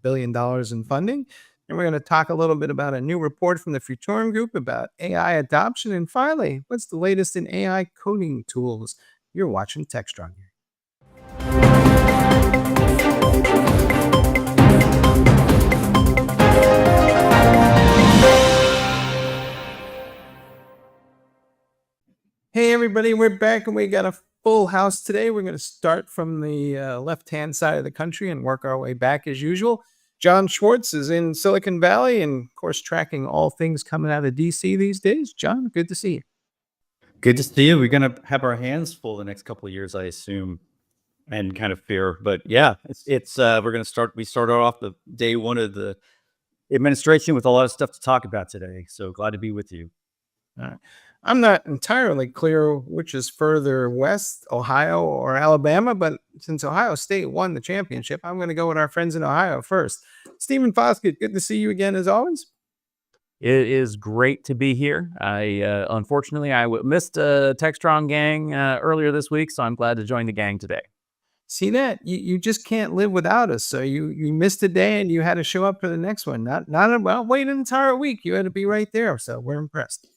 billion in funding. And we're going to talk a little bit about a new report from the Futurum Group about AI adoption. And finally, what's the latest in AI coding tools? You're watching Techstrong here. Hey, everybody, we're back and we got a full house today. We're going to start from the left-hand side of the country and work our way back as usual. John Schwartz is in Silicon Valley and, of course, tracking all things coming out of DC these days. John, good to see you. Good to see you. We're going to have our hands full the next couple of years, I assume, and kind of fear. But yeah, we're going to start. We started off the day one of the administration with a lot of stuff to talk about today. So glad to be with you. All right. I'm not entirely clear which is further west, Ohio or Alabama, but since Ohio State won the championship, I'm going to go with our friends in Ohio first. Stephen Foskett, good to see you again as always. It is great to be here. Unfortunately, I missed a Techstrong gang earlier this week, so I'm glad to join the gang today. See that? You just can't live without us. So you missed a day and you had to show up for the next one. Wait an entire week. You had to be right there. So we're impressed.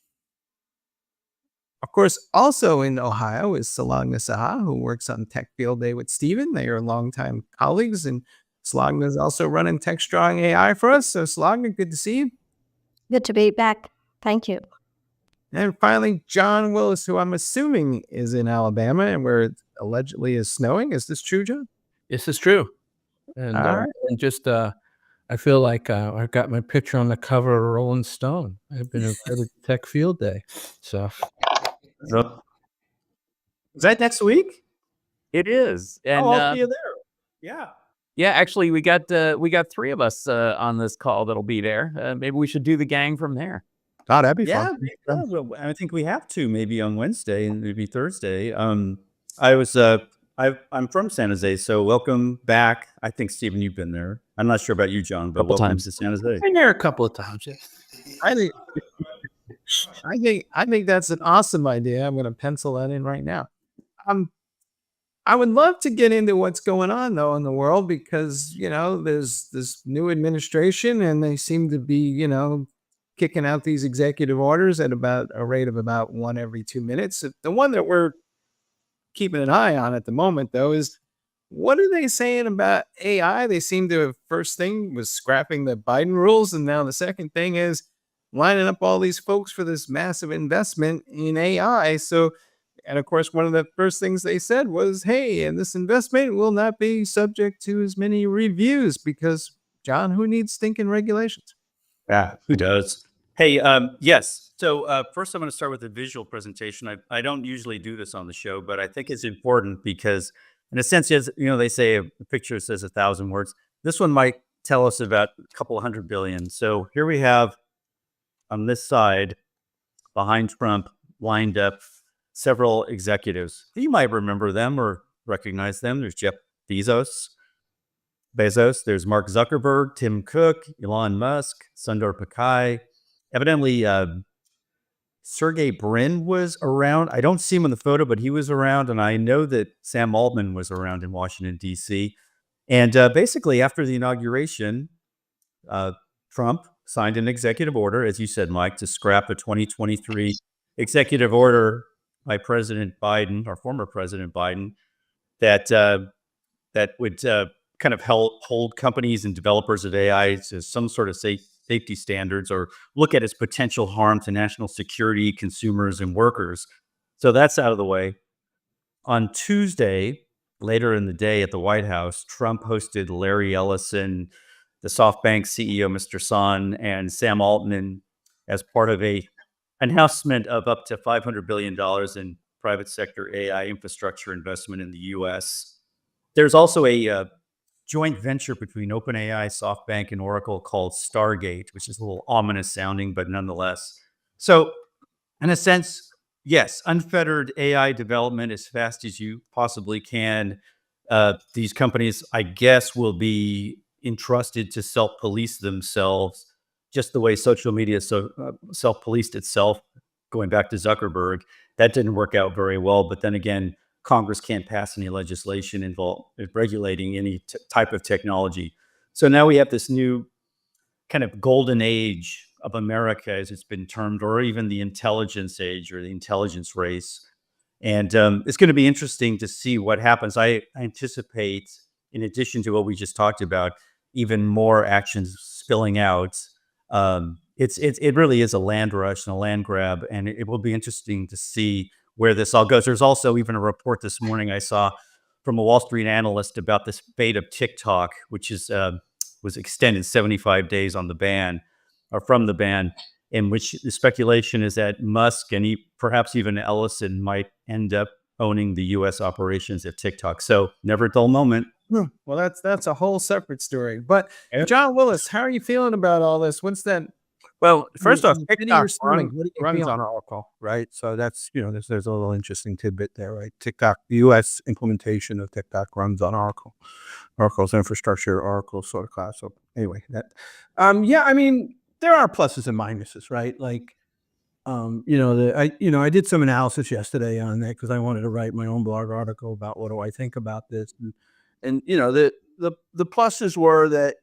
Of course, also in Ohio is Salagna Saha, who works on Tech Field Day with Stephen. They are longtime colleagues, and Salagna is also running Techstrong AI for us. So Salagna, good to see you. Good to be back. Thank you. And finally, John Willis, who I'm assuming is in Alabama and where it allegedly is snowing. Is this true, John? This is true. And, and just, I feel like I've got my picture on the cover of Rolling Stone. I've been invited to Tech Field Day. So. Is that next week? It is. And I'll see you there. Yeah. Yeah, actually, we got three of us on this call that'll be there. Maybe we should do the gang from there. Oh, that'd be fun. Yeah, well, I think we have to maybe on Wednesday and maybe Thursday. I'm from San Jose, so welcome back. I think Stephen, you've been there. I'm not sure about you, John, but welcome to San Jose. I've been there a couple of times. Yeah. I think that's an awesome idea. I'm going to pencil that in right now. I would love to get into what's going on though in the world because, there's this new administration and they seem to be, kicking out these executive orders at about a rate of about one every 2 minutes. The one that we're keeping an eye on at the moment though is what are they saying about AI? They seem to have first thing was scrapping the Biden rules. And now the second thing is lining up all these folks for this massive investment in AI. And of course, one of the first things they said was, hey, and this investment will not be subject to as many reviews because, John, who needs stinking regulations? Yeah, who does? Hey, yes. So first I'm going to start with a visual presentation. I don't usually do this on the show, but I think it's important because in a sense, as they say a picture says 1,000 words. This one might tell us about a couple of 100 billion. So here we have on this side, behind Trump, lined up several executives. You might remember them or recognize them. There's Jeff Bezos. There's Mark Zuckerberg, Tim Cook, Elon Musk, Sundar Pichai. Evidently, Sergey Brin was around. I don't see him in the photo, but he was around. And I know that Sam Altman was around in Washington, D.C. And basically, after the inauguration, Trump signed an executive order, as you said, Mike, to scrap a 2023 executive order by President Biden, or former President Biden, that would kind of hold companies and developers of AI to some sort of safety standards or look at its potential harm to national security, consumers, and workers. So that's out of the way. On Tuesday, later in the day at the White House, Trump hosted Larry Ellison, the SoftBank CEO, Mr. Son, and Sam Altman as part of a announcement of up to $500 billion in private sector AI infrastructure investment in the U.S. There's also a joint venture between OpenAI, SoftBank, and Oracle called Stargate, which is a little ominous sounding, but nonetheless. So in a sense, yes, unfettered AI development as fast as you possibly can. These companies, I guess, will be entrusted to self-police themselves, just the way social media self-policed itself, going back to Zuckerberg. That didn't work out very well. But then again, Congress can't pass any legislation involved regulating any type of technology. So now we have this new kind of golden age of America, as it's been termed, or even the intelligence age or the intelligence race. And it's going to be interesting to see what happens. I anticipate, in addition to what we just talked about, even more actions spilling out. It really is a land rush and a land grab, and it will be interesting to see where this all goes. There's also even a report this morning I saw from a Wall Street analyst about this fate of TikTok, which is was extended 75 days on the ban, or from the ban, in which the speculation is that Musk and perhaps even Ellison might end up owning the U.S. operations of TikTok. So never a dull moment. Well, that's a whole separate story. But Yeah. John Willis, how are you feeling about all this? What's that? Well, first off, Any of TikTok your swimming, what do you runs feel? on Oracle, right? So that's, there's a little interesting tidbit there, right? TikTok, the U.S. implementation of TikTok runs on Oracle, Oracle's infrastructure, Oracle's sort of cloud. So anyway, yeah, I mean, there are pluses and minuses, right? Like, I did some analysis yesterday on that because I wanted to write my own blog article about what do I think about this, and the pluses were that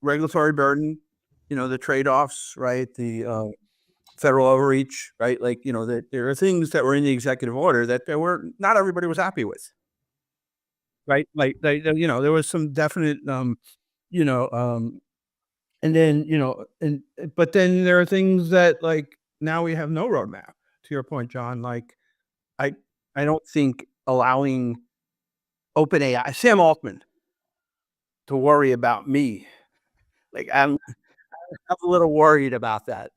regulatory burden, the trade-offs, right? The federal overreach, right? Like, that there are things that were in the executive order that not everybody was happy with, right? Like, there was some definite, and then, but then there are things that, like, now we have no roadmap. To your point, John, like, I don't think allowing OpenAI, Sam Altman, to worry about me, like, I'm a little worried about that,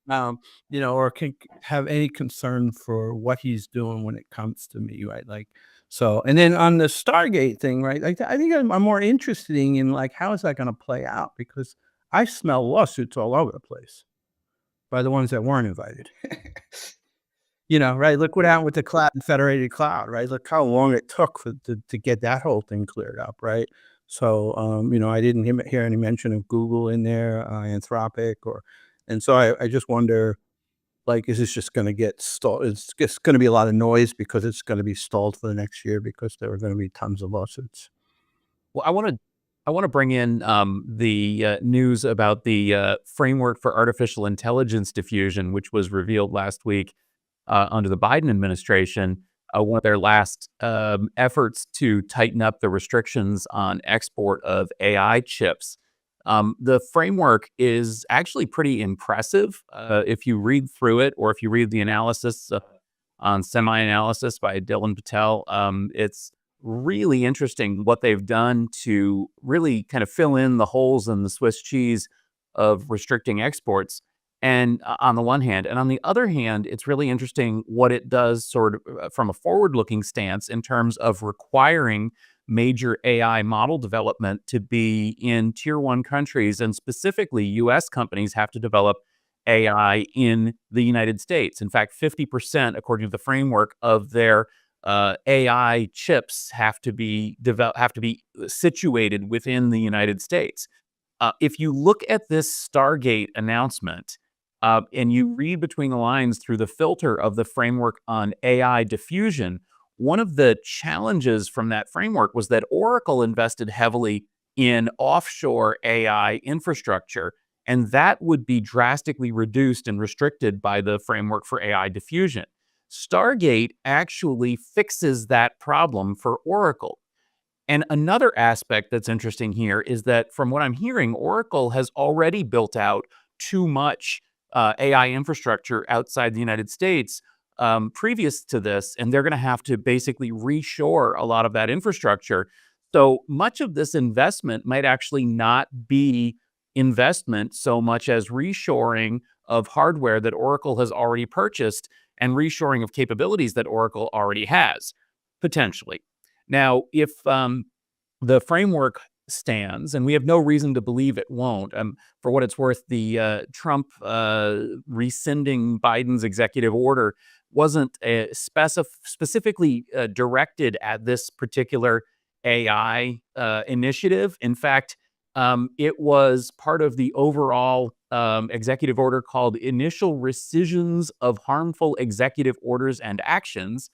or can have any concern for what he's doing when it comes to me, right? Like, so, and then on the Stargate thing, right? Like, I think I'm more interested in, like, how is that going to play out? Because I smell lawsuits all over the place by the ones that weren't invited. Right? Look what happened with the Federated Cloud, right? Look how long it took to get that whole thing cleared up, right? So, I didn't hear any mention of Google in there, Anthropic, and so I just wonder, like, is this just going to get stalled? It's just going to be a lot of noise because it's going to be stalled for the next year because there are going to be tons of lawsuits. Well, I want to bring in the news about the framework for artificial intelligence diffusion, which was revealed last week under the Biden administration. One of their last efforts to tighten up the restrictions on export of AI chips. The framework is actually pretty impressive if you read through it, or if you read the analysis on semi-analysis by Dylan Patel. It's really interesting what they've done to really kind of fill in the holes in the Swiss cheese of restricting exports. And on the one hand, and on the other hand, it's really interesting what it does sort of from a forward-looking stance in terms of requiring major AI model development to be in tier 1 countries, and specifically US companies have to develop AI in the United States. In fact, 50%, according to the framework, of their AI chips have to be situated within the United States. If you look at this Stargate announcement, and you read between the lines through the filter of the framework on AI diffusion, one of the challenges from that framework was that Oracle invested heavily in offshore AI infrastructure, and that would be drastically reduced and restricted by the framework for AI diffusion. Stargate actually fixes that problem for Oracle. And another aspect that's interesting here is that, from what I'm hearing, Oracle has already built out too much AI infrastructure outside the United States previous to this, and they're going to have to basically reshore a lot of that infrastructure. So much of this investment might actually not be investment so much as reshoring of hardware that Oracle has already purchased and reshoring of capabilities that Oracle already has, potentially. Now, if the framework stands, and we have no reason to believe it won't. For what it's worth, the Trump rescinding Biden's executive order wasn't specifically directed at this particular AI initiative. In fact, it was part of the overall executive order called Initial Rescissions of Harmful Executive Orders and Actions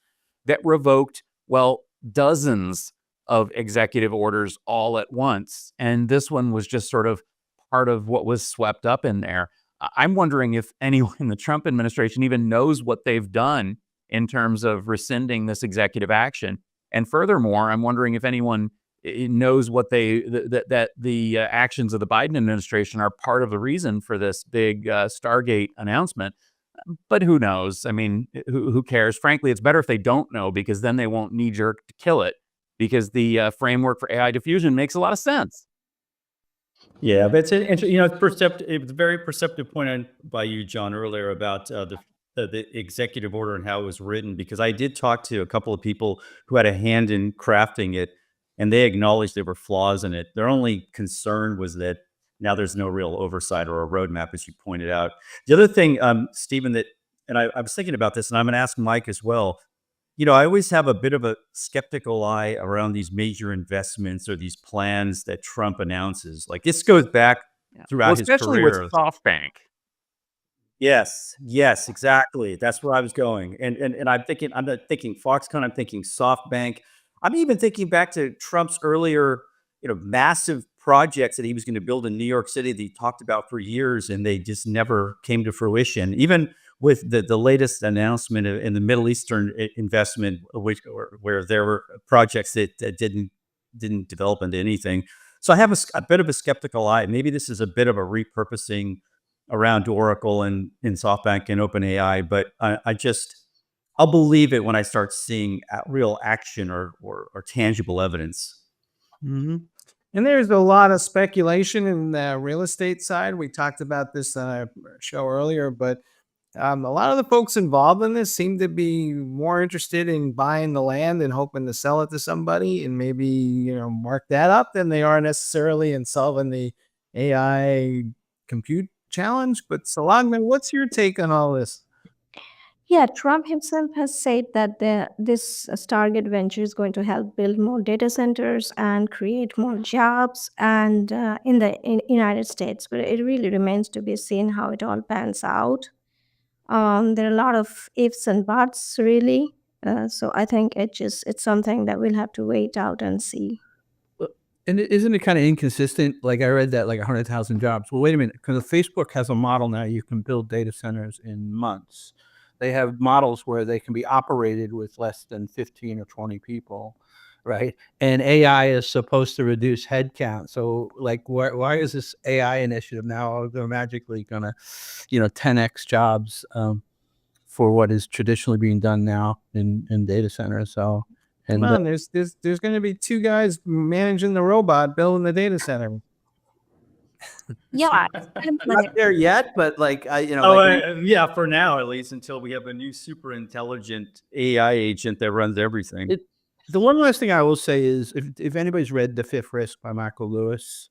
that revoked, well, dozens of executive orders all at once. And this one was just sort of part of what was swept up in there. I'm wondering if anyone in the Trump administration even knows what they've done in terms of rescinding this executive action. And furthermore, I'm wondering if anyone knows what that the actions of the Biden administration are part of the reason for this big Stargate announcement. But who knows? I mean, who cares? Frankly, it's better if they don't know, because then they won't knee jerk to kill it, because the framework for AI diffusion makes a lot of sense. Yeah, but it's it was a very perceptive point by you, John, earlier about the executive order and how it was written, because I did talk to a couple of people who had a hand in crafting it, and they acknowledged there were flaws in it. Their only concern was that now there's no real oversight or a roadmap, as you pointed out. The other thing, Stephen, and I was thinking about this, and I'm going to ask Mike as well. I always have a bit of a skeptical eye around these major investments or these plans that Trump announces. Like, this goes back throughout his especially career. with SoftBank. Yes, exactly. That's where I was going. And I'm not thinking Foxconn, I'm thinking SoftBank. I'm even thinking back to Trump's earlier, massive projects that he was going to build in New York City that he talked about for years, and they just never came to fruition. Even with the latest announcement in the Middle Eastern investment, where there were projects that didn't develop into anything. So I have a bit of a skeptical eye. Maybe this is a bit of a repurposing around Oracle and in SoftBank and OpenAI, but I'll believe it when I start seeing real action or tangible evidence. Mm-hmm. And there's a lot of speculation in the real estate side. We talked about this on a show earlier, but a lot of the folks involved in this seem to be more interested in buying the land and hoping to sell it to somebody and maybe, mark that up than they are necessarily in solving the AI compute challenge. But Salagman, what's your take on all this? Yeah, Trump himself has said that this Stargate venture is going to help build more data centers and create more jobs and in the United States. But it really remains to be seen how it all pans out. There are a lot of ifs and buts, really. So I think it's something that we'll have to wait out and see. And isn't it kind of inconsistent? Like, I read that like 100,000 jobs. Well, wait a minute, because Facebook has a model now. You can build data centers in months. They have models where they can be operated with less than 15 or 20 people, right? And AI is supposed to reduce headcount. So, like, why is this AI initiative now they're magically gonna, 10x jobs for what is traditionally being done now in data centers? So, and Come on, there's going to be two guys managing the robot building the data center. Yeah, not there yet, but like Yeah, for now at least, until we have a new super intelligent AI agent that runs everything. The one last thing I will say is, if anybody's read The Fifth Risk by Michael Lewis,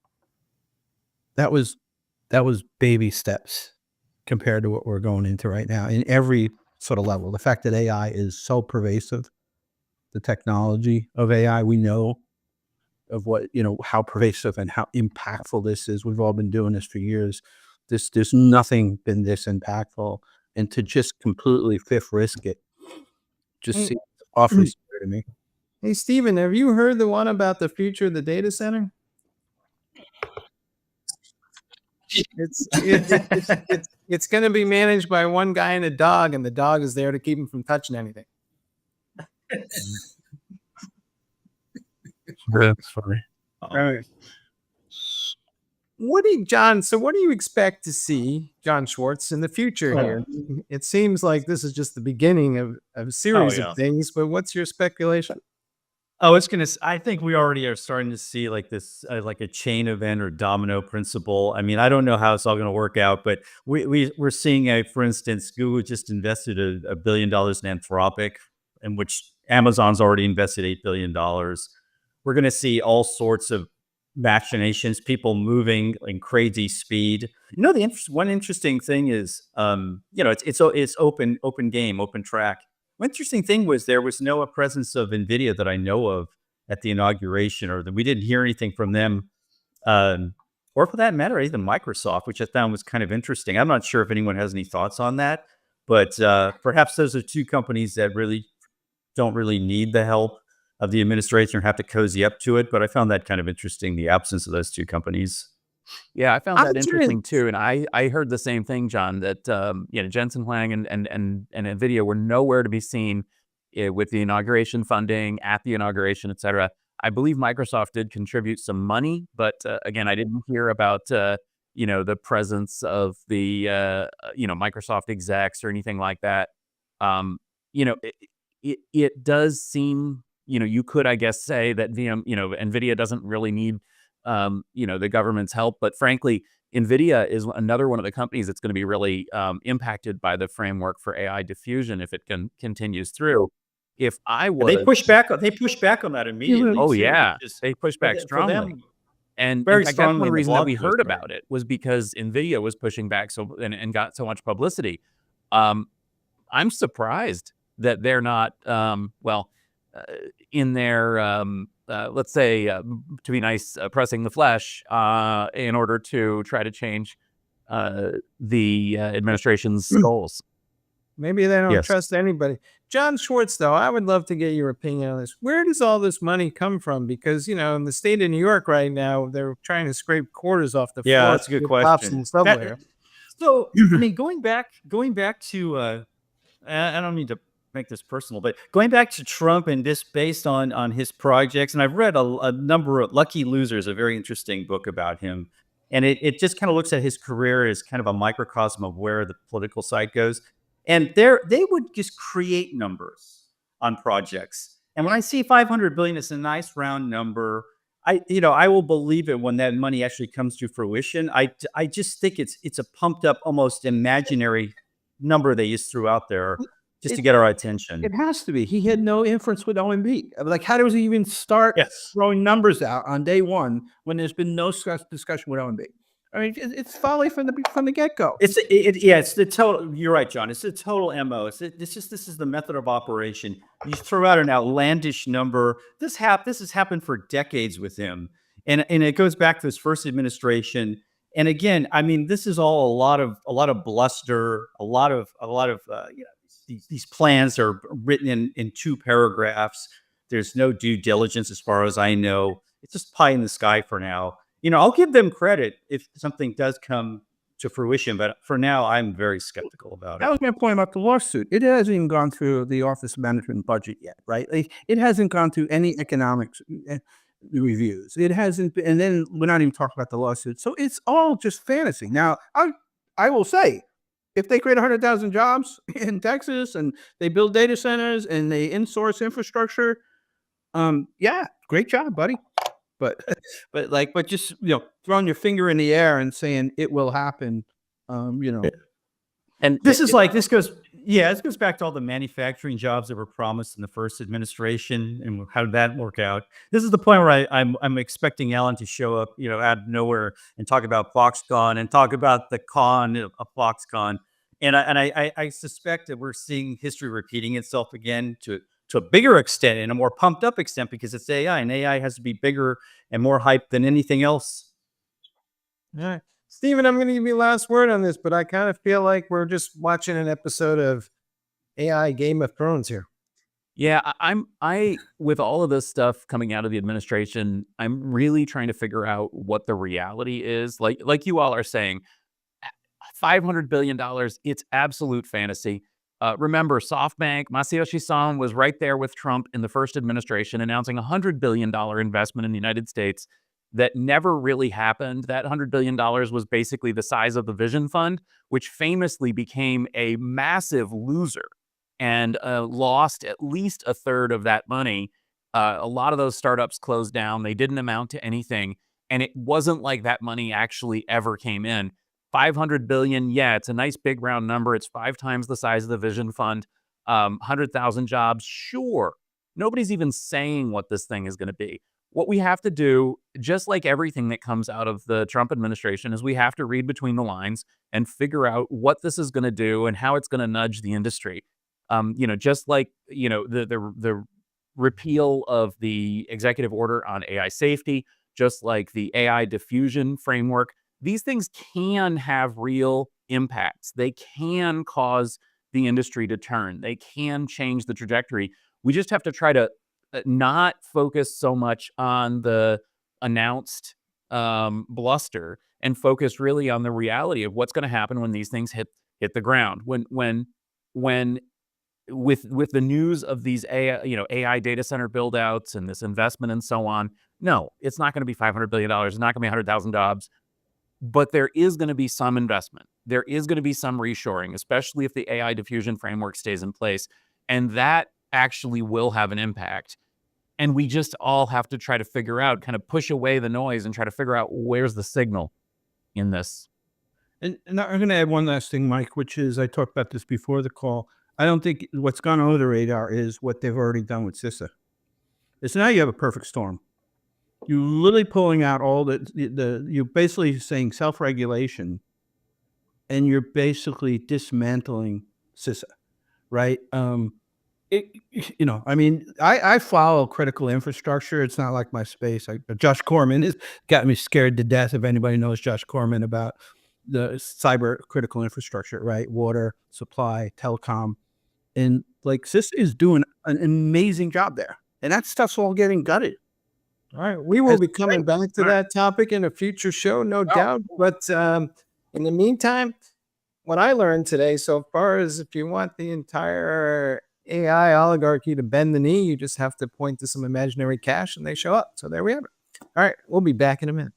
that was baby steps compared to what we're going into right now in every sort of level. The fact that AI is so pervasive, the technology of AI, we know of what, how pervasive and how impactful this is. We've all been doing this for years. There's nothing been this impactful, and to just completely fifth risk it just seems awfully scary to me. Hey, Stephen, have you heard the one about the future of the data center? It's going to be managed by one guy and a dog, and the dog is there to keep him from touching anything. That's funny. Right. John, so what do you expect to see, John Schwartz, in the future here? It seems like this is just the beginning of a series of things, but what's your speculation? I think we already are starting to see like this, like a chain event or domino principle. I mean, I don't know how it's all going to work out, but we're seeing for instance, Google just invested $1 billion in Anthropic, in which Amazon's already invested $8 billion. We're going to see all sorts of machinations, people moving in crazy speed. One interesting thing is, it's open game, open track. One interesting thing was there was no presence of NVIDIA that I know of at the inauguration, or that we didn't hear anything from them, or for that matter, even Microsoft, which I found was kind of interesting. I'm not sure if anyone has any thoughts on that, but perhaps those are two companies that really don't really need the help. of the administration or have to cozy up to it. But I found that kind of interesting, the absence of those two companies. Yeah, I found I'm that curious. interesting too, and I heard the same thing, John. That Jensen Huang and Nvidia were nowhere to be seen with the inauguration funding, at the inauguration, et cetera. I believe Microsoft did contribute some money, but again, I didn't hear about the presence of the Microsoft execs or anything like that. Um, it does seem, you could, I guess, say that Nvidia doesn't really need the government's help. But frankly, NVIDIA is another one of the companies that's going to be really impacted by the framework for AI diffusion if it continues through. If I And was, they push back. They push back on that immediately. oh too, yeah, which is they push for, back for strongly. them And in very fact, that's strongly one in the reason that blog we post. heard Right? about it was because NVIDIA was pushing back and got so much publicity. Um, I'm surprised that they're not, in their, let's say, to be nice, pressing the flesh in order to try to change the administration's goals. Maybe they don't Yes. trust anybody. John Schwartz, though, I would love to get your opinion on this. Where does all this money come from? Because, in the state of New York right now, they're trying to scrape quarters off the Yeah, floor. that's a good to get cops in question. the subway. So, I mean, going back to, I don't mean to make this personal, but going back to Trump and this based on his projects, and I've read a number of Lucky Losers, a very interesting book about him, and it just kind of looks at his career as kind of a microcosm of where the political side goes, and they would just create numbers on projects, and when I see 500 billion, it's a nice round number. I will believe it when that money actually comes to fruition. I just think it's a pumped up, almost imaginary number they just threw out there just to It get our attention. it has to be. He had no influence with OMB. Like, how does he even start Yes. throwing numbers out on day one when there's been no discussion with OMB? I mean, it's folly from the get-go. It's the total. You're right, John. It's the total MO. This is the method of operation. You throw out an outlandish number. This has happened for decades with him, and it goes back to his first administration. And again, I mean, this is all a lot of bluster. A lot of these plans are written in 2 paragraphs. There's no due diligence, as far as I know. It's just pie in the sky for now. I'll give them credit if something does come to fruition, but for now, I'm very skeptical about That it. was my point about the lawsuit. It hasn't even gone through the Office of Management and Budget yet, right? Like, it hasn't gone through any economics reviews. It hasn't been, and then we're not even talking about the lawsuit. So it's all just fantasy. Now, I will say, if they create 100,000 jobs in Texas and they build data centers and they insource infrastructure, yeah, great job, buddy. But but just throwing your finger in the air and saying it will happen, And This goes back to all the manufacturing jobs that were promised in the first administration, and how did that work out? This is the point where I'm expecting Alan to show up, out of nowhere and talk about Foxconn and talk about the con of Foxconn, and I suspect that we're seeing history repeating itself again to a bigger extent and a more pumped up extent because it's AI, and AI has to be bigger and more hype than anything else. All right. Stephen, I'm going to give you last word on this, but I kind of feel like we're just watching an episode of AI Game of Thrones here. Yeah, I with all of this stuff coming out of the administration, I'm really trying to figure out what the reality is. Like you all are saying, $500 billion, it's absolute fantasy. Remember, SoftBank, Masayoshi Son was right there with Trump in the first administration announcing a $100 billion investment in the United States that never really happened. That $100 billion was basically the size of the Vision Fund, which famously became a massive loser and lost at least a third of that money. A lot of those startups closed down. They didn't amount to anything. And it wasn't like that money actually ever came in. 500 billion, yeah, it's a nice big round number. It's 5 times the size of the Vision Fund. 100,000 jobs, sure. Nobody's even saying what this thing is going to be. What we have to do, just like everything that comes out of the Trump administration, is we have to read between the lines and figure out what this is going to do and how it's going to nudge the industry. Just like, the repeal of the executive order on AI safety, just like the AI diffusion framework, these things can have real impacts. They can cause the industry to turn. They can change the trajectory. We just have to try to not focus so much on the announced bluster and focus really on the reality of what's going to happen when these things hit the ground. When with the news of these AI data center build outs and this investment and so on, no, it's not going to be $500 billion. It's not going to be 100,000 jobs, but there is going to be some investment. There is going to be some reshoring, especially if the AI diffusion framework stays in place. And that actually will have an impact. And we just all have to try to figure out, kind of push away the noise and try to figure out where's the signal in this. And I'm going to add one last thing, Mike, which is, I talked about this before the call. I don't think what's gone under the radar is what they've already done with CISA. It's now you have a perfect storm. You're literally pulling out all you're basically saying self-regulation, and you're basically dismantling CISA, right? I mean, I follow critical infrastructure. It's not like my space. Josh Corman has got me scared to death. If anybody knows Josh Corman about the cyber critical infrastructure, right? Water, supply, telecom. And like CISA is doing an amazing job there. And that stuff's all getting gutted. All right. We will be coming back to that topic in a future show, no doubt. But in the meantime, what I learned today so far is if you want the entire AI oligarchy to bend the knee, you just have to point to some imaginary cash and they show up. So there we have it. All right. We'll be back in a minute.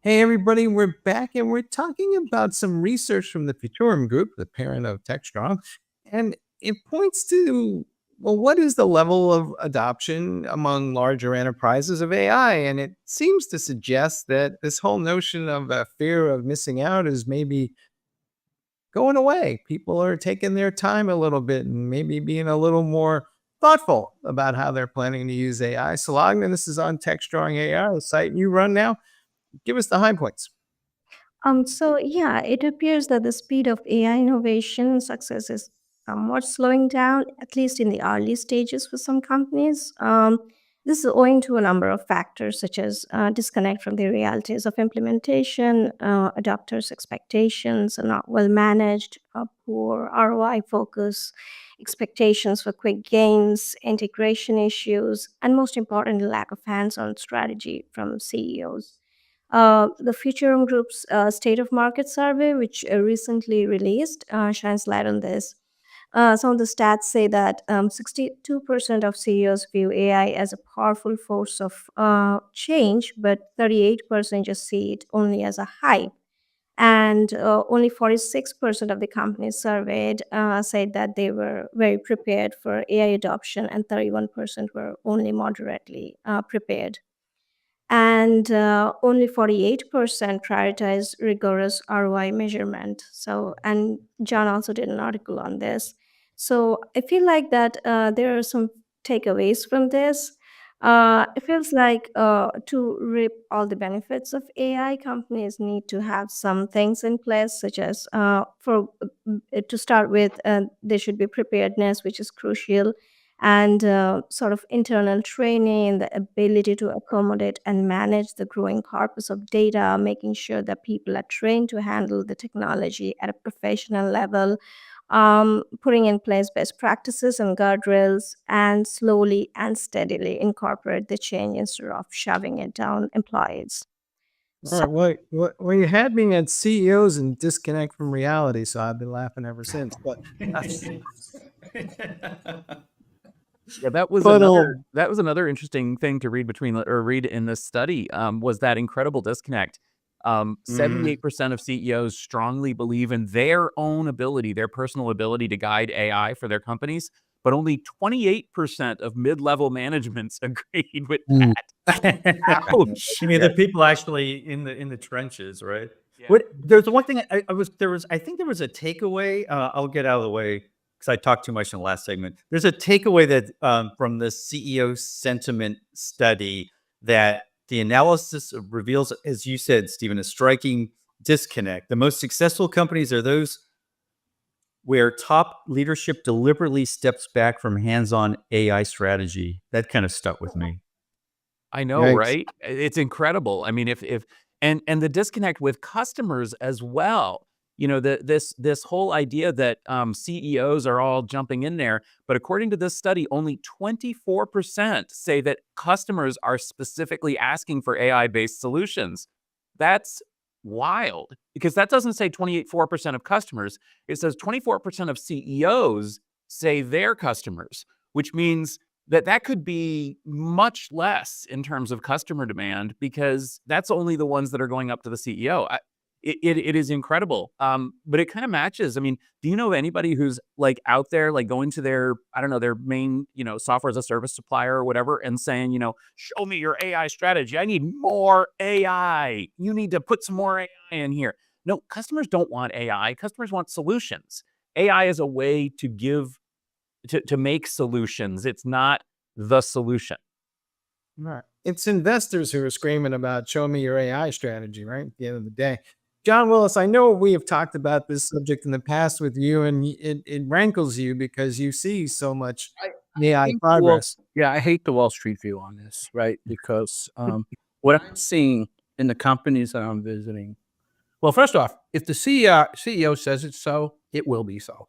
Hey, everybody, we're back and we're talking about some research from the Futurum Group, the parent of Techstrong. And it points to, well, what is the level of adoption among larger enterprises of AI? And it seems to suggest that this whole notion of a fear of missing out is maybe going away. People are taking their time a little bit and maybe being a little more thoughtful about how they're planning to use AI. So, Lognan, this is on Techstrong AI, the site you run now. Give us the high points. So yeah, it appears that the speed of AI innovation success is somewhat slowing down, at least in the early stages for some companies. This is owing to a number of factors, such as disconnect from the realities of implementation, adopters' expectations are not well managed, poor ROI focus, expectations for quick gains, integration issues, and most importantly, lack of hands-on strategy from CEOs. The Futurum Group's State of Market survey, which recently released, shines light on this. Some of the stats say that 62% of CEOs view AI as a powerful force of change, but 38% just see it only as a hype. And only 46% of the companies surveyed said that they were very prepared for AI adoption, and 31% were only moderately prepared. And only 48% prioritize rigorous ROI measurement. So, and John also did an article on this. So I feel like that there are some takeaways from this. It feels like to reap all the benefits of AI, companies need to have some things in place, such as to start with, there should be preparedness, which is crucial, and sort of internal training, the ability to accommodate and manage the growing corpus of data, making sure that people are trained to handle the technology at a professional level, putting in place best practices and guardrails, and slowly and steadily incorporate the change instead of shoving it down employees. All right. Well, you had me at CEOs and disconnect from reality, so I've been laughing ever since. But Yeah, that was But another interesting thing to read read in this study, was that incredible disconnect. 78% of CEOs strongly believe in their own ability, their personal ability to guide AI for their companies, but only 28% of mid-level managements agreed with Mm. that. Ouch. You mean Yeah. the people actually in the trenches, right? Yeah. What there's one thing I think there was a takeaway. I'll get out of the way because I talked too much in the last segment. There's a takeaway that from the CEO sentiment study that the analysis reveals, as you said, Stephen, a striking disconnect. The most successful companies are those where top leadership deliberately steps back from hands-on AI strategy. That kind of stuck with me. I know, yikes. right? It's incredible. I mean, if and the disconnect with customers as well. You know, this whole idea that CEOs are all jumping in there, but according to this study, only 24% say that customers are specifically asking for AI-based solutions. That's wild because that doesn't say 24% of customers. It says 24% of CEOs say their customers, which means that could be much less in terms of customer demand because that's only the ones that are going up to the CEO. It is incredible, but it kind of matches. I mean, do you know anybody who's like out there, like going to their, I don't know, their main, software as a service supplier or whatever, and saying, show me your AI strategy. I need more AI. You need to put some more AI in here. No, customers don't want AI. Customers want solutions. AI is a way to give to make solutions. It's not the solution. Right. It's investors who are screaming about show me your AI strategy, right? At the end of the day. John Willis, I know we have talked about this subject in the past with you, and it rankles you because you see so much AI hate the Wall, progress. yeah, I hate the Wall Street view on this, right? Because what I'm seeing in the companies that I'm visiting, well, first off, if the CEO says it's so, it will be so.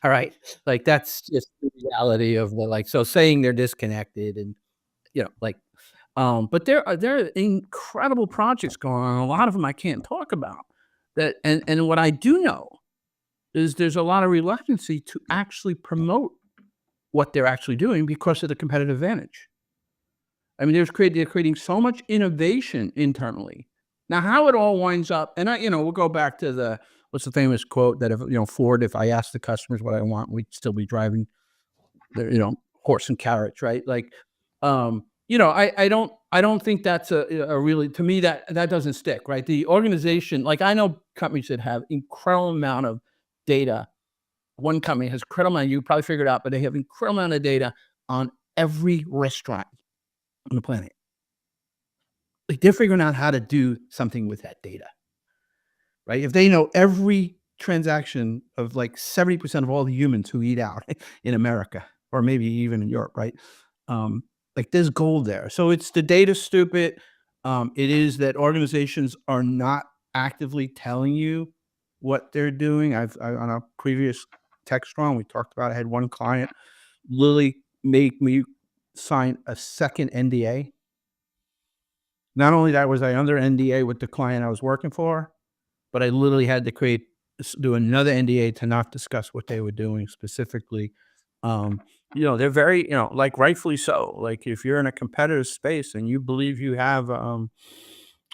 All right, like that's just the reality of the like. So saying they're disconnected and like, but there are incredible projects going on. A lot of them I can't talk about. That and what I do know is there's a lot of reluctancy to actually promote what they're actually doing because of the competitive advantage. I mean, they're creating so much innovation internally. Now, how it all winds up, and we'll go back to what's the famous quote that if Ford, if I asked the customers what I want, we'd still be driving the horse and carriage, right? Like, I don't think that's a really, to me, that doesn't stick, right? The organization, like I know companies that have incredible amount of data. One company has incredible amount, you probably figured out, but they have incredible amount of data on every restaurant on the planet. Like they're figuring out how to do something with that data, right? If they know every transaction of like 70% of all the humans who eat out in America, or maybe even in Europe, right? Like there's gold there. So it's the data stupid. It is that organizations are not actively telling you what they're doing. On a previous Techstrong, we talked about, I had one client literally make me sign a second NDA. Not only that was I under NDA with the client I was working for, but I literally had to do another NDA to not discuss what they were doing specifically. They're very, like rightfully so. Like if you're in a competitive space and you believe you have an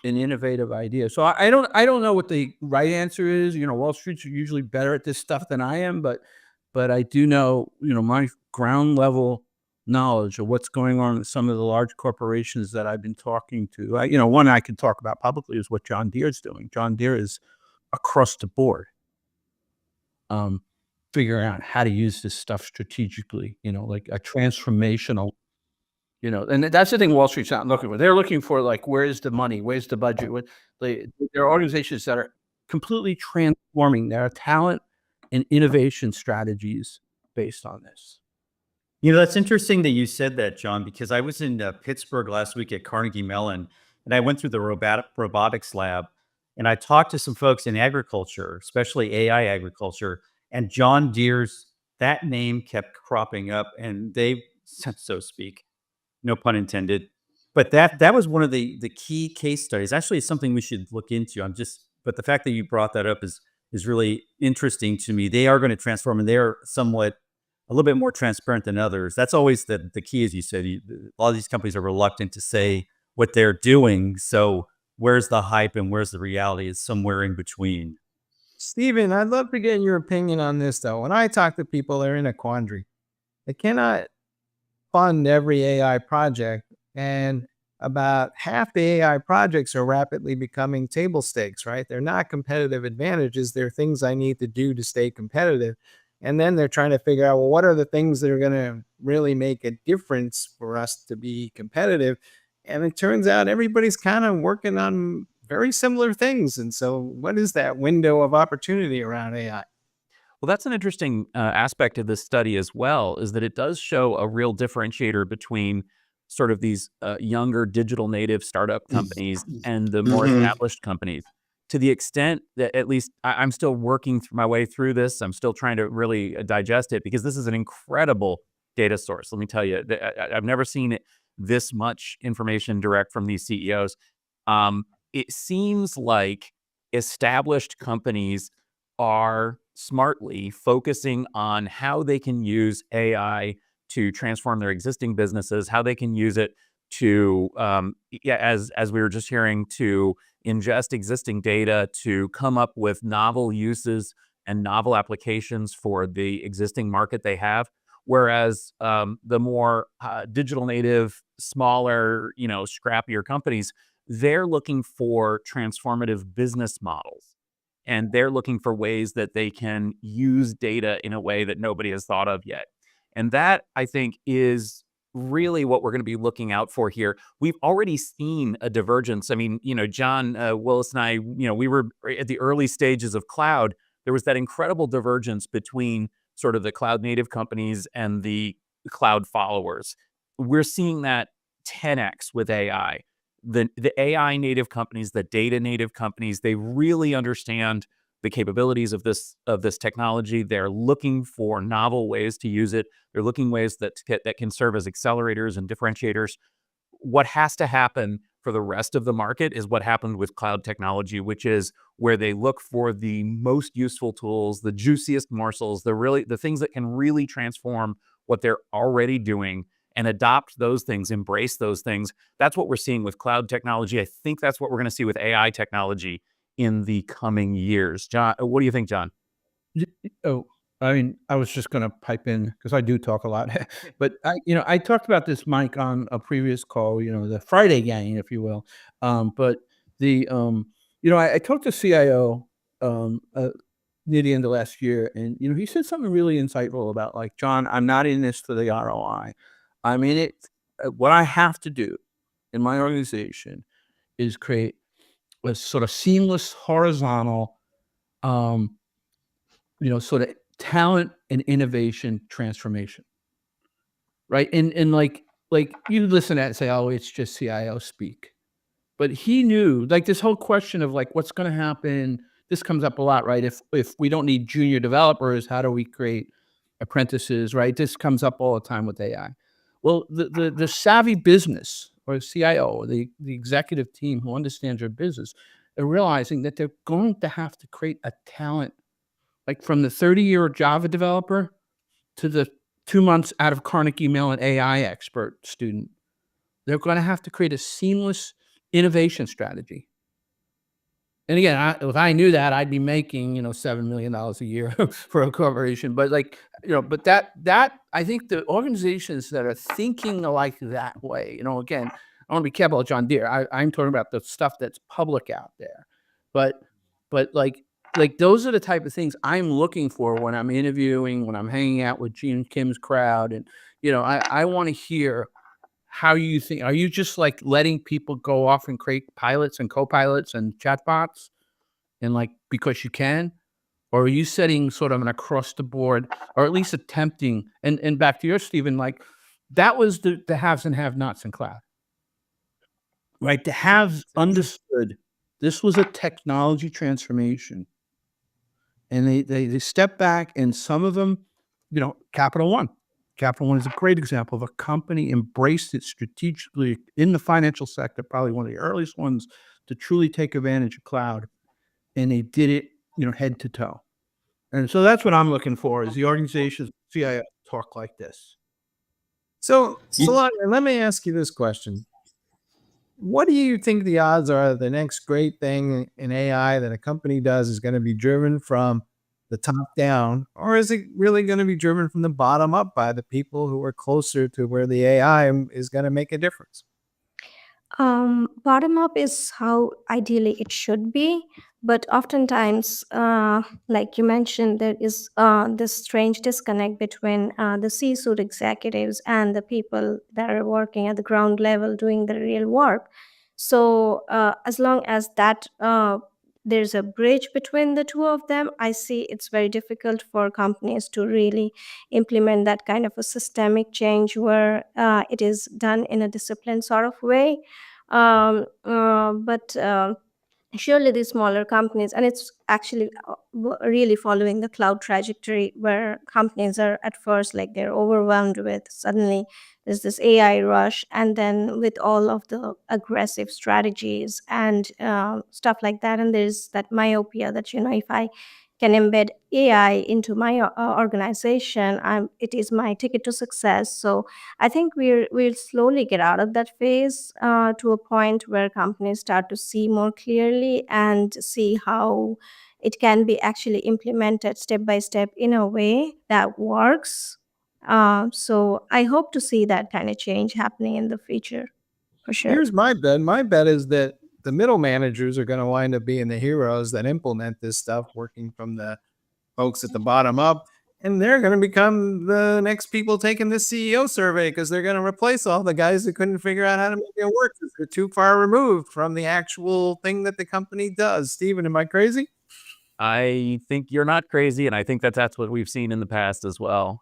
innovative idea. So I don't know what the right answer is. Wall Street's usually better at this stuff than I am, but I do know, my ground level knowledge of what's going on in some of the large corporations that I've been talking to. One I can talk about publicly is what John Deere's doing. John Deere is across the board, figuring out how to use this stuff strategically, like a transformational, and that's the thing Wall Street's not looking for. They're looking for like, where's the money? Where's the budget? There are organizations that are completely transforming their talent and innovation strategies based on this. That's interesting that you said that, John, because I was in Pittsburgh last week at Carnegie Mellon, and I went through the robotics lab, and I talked to some folks in agriculture, especially AI agriculture, and John Deere's, that name kept cropping up, and they, so to speak, no pun intended, but that was one of the key case studies. Actually, it's something we should look into. But the fact that you brought that up is really interesting to me. They are going to transform, and they are somewhat a little bit more transparent than others. That's always the key, as you said. A lot of these companies are reluctant to say what they're doing. So where's the hype and where's the reality? It's somewhere in between. Stephen, I'd love to get your opinion on this, though. When I talk to people, they're in a quandary. They cannot fund every AI project, and about half the AI projects are rapidly becoming table stakes, right? They're not competitive advantages. They're things I need to do to stay competitive. And then they're trying to figure out, well, what are the things that are going to really make a difference for us to be competitive? And it turns out everybody's kind of working on very similar things. And so, what is that window of opportunity around AI? Well, that's an interesting aspect of this study as well, is that it does show a real differentiator between sort of these younger digital native startup companies and the more established companies. To the extent that, at least I'm still working my way through this, I'm still trying to really digest it, because this is an incredible data source. Let me tell you, I've never seen this much information direct from these CEOs. It seems like established companies are smartly focusing on how they can use AI to transform their existing businesses, how they can use it to, as we were just hearing, to ingest existing data, to come up with novel uses and novel applications for the existing market they have. Whereas the more digital native, smaller, scrappier companies, they're looking for transformative business models. And they're looking for ways that they can use data in a way that nobody has thought of yet. And that, I think, is really what we're going to be looking out for here. We've already seen a divergence. I mean, John Willis and I, we were at the early stages of cloud. There was that incredible divergence between sort of the cloud native companies and the cloud followers. We're seeing that 10x with AI. The AI native companies, the data native companies, they really understand the capabilities of this technology. They're looking for novel ways to use it. They're looking ways that can serve as accelerators and differentiators. What has to happen for the rest of the market is what happened with cloud technology, which is where they look for the most useful tools, the juiciest morsels, the things that can really transform what they're already doing, and adopt those things, embrace those things. That's what we're seeing with cloud technology. I think that's what we're going to see with AI technology in the coming years. John, what do you think, John? Oh, I mean, I was just going to pipe in because I do talk a lot, but I talked about this, Mike, on a previous call. The Friday gang, if you will. But I talked to CIO near the end of last year, and he said something really insightful about, like, John, I'm not in this for the ROI. I'm in it. What I have to do in my organization is create a sort of seamless, horizontal, sort of talent and innovation transformation, right? And like you listen to that and say, oh, it's just CIO speak. But he knew, like, this whole question of, like, what's going to happen. This comes up a lot, right? If we don't need junior developers, how do we create apprentices, right? This comes up all the time with AI. Well, the savvy business or CIO, the executive team who understands your business, are realizing that they're going to have to create a talent, like from the 30-year Java developer to the 2 months out of Carnegie Mellon AI expert student. They're going to have to create a seamless innovation strategy. And again, if I knew that, I'd be making, $7 million a year for a corporation. But but that I think the organizations that are thinking like that way, again, I want to be careful with John Deere. I'm talking about the stuff that's public out there. But like those are the type of things I'm looking for when I'm interviewing, when I'm hanging out with Gene Kim's crowd. And, I want to hear how you think. Are you just like letting people go off and create pilots and co-pilots and chatbots and, like, because you can? Or are you setting sort of an across the board, or at least attempting, and back to your Stephen, like, that was the haves and have-nots in cloud, right? The haves understood this was a technology transformation, and they stepped back, and some of them, Capital One. Capital One is a great example of a company embraced it strategically in the financial sector, probably one of the earliest ones to truly take advantage of cloud. And they did it, head to toe. And so that's what I'm looking for is the organization's CIO talk like this. So, Solange, let me ask you this question. What do you think the odds are that the next great thing in AI that a company does is going to be driven from the top down, or is it really going to be driven from the bottom up by the people who are closer to where the AI is going to make a difference? Bottom up is how ideally it should be, but oftentimes, like you mentioned, there is this strange disconnect between the C-suite executives and the people that are working at the ground level doing the real work. So, as long as that there's a bridge between the two of them, I see it's very difficult for companies to really implement that kind of a systemic change where it is done in a disciplined sort of way. But surely these smaller companies, and it's actually really following the cloud trajectory where companies are at first like they're overwhelmed with suddenly there's this AI rush, and then with all of the aggressive strategies and stuff like that, and there's that myopia that if I can embed AI into my organization, it is my ticket to success. So I think we'll slowly get out of that phase to a point where companies start to see more clearly and see how it can be actually implemented step by step in a way that works. So I hope to see that kind of change happening in the future for sure. Here's my bet. My bet is that the middle managers are going to wind up being the heroes that implement this stuff, working from the folks at the bottom up. And they're going to become the next people taking this CEO survey because they're going to replace all the guys who couldn't figure out how to make it work because they're too far removed from the actual thing that the company does. Steven, am I crazy? I think you're not crazy, and I think that's what we've seen in the past as well.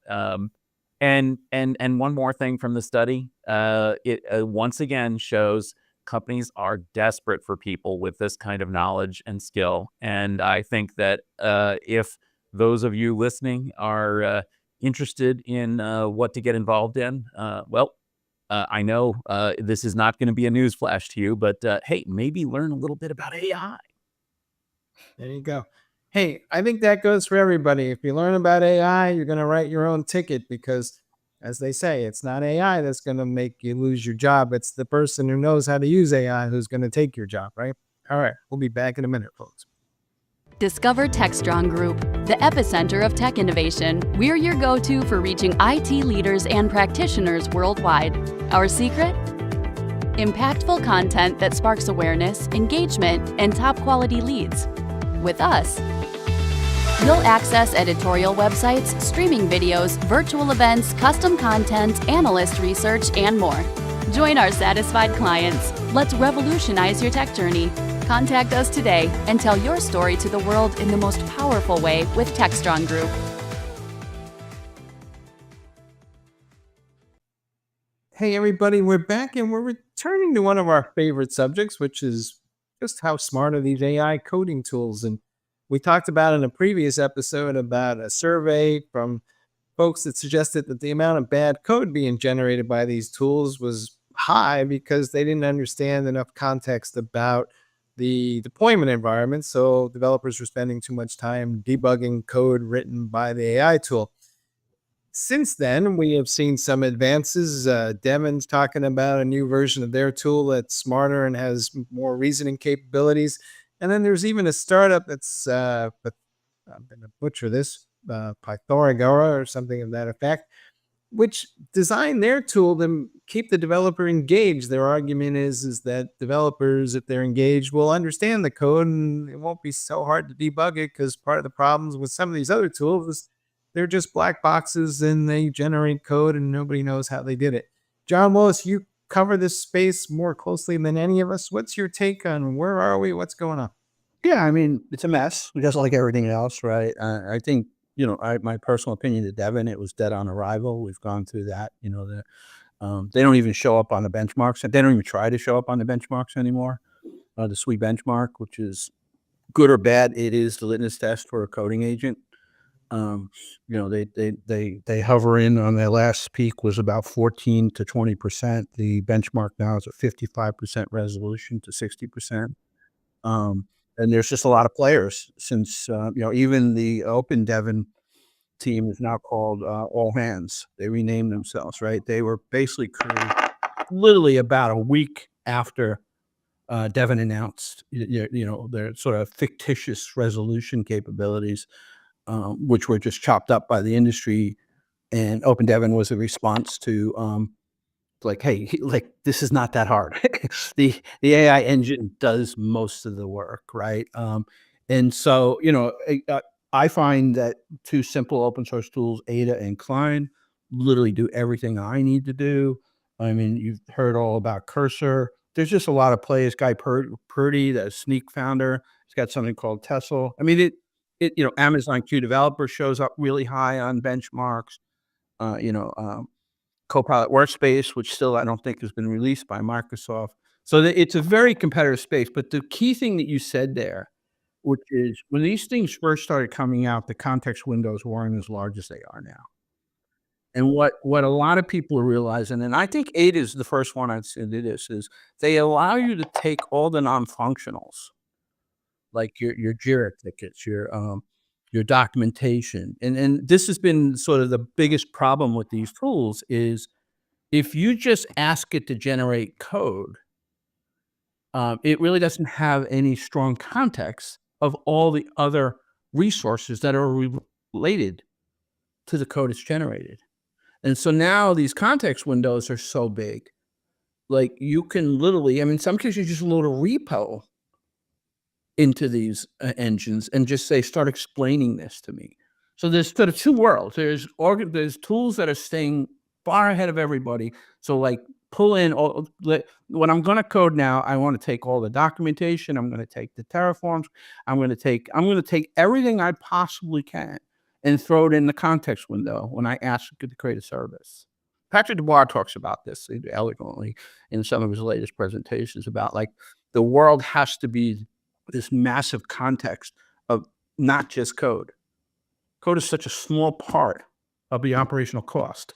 And one more thing from the study, it once again shows companies are desperate for people with this kind of knowledge and skill. And I think that if those of you listening are interested in what to get involved in, I know this is not going to be a news flash to you, but hey, maybe learn a little bit about AI. There you go. Hey, I think that goes for everybody. If you learn about AI, you're going to write your own ticket because, as they say, it's not AI that's going to make you lose your job. It's the person who knows how to use AI who's going to take your job, right? All right. We'll be back in a minute, folks. Discover Techstrong Group, the epicenter of tech innovation. We're your go-to for reaching IT leaders and practitioners worldwide. Our secret? Impactful content that sparks awareness, engagement, and top-quality leads. With us, you'll access editorial websites, streaming videos, virtual events, custom content, analyst research, and more. Join our satisfied clients. Let's revolutionize your tech journey. Contact us today and tell your story to the world in the most powerful way with Techstrong Group. Hey, everybody, we're back and we're returning to one of our favorite subjects, which is just how smart are these AI coding tools. And we talked about in a previous episode about a survey from folks that suggested that the amount of bad code being generated by these tools was high because they didn't understand enough context about the deployment environment. So developers were spending too much time debugging code written by the AI tool. Since then, we have seen some advances. Devon's talking about a new version of their tool that's smarter and has more reasoning capabilities. And then there's even a startup that's, I'm going to butcher this, Pythagora or something of that effect, which designed their tool to keep the developer engaged. Their argument is that developers, if they're engaged, will understand the code and it won't be so hard to debug it because part of the problems with some of these other tools is they're just black boxes and they generate code and nobody knows how they did it. John Willis, you cover this space more closely than any of us. What's your take on where are we? What's going on? Yeah, I mean, it's a mess, just like everything else, right? I think, my personal opinion to Devin, it was dead on arrival. We've gone through that. They don't even show up on the benchmarks. They don't even try to show up on the benchmarks anymore. The SWE benchmark, which is good or bad, it is the litmus test for a coding agent. They hover in on their last peak was about 14 to 20%. The benchmark now is a 55% resolution to 60%. and there's just a lot of players since, even the Open Devon team is now called All Hands. They renamed themselves, right? They were basically created literally about a week after Devon announced, their sort of fictitious resolution capabilities, which were just chopped up by the industry. And Open Devon was a response to like, hey, like this is not that hard. The AI engine does most of the work, right? And so I find that two simple open source tools, Ada and Klein, literally do everything I need to do. I mean, you've heard all about Cursor. There's just a lot of plays. Guy Purdy, the Sneak founder, he's got something called Tessel. I mean, Amazon Q Developer shows up really high on benchmarks. Uh, you know, um, Copilot Workspace, which still I don't think has been released by Microsoft. So it's a very competitive space. But the key thing that you said there, which is when these things first started coming out, the context windows weren't as large as they are now. And what a lot of people are realizing, and I think Ada is the first one I'd say to do this, is they allow you to take all the non-functionals, like your Jira tickets, your documentation. And this has been sort of the biggest problem with these tools is if you just ask it to generate code, it really doesn't have any strong context of all the other resources that are related to the code it's generated. And so now these context windows are so big, like you can literally, I mean, in some cases you just load a repo into these engines and just say, start explaining this to me. So there's sort of two worlds. There's tools that are staying far ahead of everybody. So like pull in when I'm going to code now, I want to take all the documentation. I'm going to take the Terraforms. I'm going to take everything I possibly can and throw it in the context window when I ask it to create a service. Patrick Dubois talks about this eloquently in some of his latest presentations about like the world has to be this massive context of not just code. Code is such a small part of the operational cost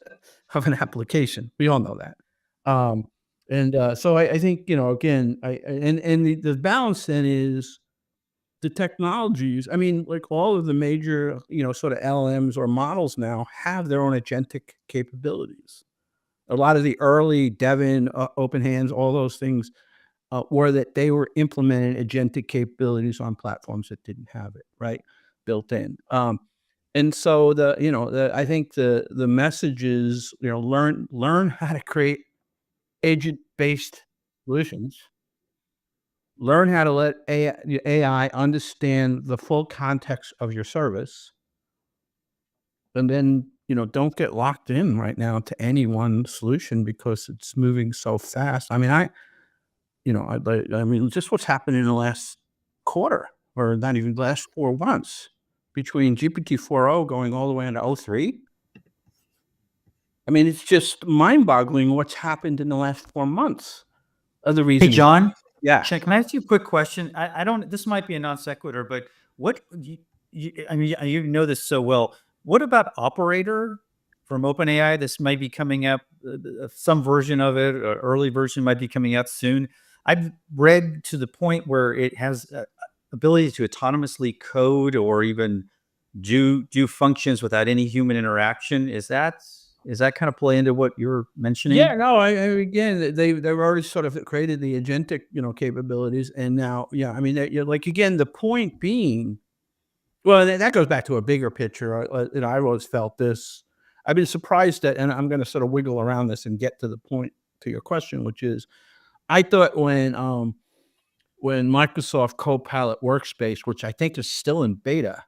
of an application. We all know that. So I think, again, the balance then is the technologies. I mean, like all of the major, sort of LLMs or models now have their own agentic capabilities. A lot of the early Devon, Open Hands, all those things were that they were implementing agentic capabilities on platforms that didn't have it, right, built in. And so I think the message is, learn how to create agent-based solutions. Learn how to let AI understand the full context of your service. And then, don't get locked in right now to any one solution because it's moving so fast. I mean, just what's happened in the last quarter, or not even the last 4 months, between GPT-4o going all the way into O3. I mean, it's just mind-boggling what's happened in the last 4 months. Other reason. Hey, John. Yeah. Can I ask you a quick question? I don't. This might be a non sequitur, but what? I mean, you know this so well. What about Operator from OpenAI? This might be coming up. Some version of it, or early version, might be coming out soon. I've read to the point where it has ability to autonomously code or even do functions without any human interaction. Is that kind of play into what you're mentioning? Yeah, no, again, they've already sort of created the agentic, capabilities. And now, yeah, I mean, like, again, the point being, well, that goes back to a bigger picture. And I always felt this. I've been surprised that, and I'm going to sort of wiggle around this and get to the point to your question, which is, I thought when Microsoft Copilot Workspace, which I think is still in beta,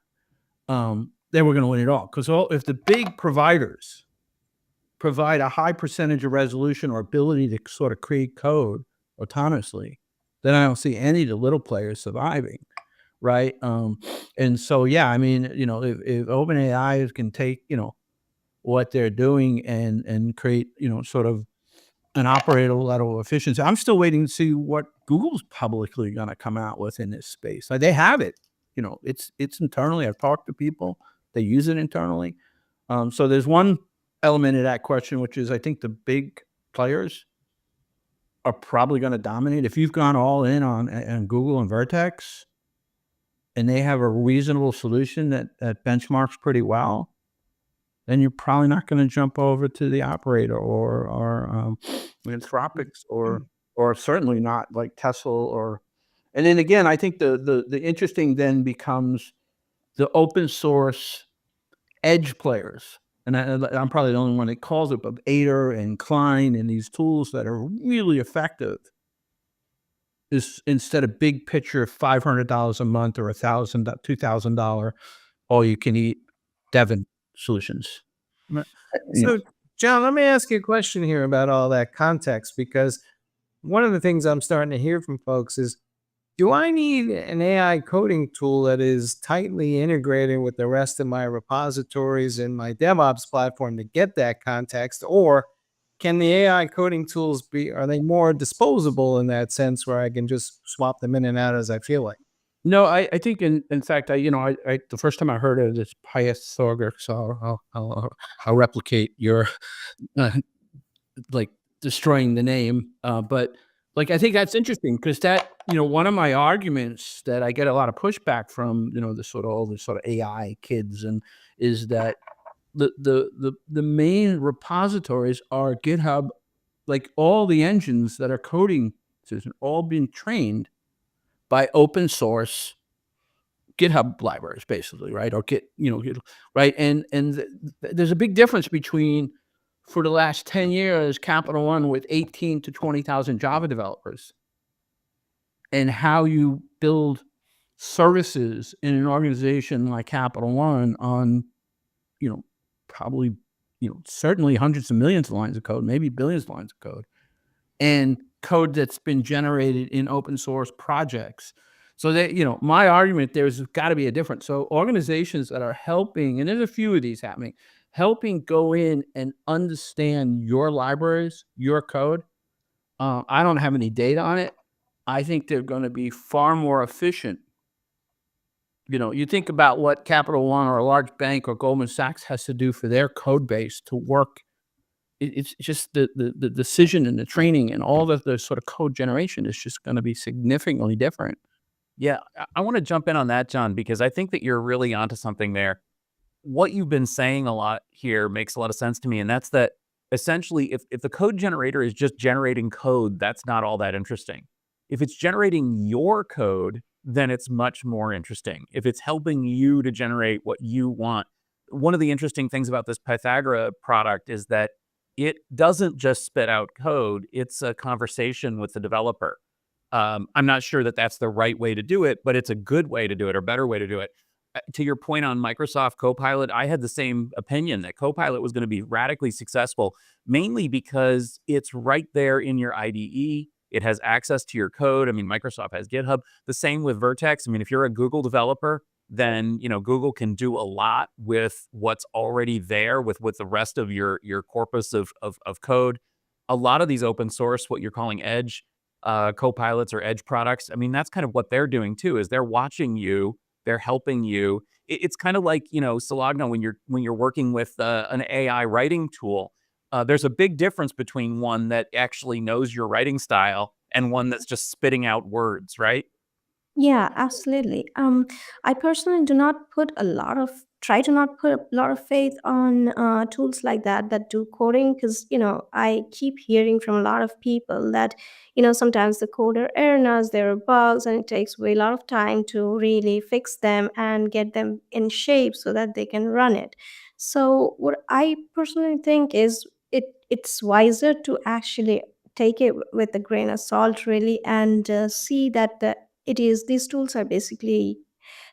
they were going to win it all. Because if the big providers provide a high percentage of resolution or ability to sort of create code autonomously, then I don't see any of the little players surviving, right? And so, yeah, I mean, if OpenAI can take, what they're doing and create, sort of an operator level of efficiency. I'm still waiting to see what Google's publicly going to come out with in this space. Like, they have it, it's internally. I've talked to people, they use it internally. So there's one element of that question, which is I think the big players are probably going to dominate. If you've gone all in on Google and Vertex, and they have a reasonable solution that benchmarks pretty well, then you're probably not going to jump over to the operator or Anthropics or certainly not like Tesla or. And then again, I think the interesting then becomes the open source edge players. And I'm probably the only one that calls it, but Ader and Klein and these tools that are really effective is instead of big picture $500 a month or $2,000 all you can eat Devon solutions. Right. You know, So, John, let me ask you a question here about all that context, because one of the things I'm starting to hear from folks is, do I need an AI coding tool that is tightly integrated with the rest of my repositories and my DevOps platform to get that context? Or can the AI coding tools are they more disposable in that sense where I can just swap them in and out as I feel like? No, I think in fact, I the first time I heard of this Pythagor, so I'll replicate your like destroying the name, but like I think that's interesting because that one of my arguments that I get a lot of pushback from all the sort of AI kids and is that the main repositories are GitHub, like all the engines that are coding system all being trained by open source GitHub libraries, basically, right? Or right? And there's a big difference between, for the last 10 years, Capital One with 18 to 20,000 Java developers, and how you build services in an organization like Capital One on, probably, certainly hundreds of millions of lines of code, maybe billions of lines of code, and code that's been generated in open source projects. So that, my argument, there's got to be a difference. So organizations that are helping, and there's a few of these happening, helping go in and understand your libraries, your code. I don't have any data on it. I think they're going to be far more efficient. You think about what Capital One or a large bank or Goldman Sachs has to do for their code base to work. It's just the decision and the training and all the sort of code generation is just going to be significantly different. Yeah, I want to jump in on that, John, because I think that you're really onto something there. What you've been saying a lot here makes a lot of sense to me, and that's that essentially if the code generator is just generating code, that's not all that interesting. If it's generating your code, then it's much more interesting. If it's helping you to generate what you want. One of the interesting things about this Pythagora product is that it doesn't just spit out code, it's a conversation with the developer. I'm not sure that that's the right way to do it, but it's a good way to do it or better way to do it. To your point on Microsoft Copilot, I had the same opinion that Copilot was going to be radically successful, mainly because it's right there in your IDE. It has access to your code. I mean, Microsoft has GitHub. The same with Vertex. I mean, if you're a Google developer, then Google can do a lot with what's already there with the rest of your corpus of code. A lot of these open source, what you're calling edge copilots or edge products, I mean, that's kind of what they're doing too, is they're watching you, they're helping you. It's kind of like, Solagna, when you're working with an AI writing tool, there's a big difference between one that actually knows your writing style and one that's just spitting out words, right? Yeah, absolutely. I personally try to not put a lot of faith on tools like that do coding, because I keep hearing from a lot of people that sometimes the coder errors, there are bugs, and it takes way a lot of time to really fix them and get them in shape so that they can run it. So what I personally think is it's wiser to actually take it with a grain of salt, really, and see that these tools are basically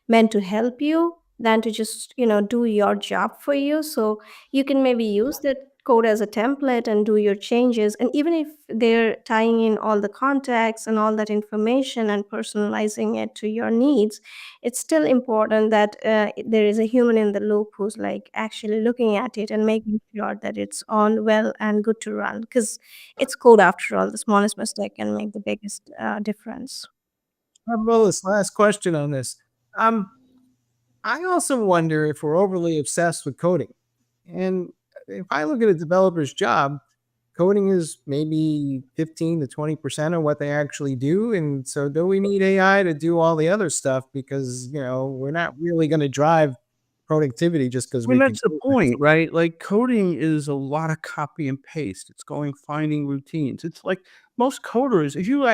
meant to help you than to just do your job for you. So you can maybe use that code as a template and do your changes, and even if they're tying in all the contacts and all that information and personalizing it to your needs, it's still important that there is a human in the loop who's like actually looking at it and making sure that it's all well and good to run, because it's code after all. The smallest mistake can make the biggest difference. Well, this last question on this. Um, I also wonder if we're overly obsessed with coding. And if I look at a developer's job, coding is maybe 15 to 20% of what they actually do. And so do we need AI to do all the other stuff? Because, we're not really going to drive productivity just because I mean, we can that's the code. point, right? Like coding is a lot of copy and paste. It's finding routines. It's like most coders, if you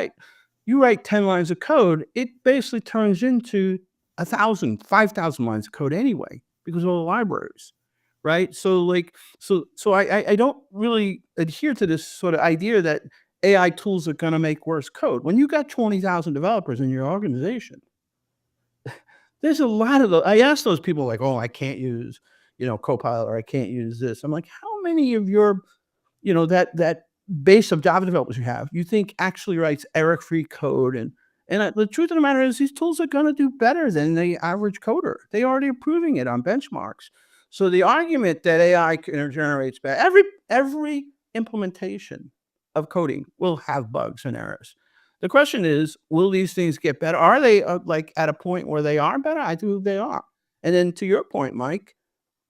write 10 lines of code, it basically turns into 1,000, 5,000 lines of code anyway, because of all the libraries. Right. So I don't really adhere to this sort of idea that AI tools are going to make worse code. When you got 20,000 developers in your organization, there's a lot of I ask those people like, oh, I can't use, Copilot, or I can't use this. I'm like, how many of your, that base of Java developers you think actually writes error-free code? And the truth of the matter is these tools are going to do better than the average coder. They already are proving it on benchmarks. So the argument that AI generates bad, every implementation of coding will have bugs and errors. The question is, will these things get better? Are they like at a point where they are better? I believe they are. And then to your point, Mike,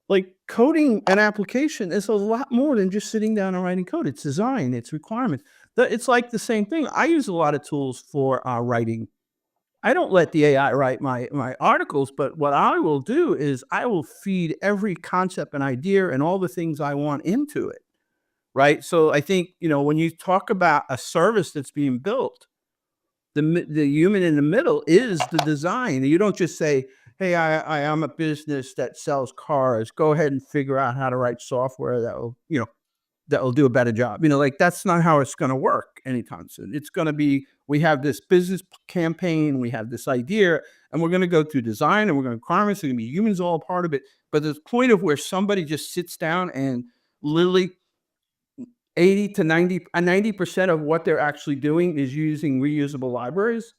like coding an application is a lot more than just sitting down and writing code. It's design, it's requirements. It's like the same thing. I use a lot of tools for writing. I don't let the AI write my articles, but what I will do is I will feed every concept and idea and all the things I want into it. Right. So I think, when you talk about a service that's being built, the human in the middle is the design. You don't just say, hey, I am a business that sells cars. Go ahead and figure out how to write software that will do a better job. Like that's not how it's going to work anytime soon. It's going to be, we have this business campaign, we have this idea, and we're going to go through design and we're going to requirements. There's going to be humans all a part of it. But there's a point of where somebody just sits down and literally 80 to 90% of what they're actually doing is using reusable libraries.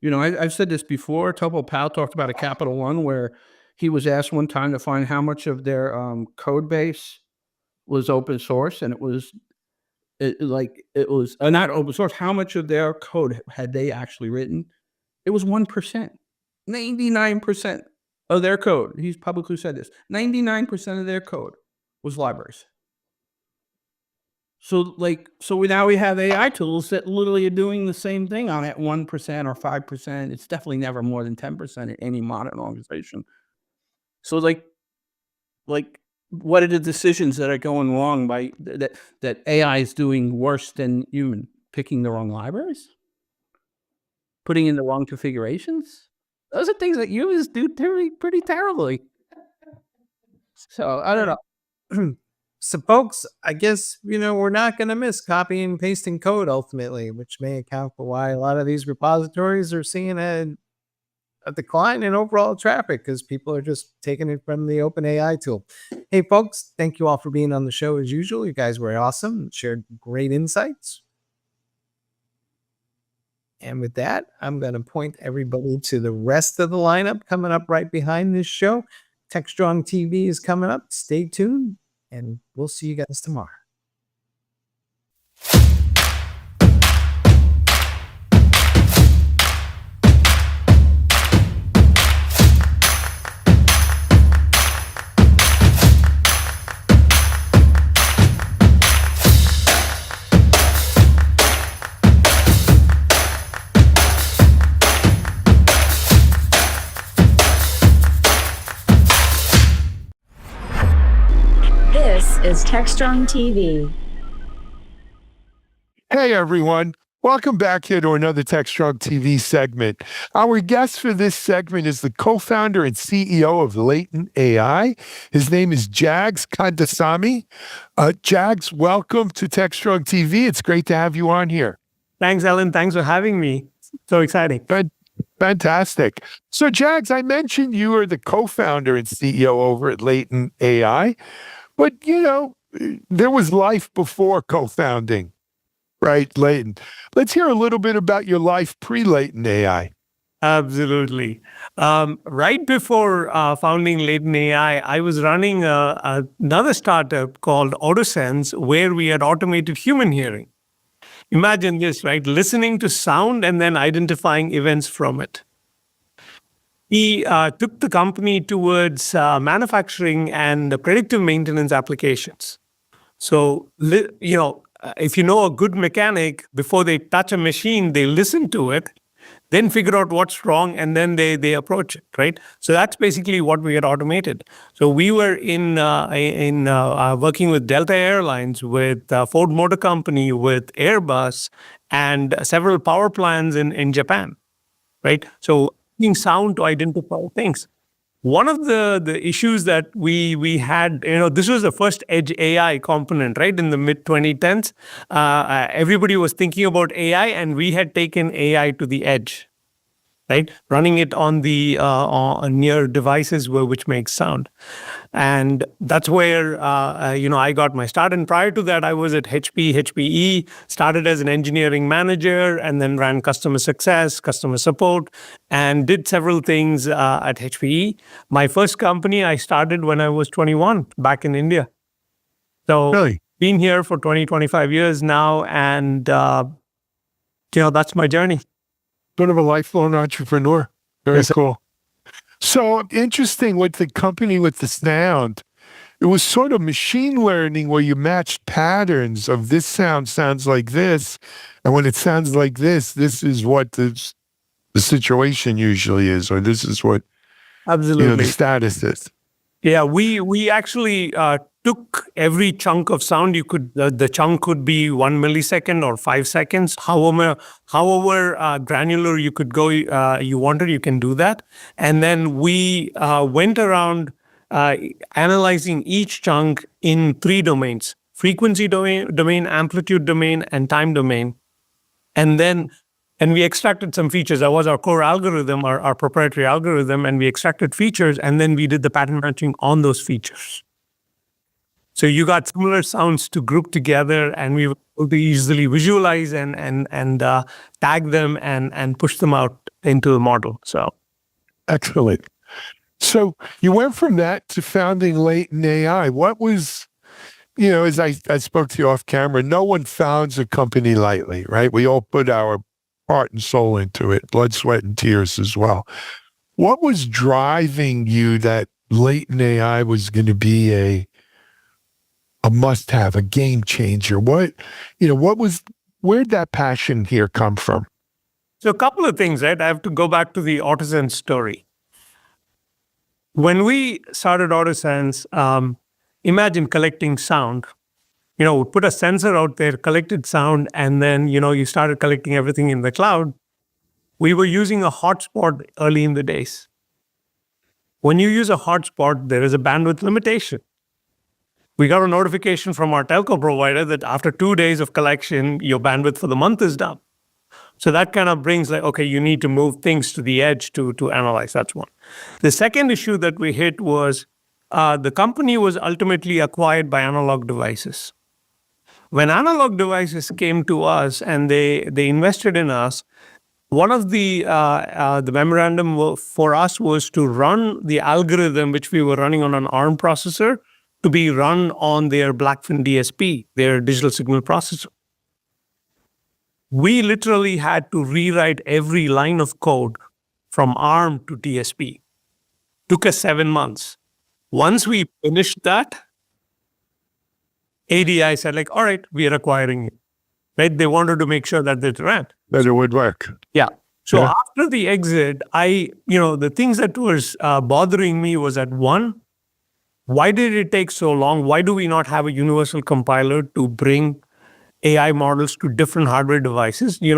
I've said this before. Topol Powell talked about a Capital One where he was asked one time to find how much of their code base was open source, and it was not open source. How much of their code had they actually written? It was 1%. 99% of their code. He's publicly said this. 99% of their code was libraries. So now we have AI tools that literally are doing the same thing on at 1% or 5%. It's definitely never more than 10% in any modern organization. So what are the decisions that are going wrong by that AI is doing worse than human? Picking the wrong libraries? Putting in the wrong configurations? Those are things that humans do pretty terribly. So I don't know. So, folks, I guess, we're not going to miss copying and pasting code ultimately, which may account for why a lot of these repositories are seeing a decline in overall traffic because people are just taking it from the OpenAI tool. Hey, folks, thank you all for being on the show as usual. You guys were awesome, shared great insights. And with that, I'm going to point everybody to the rest of the lineup coming up right behind this show. Techstrong TV is coming up. Stay tuned. And we'll see you guys tomorrow. This is Techstrong TV. Hey everyone, welcome back here to another Techstrong TV segment. Our guest for this segment is the co-founder and CEO of Latent AI. His name is Jags Kandasamy. Jags, welcome to Techstrong TV. It's great to have you on here. Thanks, Ellen. Thanks for having me. So exciting. Fantastic. So Jags, I mentioned you are the co-founder and CEO over at Latent AI, but there was life before co-founding. Right, Latent. Let's hear a little bit about your life pre-Latent AI. Absolutely. Right before founding Latent AI, I was running another startup called AutoSense, where we had automated human hearing. Imagine this, right? Listening to sound and then identifying events from it. We took the company towards manufacturing and predictive maintenance applications. So, if you know a good mechanic, before they touch a machine, they listen to it, then figure out what's wrong, and then they approach it, right? So that's basically what we had automated. So we were in working with Delta Airlines, with Ford Motor Company, with Airbus, and several power plants in Japan, right? So using sound to identify things. One of the issues that we had, this was the first edge AI component, right? In the mid 2010s, everybody was thinking about AI, and we had taken AI to the edge, right? Running it on the near devices which make sound. And that's where, I got my start. And prior to that, I was at HPE, started as an engineering manager, and then ran customer success, customer support, and did several things at HPE. My first company I started when I was 21 back in India. So Really? been here for 25 years now. And, that's my journey. Sort of a lifelong entrepreneur. Very cool. So interesting with the company with the sound. It was sort of machine learning where you matched patterns of this sound sounds like this. And when it sounds like this is what the situation usually is, or this is what Absolutely. the status is. Yeah, we actually took every chunk of sound. The chunk could be 1 millisecond or 5 seconds. However granular you could go, you wanted, you can do that. And then we went around analyzing each chunk in 3 domains: frequency domain, amplitude domain, and time domain. And we extracted some features. That was our core algorithm, our proprietary algorithm, and we extracted features, and then we did the pattern matching on those features. So you got similar sounds to group together, and we were able to easily visualize and tag them and push them out into the model. So Excellent. So you went from that to founding Latent AI. What was, as I spoke to you off camera, no one founds a company lightly, right? We all put our heart and soul into it, blood, sweat, and tears as well. What was driving you that Latent AI was going to be a must-have, a game changer? Where'd that passion here come from? So a couple of things, right? I have to go back to the AutoSense story. When we started AutoSense, imagine collecting sound. We put a sensor out there, collected sound, and then, you started collecting everything in the cloud. We were using a hotspot early in the days. When you use a hotspot, there is a bandwidth limitation. We got a notification from our telco provider that after 2 days of collection, your bandwidth for the month is done. So that kind of brings okay, you need to move things to the edge to analyze. That's one. The second issue that we hit was the company was ultimately acquired by Analog Devices. When Analog Devices came to us and they invested in us, one of the memorandum for us was to run the algorithm which we were running on an ARM processor to be run on their Blackfin DSP, their digital signal processor. We literally had to rewrite every line of code from ARM to DSP. Took us 7 months. Once we finished that, ADI said all right, we are acquiring it. Right? They wanted to make sure that it ran. That it would work. Yeah. So after the exit, the things that was bothering me was that one, why did it take so long? Why do we not have a universal compiler to bring AI models to different hardware devices? In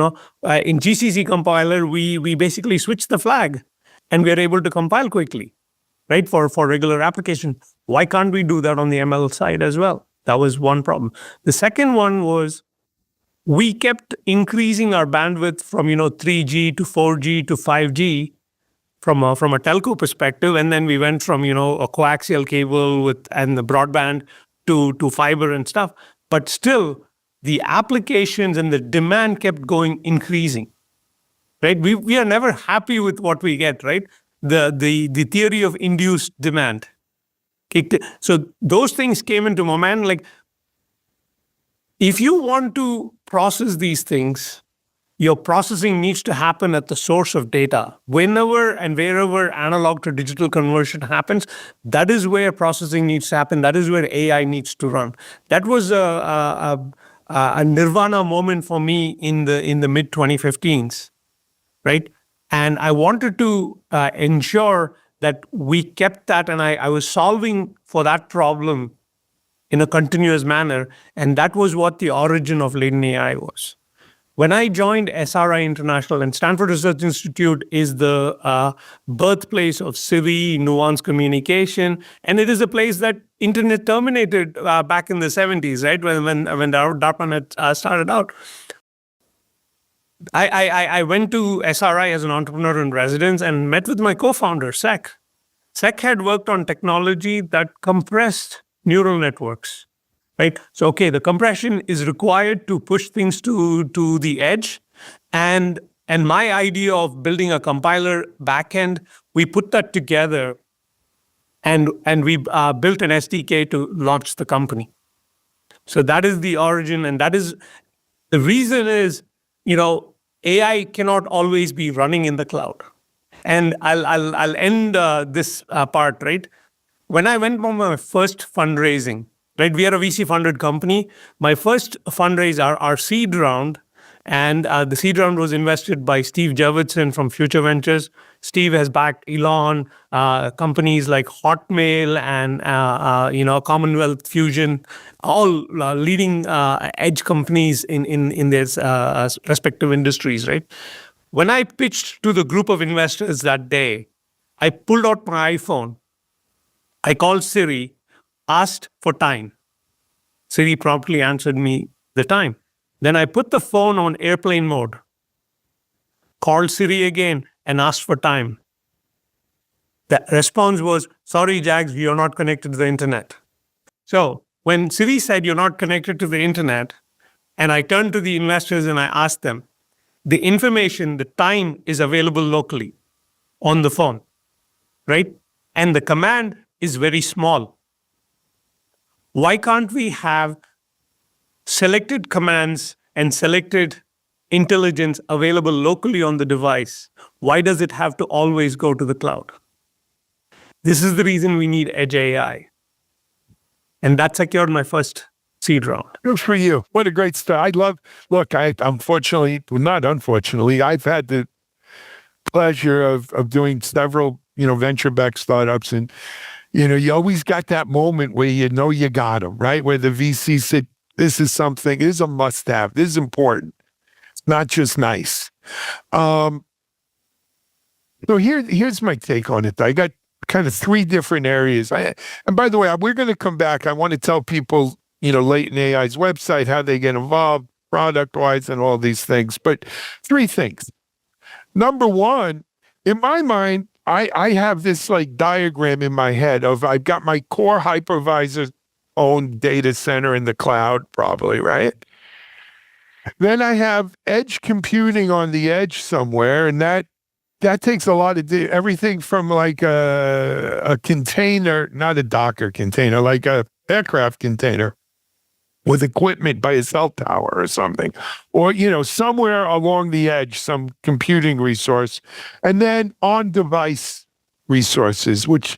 GCC compiler, we basically switch the flag and we are able to compile quickly, right? For regular application. Why can't we do that on the ML side as well? That was one problem. The second one was we kept increasing our bandwidth from 3G to 4G to 5G from a telco perspective, and then we went from a coaxial cable and the broadband to fiber and stuff. But still, the applications and the demand kept increasing. Right? We are never happy with what we get. Right? The theory of induced demand. So those things came into my mind. If you want to process these things, your processing needs to happen at the source of data. Whenever and wherever analog to digital conversion happens, that is where processing needs to happen. That is where AI needs to run. That was a nirvana moment for me in the mid 2015s, right? And I wanted to ensure that we kept that, and I was solving for that problem in a continuous manner. And that was what the origin of Latent AI was. When I joined SRI International, and Stanford Research Institute is the birthplace of Siri, nuanced communication, and it is a place that internet terminated back in the 70s, right? When DARPANET started out. I went to SRI as an entrepreneur in residence and met with my co-founder, Sek. Sek had worked on technology that compressed neural networks. Right. So, okay, the compression is required to push things to the edge. And my idea of building a compiler backend, we put that together and we built an SDK to launch the company. So that is the origin. And that is the reason is, AI cannot always be running in the cloud. And I'll end this part, right? When I went for my first fundraising, right, we are a VC-funded company. My first fundraise, our seed round, and the seed round was invested by Steve Jurvetson from Future Ventures. Steve has backed Elon, companies like Hotmail and Commonwealth Fusion, all leading edge companies in their respective industries, right? When I pitched to the group of investors that day, I pulled out my iPhone. I called Siri, asked for time. Siri promptly answered me the time. Then I put the phone on airplane mode, called Siri again and asked for time. The response was, sorry, Jags, you're not connected to the internet. So when Siri said you're not connected to the internet, and I turned to the investors and I asked them, the information, the time is available locally on the phone, right? And the command is very small. Why can't we have selected commands and selected intelligence available locally on the device? Why does it have to always go to the cloud? This is the reason we need Edge AI. And that secured my first seed round. Good for you. What a great start. I've had the pleasure of doing several, venture-backed startups, and you always got that moment where you got them, right? Where the VC said, this is a must-have. This is important. It's not just nice. So here's my take on it. I got kind of three different areas. And by the way, we're going to come back. I want to tell people, Latent AI's website, how they get involved, product-wise, and all these things. But three things. Number one, in my mind, I have this diagram in my head of I've got my core hypervisor owned data center in the cloud, probably, right? Then I have edge computing on the edge somewhere, and that takes a lot of everything from a container, not a Docker container, like a aircraft container with equipment by a cell tower or something, or, somewhere along the edge, some computing resource, and then on-device resources, which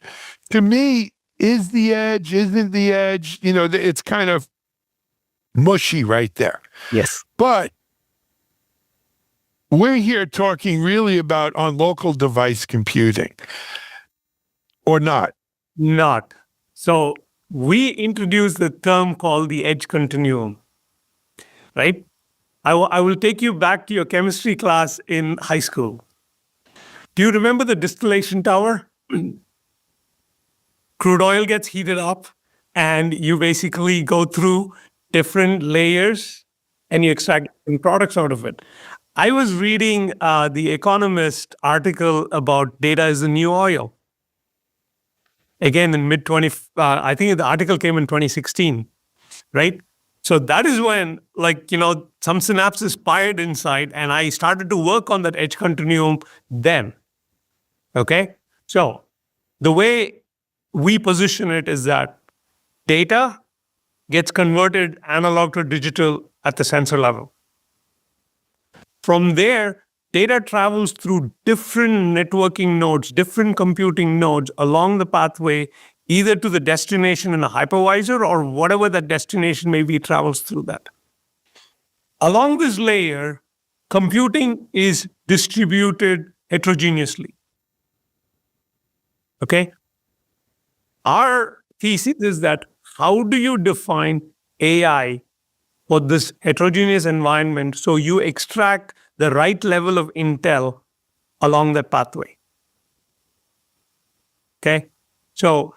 to me is the edge, isn't the edge, it's kind of mushy right there. Yes. But we're here talking really about on local device computing, or not? Not. So we introduced the term called the edge continuum, right? I will take you back to your chemistry class in high school. Do you remember the distillation tower? Crude oil gets heated up and you basically go through different layers and you extract products out of it. I was reading the Economist article about data is the new oil. Again, in I think the article came in 2016, right? So that is when, some synapses fired inside, and I started to work on that edge continuum then, okay? So the way we position it is that data gets converted analog to digital at the sensor level. From there, data travels through different networking nodes, different computing nodes along the pathway, either to the destination in a hypervisor or whatever that destination may be, travels through that. Along this layer, computing is distributed heterogeneously. Okay? Our thesis is that how do you define AI for this heterogeneous environment so you extract the right level of intel along that pathway? Okay? So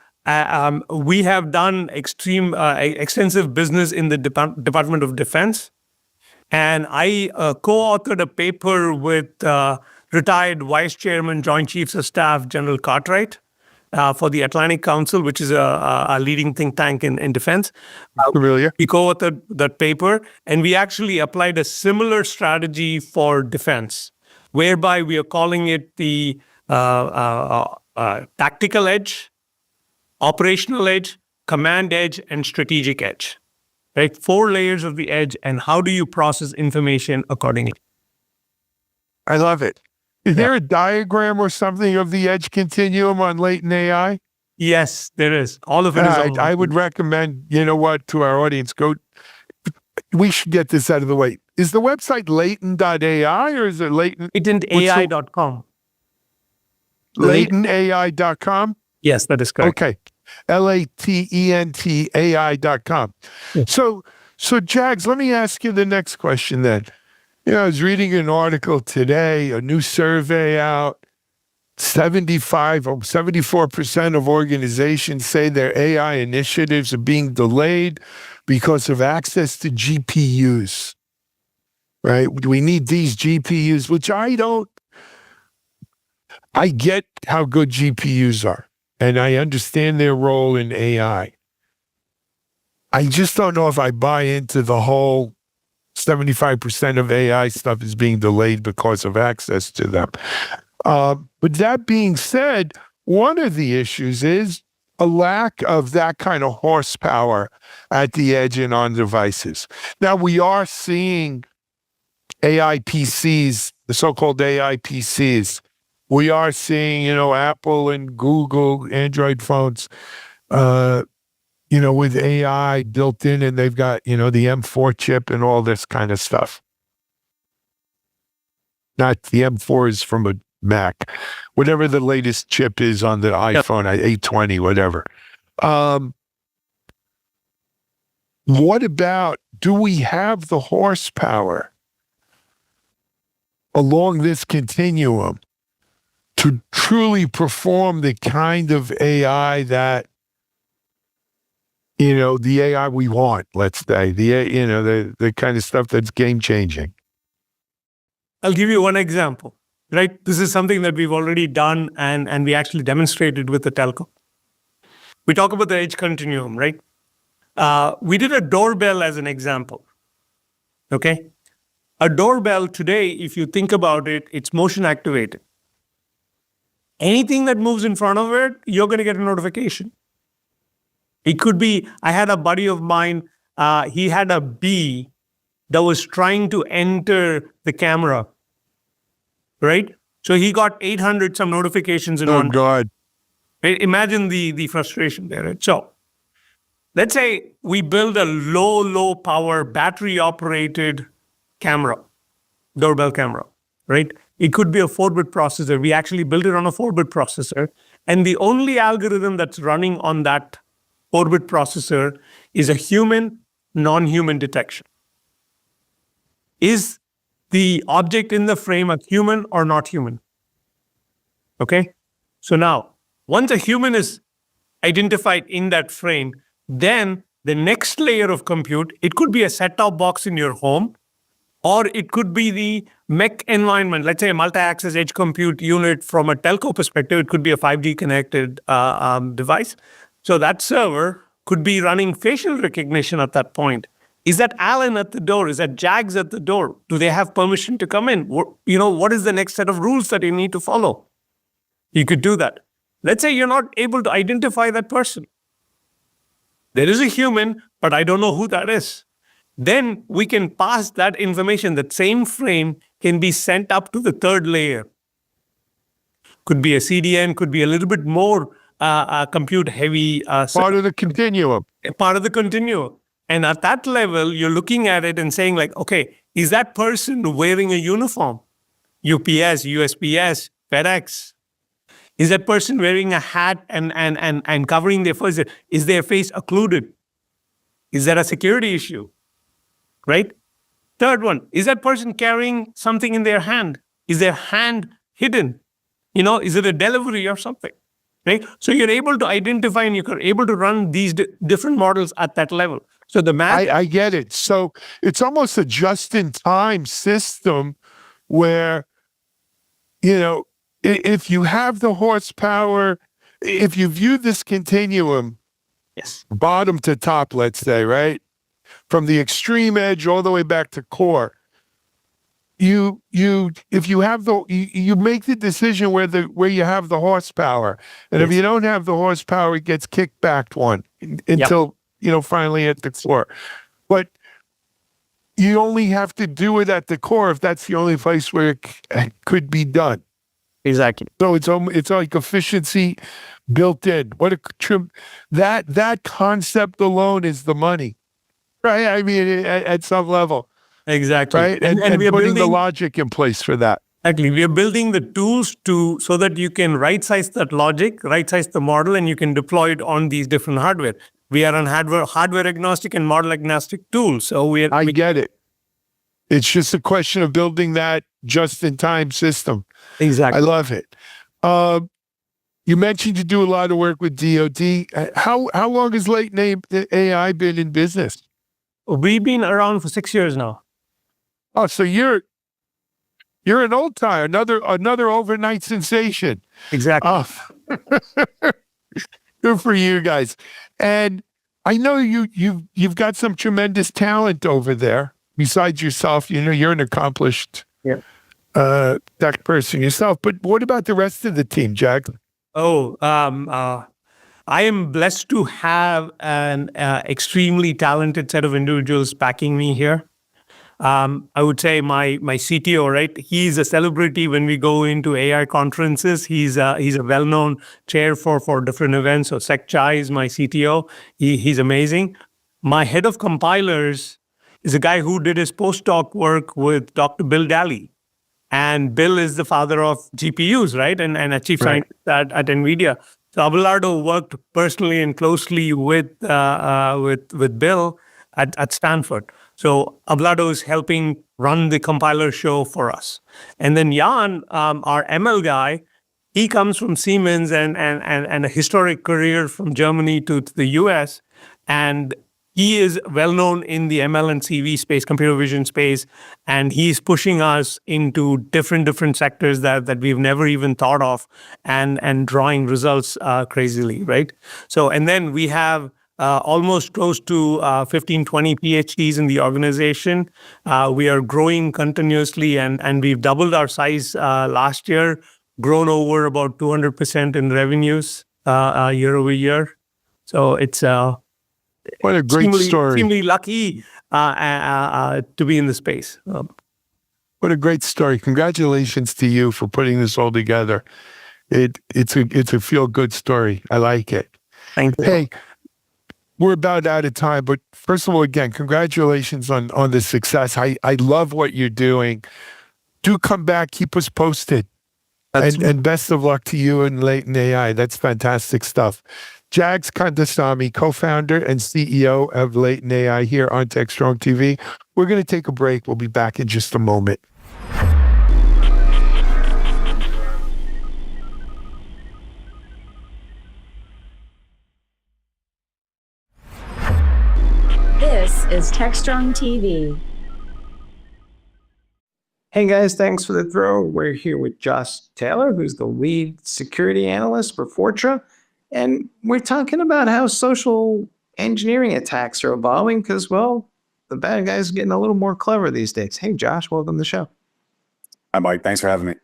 we have done extensive business in the Department of Defense. And I co-authored a paper with retired Vice Chairman, Joint Chiefs of Staff, General Cartwright, for the Atlantic Council, which is a leading think tank in defense. Familiar? We co-authored that paper, and we actually applied a similar strategy for defense, whereby we are calling it the tactical edge, operational edge, command edge, and strategic edge. Right? 4 layers of the edge, and how do you process information accordingly? I love it. Is there a diagram or something of the edge continuum on latent AI? Yes, there is. All of it is. I would recommend, you know what, to our audience, we should get this out of the way. Is the website latent.ai or is it latent? Latentai.com. Latentai.com? Yes, that is correct. Okay. LATENTAI.com. Yes. So Jags, let me ask you the next question then. You know, I was reading an article today, a new survey out. 74% of organizations say their AI initiatives are being delayed because of access to GPUs. Right? We need these GPUs, which I get how good GPUs are. And I understand their role in AI. I just don't know if I buy into the whole 75% of AI stuff is being delayed because of access to them. But that being said, one of the issues is a lack of that kind of horsepower at the edge and on devices. Now, we are seeing AI PCs, the so-called AI PCs. We are seeing, Apple and Google, Android phones, with AI built in, and they've got, the M4 chip and all this kind of stuff. Not the M4 is from a Mac, whatever the latest chip is on the iPhone, 820, whatever. What about, do we have the horsepower along this continuum to truly perform the kind of AI that, the AI we want, let's say, the kind of stuff that's game changing? I'll give you one example, right? This is something that we've already done and we actually demonstrated with the telco. We talk about the edge continuum, right? We did a doorbell as an example, okay? A doorbell today, if you think about it, it's motion activated. Anything that moves in front of it, you're going to get a notification. It could be, I had a buddy of mine, he had a bee that was trying to enter the camera, right? So he got 800 some notifications in one. Oh, God. Right? Imagine the frustration there, right? So let's say we build a low power battery operated camera, doorbell camera, right? It could be a 4-bit processor. We actually built it on a 4-bit processor. And the only algorithm that's running on that 4-bit processor is a human, non-human detection. Is the object in the frame a human or not human? Okay? So now, once a human is identified in that frame, then the next layer of compute, it could be a set-top box in your home, or it could be the MEC environment, let's say a multi-access edge compute unit from a telco perspective. It could be a 5G connected device. So that server could be running facial recognition at that point. Is that Alan at the door? Is that Jags at the door? Do they have permission to come in? What is the next set of rules that you need to follow? You could do that. Let's say you're not able to identify that person. There is a human, but I don't know who that is. Then we can pass that information, that same frame can be sent up to the third layer. Could be a CDN, could be a little bit more compute heavy. Part of the continuum. Part of the continuum. And at that level, you're looking at it and saying like, okay, is that person wearing a uniform? UPS, USPS, FedEx. Is that person wearing a hat and covering their face? Is their face occluded? Is that a security issue? Right? Third one, is that person carrying something in their hand? Is their hand hidden? Is it a delivery or something? Right? So you're able to identify and you're able to run these different models at that level. So the math. I get it. So it's almost a just-in-time system where, if you have the horsepower, if you view this continuum, Yes, bottom to top, let's say, right? From the extreme edge all the way back to core, if you have you make the decision where you have the horsepower. And if you don't have the horsepower, it gets kicked back one until, finally at the core. But you only have to do it at the core if that's the only place where it could be done. exactly. So it's like efficiency built in. That concept alone is the money, right? I mean, at some level, Exactly. right? And we are putting the building, logic in place for that. exactly. We are building the tools so that you can right-size that logic, right-size the model, and you can deploy it on these different hardware. We are on hardware agnostic and model agnostic tools. So I get it. It's just a question of building that just-in-time system. Exactly. I love it. You mentioned you do a lot of work with DoD. How long has Latent AI been in business? We've been around for 6 years now. Oh, so you're an old timer, another overnight sensation. Exactly. Oh, good for you guys. And I know you've got some tremendous talent over there. Besides yourself, you're an accomplished tech person yourself. But what about the rest of the team, Jack? Oh, I am blessed to have an extremely talented set of individuals backing me here. I would say my CTO, right? He's a celebrity when we go into AI conferences. He's a well-known chair for different events. So Sek Chai is my CTO. He's amazing. My head of compilers is a guy who did his postdoc work with Dr. Bill Daly. And Bill is the father of GPUs, right? And a chief scientist at NVIDIA. So Abelardo worked personally and closely with Bill at Stanford. So Abelardo is helping run the compiler show for us. And then Jan, our ML guy, he comes from Siemens and a historic career from Germany to the US. And he is well known in the ML and CV space, computer vision space, and he's pushing us into different sectors that we've never even thought of, and drawing results crazily, right? So, and then we have almost close to 15, 20 PhDs in the organization. We are growing continuously, and we've doubled our size last year, grown over about 200% in revenues year over year. So it's what a great story. Extremely lucky to be in the space. What a great story. Congratulations to you for putting this all together. It's a feel-good story. I like it. Thank you. Hey, we're about out of time, but first of all, again, congratulations on the success. I love what you're doing. Do come back, keep us posted. And best of luck to you and Latent AI. That's fantastic stuff. Jags Kandasamy, co-founder and CEO of Latent AI here on Techstrong TV. We're going to take a break. We'll be back in just a moment. This is Techstrong TV. Hey guys, thanks for the throw. We're here with Josh Taylor, who's the lead security analyst for Fortra. And we're talking about how social engineering attacks are evolving because, well, the bad guys are getting a little more clever these days. Hey, Josh, welcome to the show. Hi, Mike. Thanks for having me.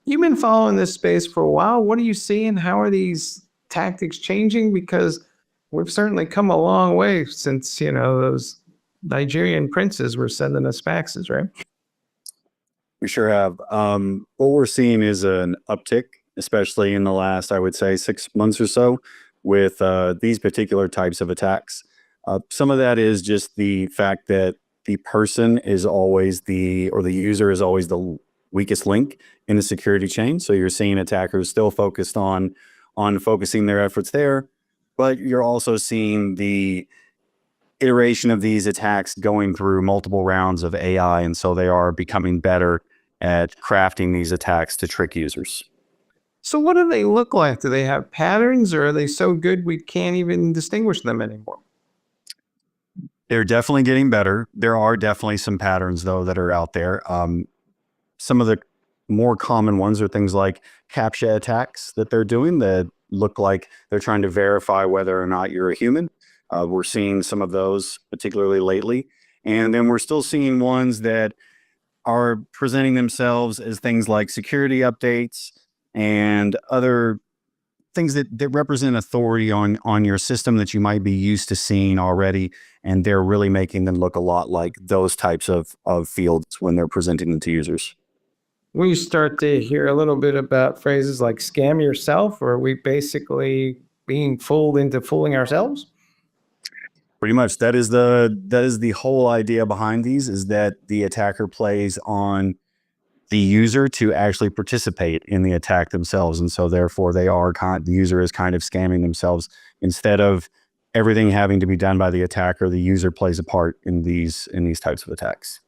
You've been following this space for a while. What are you seeing? How are these tactics changing? Because we've certainly come a long way since, those Nigerian princes were sending us faxes, right? We sure have. What we're seeing is an uptick, especially in the last, I would say, 6 months or so, with these particular types of attacks. Some of that is just the fact that the person is always or the user is always the weakest link in the security chain. So you're seeing attackers still focused on focusing their efforts there, but you're also seeing the iteration of these attacks going through multiple rounds of AI, and so they are becoming better at crafting these attacks to trick users. So what do they look like? Do they have patterns, or are they so good we can't even distinguish them anymore? They're definitely getting better. There are definitely some patterns, though, that are out there. Some of the more common ones are things like CAPTCHA attacks that they're doing that look like they're trying to verify whether or not you're a human. We're seeing some of those, particularly lately. And then we're still seeing ones that are presenting themselves as things like security updates and other things that represent authority on your system that you might be used to seeing already. And they're really making them look a lot like those types of fields when they're presenting them to users. We start to hear a little bit about phrases like scam yourself, or are we basically being fooled into fooling ourselves? Pretty much. That is the whole idea behind these, is that the attacker plays on the user to actually participate in the attack themselves. And so therefore the user is kind of scamming themselves. Instead of everything having to be done by the attacker, the user plays a part in these types of attacks.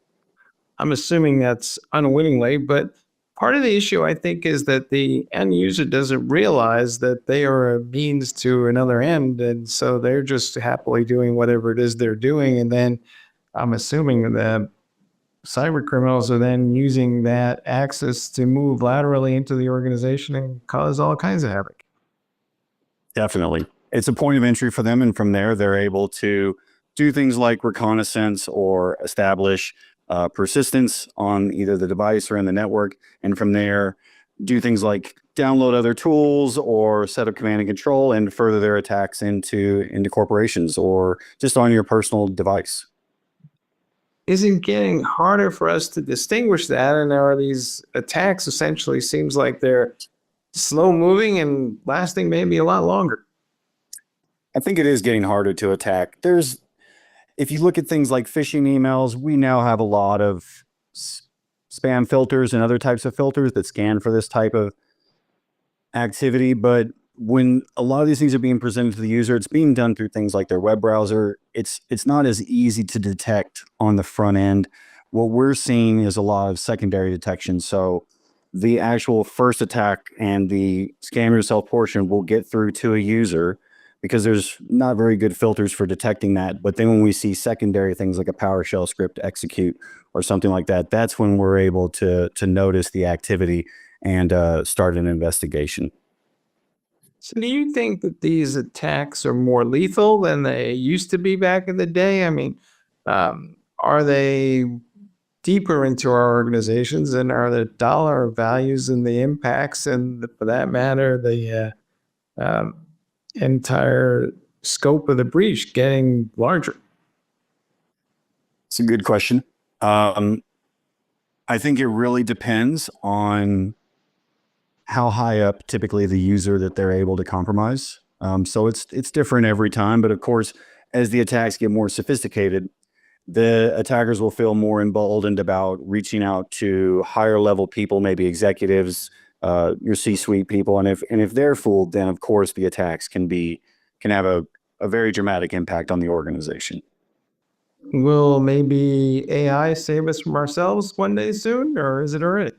I'm assuming that's unwittingly, but part of the issue, I think, is that the end user doesn't realize that they are a means to another end. And so they're just happily doing whatever it is they're doing. And then I'm assuming that cyber criminals are then using that access to move laterally into the organization and cause all kinds of havoc. Definitely. It's a point of entry for them. And from there, they're able to do things like reconnaissance or establish persistence on either the device or in the network. And from there, do things like download other tools or set up command and control and further their attacks into corporations or just on your personal device. Is it getting harder for us to distinguish that? And are these attacks essentially seems like they're slow moving and lasting maybe a lot longer? I think it is getting harder to attack. If you look at things like phishing emails, we now have a lot of spam filters and other types of filters that scan for this type of activity. But when a lot of these things are being presented to the user, it's being done through things like their web browser. It's not as easy to detect on the front end. What we're seeing is a lot of secondary detection. So the actual first attack and the scam yourself portion will get through to a user because there's not very good filters for detecting that. But then when we see secondary things like a PowerShell script execute or something like that, that's when we're able to notice the activity and start an investigation. So do you think that these attacks are more lethal than they used to be back in the day? I mean, are they deeper into our organizations, and are the dollar values and the impacts and for that matter, the entire scope of the breach getting larger? It's a good question. I think it really depends on how high up typically the user that they're able to compromise. So it's different every time, but of course, as the attacks get more sophisticated, the attackers will feel more emboldened about reaching out to higher level people, maybe executives, your C-suite people, and if they're fooled, then of course the attacks can have a very dramatic impact on the organization. Will maybe AI save us from ourselves one day soon, or is it already?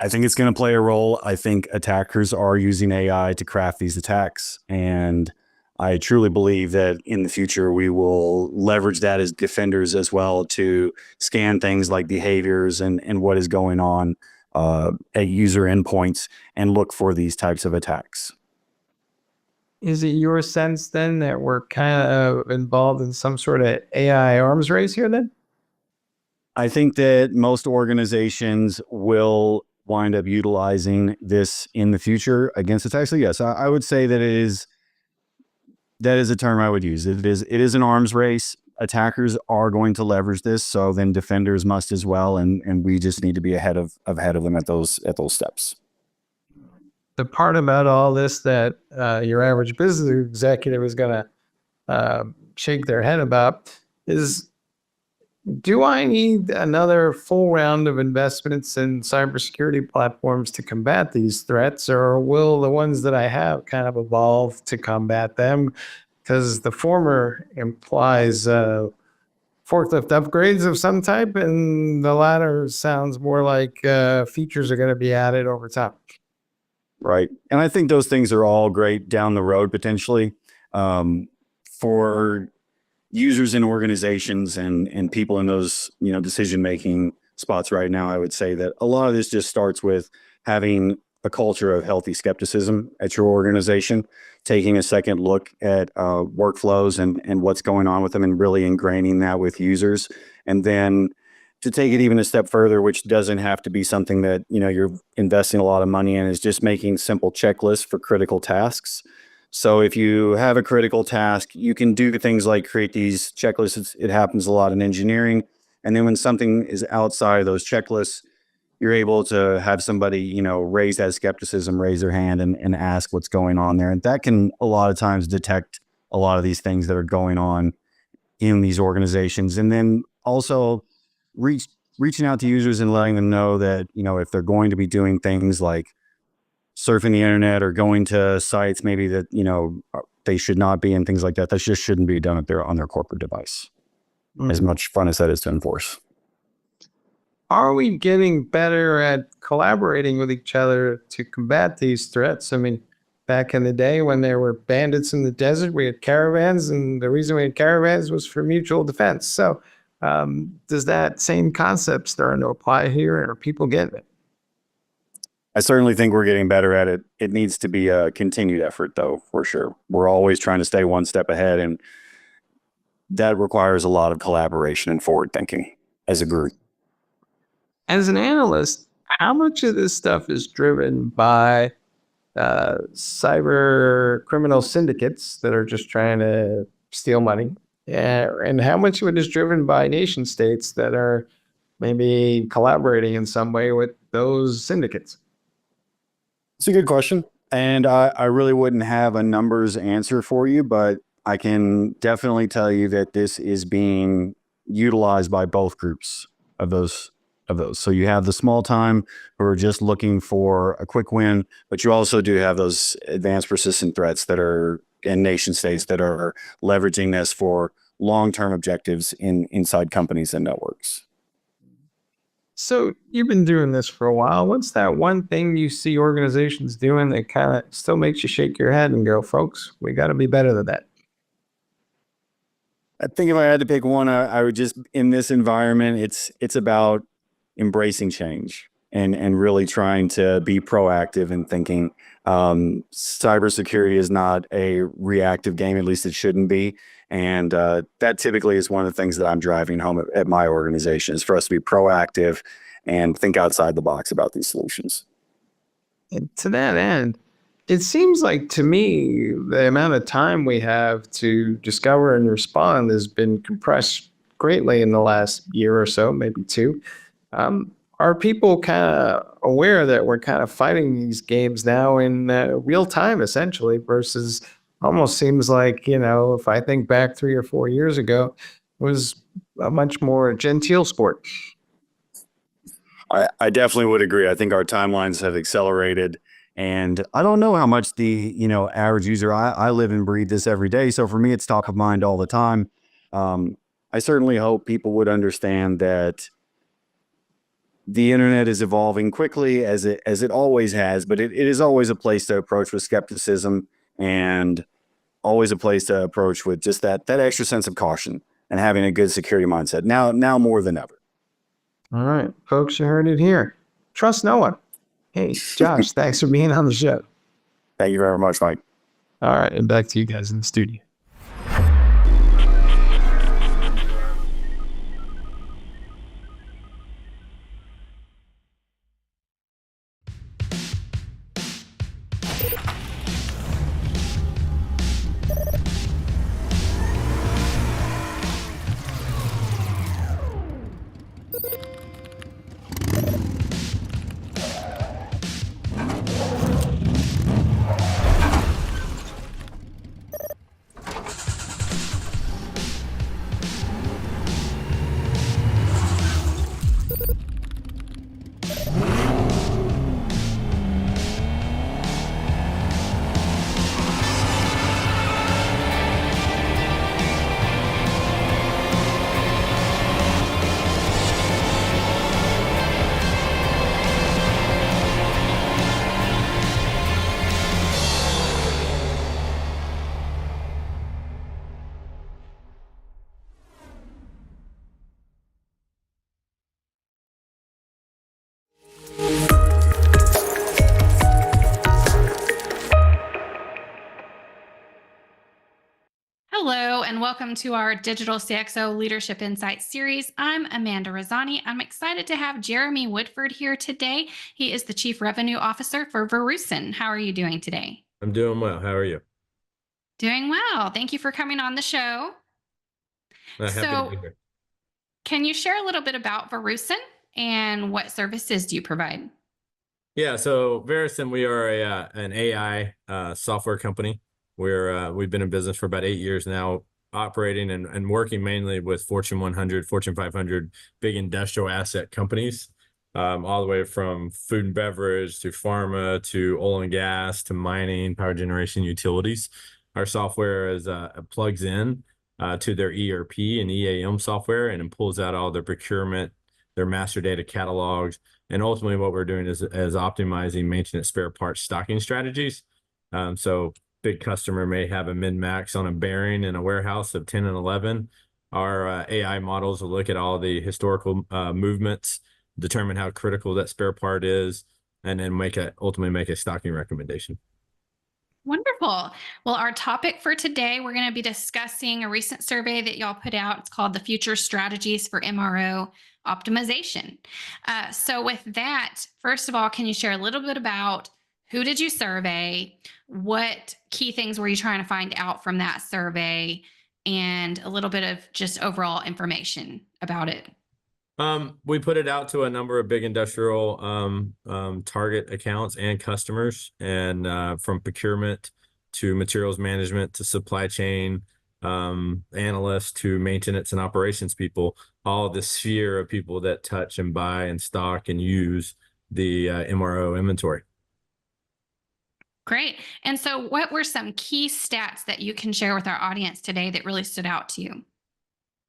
I think it's going to play a role. I think attackers are using AI to craft these attacks, and I truly believe that in the future we will leverage that as defenders as well to scan things like behaviors and what is going on at user endpoints and look for these types of attacks. Is it your sense then that we're kind of involved in some sort of AI arms race here then? I think that most organizations will wind up utilizing this in the future against attacks. So yes, I would say that that is a term I would use. It is an arms race. attackers are going to leverage this, so then defenders must as well, and we just need to be ahead of them at those steps. The part about all this that your average business executive is going to shake their head about is, do I need another full round of investments in cybersecurity platforms to combat these threats, or will the ones that I have kind of evolve to combat them? Because the former implies forklift upgrades of some type, and the latter sounds more like features are going to be added over time. Right. And I think those things are all great down the road, potentially. For users in organizations and people in those, decision-making spots right now, I would say that a lot of this just starts with having a culture of healthy skepticism at your organization, taking a second look at workflows and what's going on with them, and really ingraining that with users. And then to take it even a step further, which doesn't have to be something that, you're investing a lot of money in, is just making simple checklists for critical tasks. So if you have a critical task, you can do things like create these checklists. It happens a lot in engineering. And then when something is outside of those checklists, you're able to have somebody, raise that skepticism, raise their hand and ask what's going on there. And that can a lot of times detect a lot of these things that are going on in these organizations. And then also reaching out to users and letting them know that, if they're going to be doing things like surfing the internet or going to sites maybe that, they should not be, and things like that just shouldn't be done on their corporate device. As much fun as that is to enforce. Are we getting better at collaborating with each other to combat these threats? I mean, back in the day when there were bandits in the desert, we had caravans, and the reason we had caravans was for mutual defense. So does that same concept start to apply here, and are people getting it? I certainly think we're getting better at it. It needs to be a continued effort, though, for sure. We're always trying to stay one step ahead, and that requires a lot of collaboration and forward thinking as a group. As an analyst, how much of this stuff is driven by cyber criminal syndicates that are just trying to steal money? And how much of it is driven by nation states that are maybe collaborating in some way with those syndicates? It's a good question. And I really wouldn't have a numbers answer for you, but I can definitely tell you that this is being utilized by both groups of those. So you have the small time who are just looking for a quick win, but you also do have those advanced persistent threats that are in nation states that are leveraging this for long-term objectives inside companies and networks. So you've been doing this for a while. What's that one thing you see organizations doing that kind of still makes you shake your head and go, folks, we got to be better than that? I think if I had to pick one, I would just, in this environment, it's about embracing change and really trying to be proactive and thinking. Cybersecurity is not a reactive game, at least it shouldn't be. And that typically is one of the things that I'm driving home at my organization, is for us to be proactive and think outside the box about these solutions. And to that end, it seems like to me, the amount of time we have to discover and respond has been compressed greatly in the last year or so, maybe two. Are people kind of aware that we're kind of fighting these games now in real time, essentially, versus almost seems like, if I think back 3 or 4 years ago, it was a much more genteel sport. I definitely would agree. I think our timelines have accelerated, and I don't know how much the, average user, I live and breathe this every day. So for me, it's top of mind all the time. I certainly hope people would understand that the internet is evolving quickly as it always has, but it is always a place to approach with skepticism, and always a place to approach with just that extra sense of caution and having a good security mindset now more than ever. All right, folks, you heard it here. Trust no one. Hey, Josh, thanks for being on the show. Thank you very much, Mike. All right, and back to you guys in the studio. Hello, and welcome to our Digital CXO Leadership Insights series. I'm Amanda Rosani. I'm excited to have Jeremy Woodford here today. He is the Chief Revenue Officer for Verusen. How are you doing today? I'm doing well. How are you? Doing well. Thank you for coming on the show. Happy to So, be here. can you share a little bit about Verusen and what services do you provide? Yeah, so Verison, we are an AI software company. We've been in business for about 8 years now, operating and working mainly with Fortune 100, Fortune 500, big industrial asset companies, all the way from food and beverage to pharma to oil and gas to mining, power generation, utilities. Our software plugs in to their ERP and EAM software, and it pulls out all their procurement, their master data catalogs, and ultimately what we're doing is optimizing maintenance spare parts stocking strategies. So big customer may have a min-max on a bearing in a warehouse of 10 and 11. Our AI models will look at all the historical movements, determine how critical that spare part is, and then ultimately make a stocking recommendation. Wonderful. Well, our topic for today, we're going to be discussing a recent survey that y'all put out. It's called The Future Strategies for MRO Optimization. So with that, first of all, can you share a little bit about who did you survey? What key things were you trying to find out from that survey? And a little bit of just overall information about it. We put it out to a number of big industrial target accounts and customers, and from procurement to materials management to supply chain analysts to maintenance and operations people, all the sphere of people that touch and buy and stock and use the MRO inventory. Great. And so what were some key stats that you can share with our audience today that really stood out to you?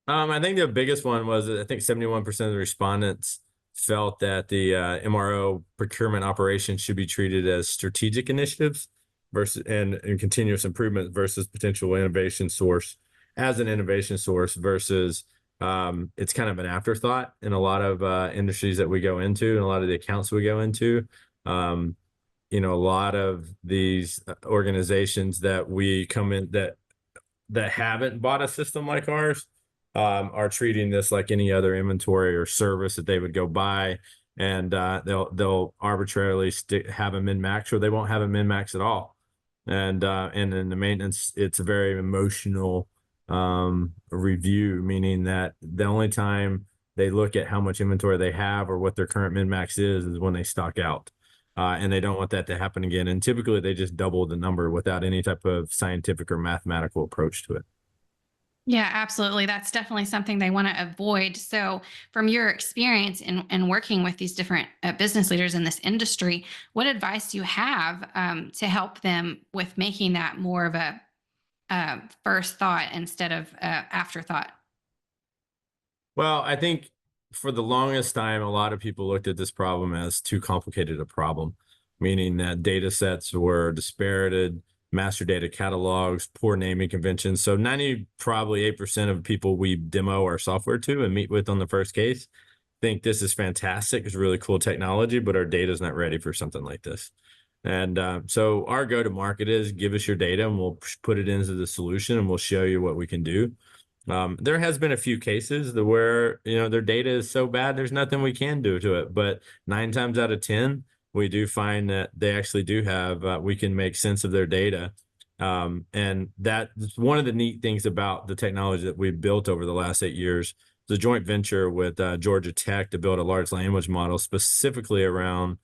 I think the biggest one was I think 71% of the respondents felt that the MRO procurement operations should be treated as strategic initiatives versus and continuous improvement versus potential innovation source as an innovation source versus it's kind of an afterthought in a lot of industries that we go into and a lot of the accounts we go into. A lot of these organizations that we come in that haven't bought a system like ours are treating this like any other inventory or service that they would go buy, and they'll arbitrarily have a min-max, or they won't have a min-max at all. And in the maintenance, it's a very emotional review, meaning that the only time they look at how much inventory they have or what their current min-max is when they stock out. And they don't want that to happen again. And typically they just double the number without any type of scientific or mathematical approach to it. Yeah, absolutely. That's definitely something they want to avoid. So from your experience in working with these different business leaders in this industry, what advice do you have to help them with making that more of a first thought instead of afterthought? Well, I think for the longest time, a lot of people looked at this problem as too complicated a problem, meaning that data sets were disparated, master data catalogs, poor naming conventions. So 8% of people we demo our software to and meet with on the first case think this is fantastic. It's really cool technology, but our data is not ready for something like this. And so our go-to-market is give us your data and we'll put it into the solution and we'll show you what we can do. There has been a few cases where, their data is so bad, there's nothing we can do to it. But 9 times out of 10, we do find that they actually do have, we can make sense of their data. And that's one of the neat things about the technology that we've built over the last 8 years. It's a joint venture with Georgia Tech to build a large language model specifically around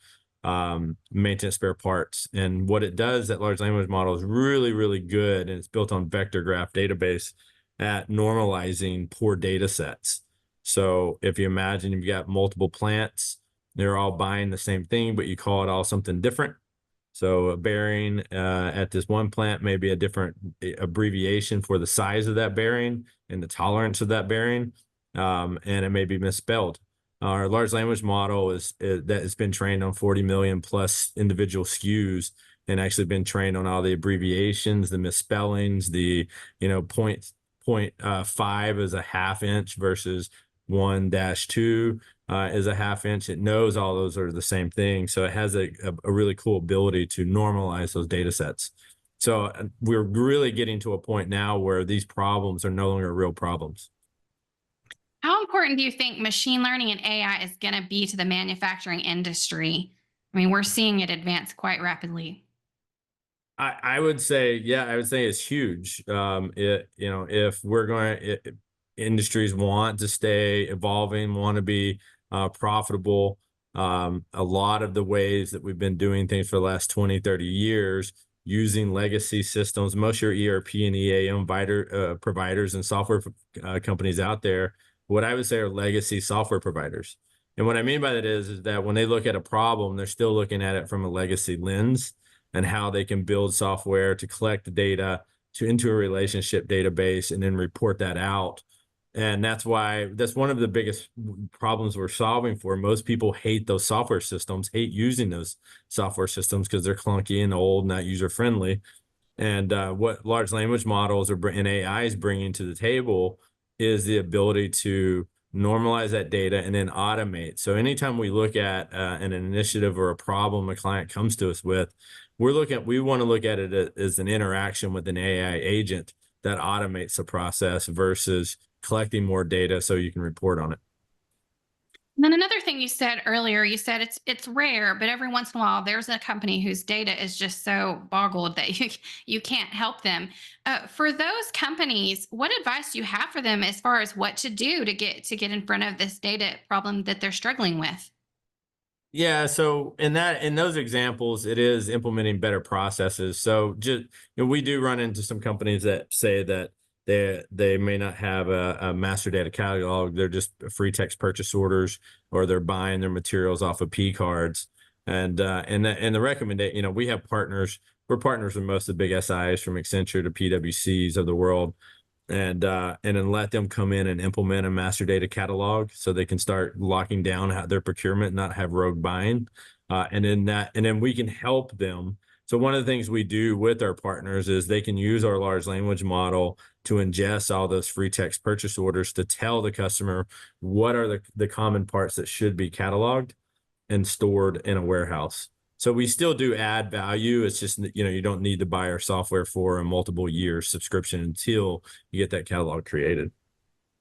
maintenance spare parts. And what it does, that large language model is really, really good. And it's built on vector graph database at normalizing poor data sets. So if you imagine you've got multiple plants, they're all buying the same thing, but you call it all something different. So a bearing at this one plant may be a different abbreviation for the size of that bearing and the tolerance of that bearing, and it may be misspelled. Our large language model that has been trained on 40 million plus individual SKUs and actually been trained on all the abbreviations, the misspellings, the 0.5 is a half inch versus 1-2 is a half inch. It knows all those are the same thing. So it has a really cool ability to normalize those data sets. So we're really getting to a point now where these problems are no longer real problems. How important do you think machine learning and AI is going to be to the manufacturing industry? I mean, we're seeing it advance quite rapidly. I would say, yeah, I would say it's huge. If we're industries want to stay evolving, want to be profitable, a lot of the ways that we've been doing things for the last 20, 30 years, using legacy systems, most of your ERP and EAM providers and software companies out there, what I would say are legacy software providers. And what I mean by that is that when they look at a problem, they're still looking at it from a legacy lens and how they can build software to collect the data into a relationship database and then report that out. And that's one of the biggest problems we're solving for. Most people hate those software systems, hate using those software systems because they're clunky and old, not user-friendly. And what large language models and AI is bringing to the table is the ability to normalize that data and then automate. So anytime we look at an initiative or a problem a client comes to us with, we want to look at it as an interaction with an AI agent that automates the process versus collecting more data so you can report on it. And then another thing you said earlier, you said it's rare, but every once in a while there's a company whose data is just so boggled that you can't help them. For those companies, what advice do you have for them as far as what to do to get in front of this data problem that they're struggling with? Yeah, so in those examples, it is implementing better processes. So just we do run into some companies that say that they may not have a master data catalog. They're just free text purchase orders, or they're buying their materials off of P cards. And the recommendation, we have partners. We're partners with most of the big SIs from Accenture to PwCs of the world. And then let them come in and implement a master data catalog so they can start locking down their procurement, not have rogue buying. And then we can help them. So one of the things we do with our partners is they can use our large language model to ingest all those free text purchase orders to tell the customer what are the common parts that should be cataloged and stored in a warehouse. So we still do add value. It's just, you don't need to buy our software for a multiple year subscription until you get that catalog created.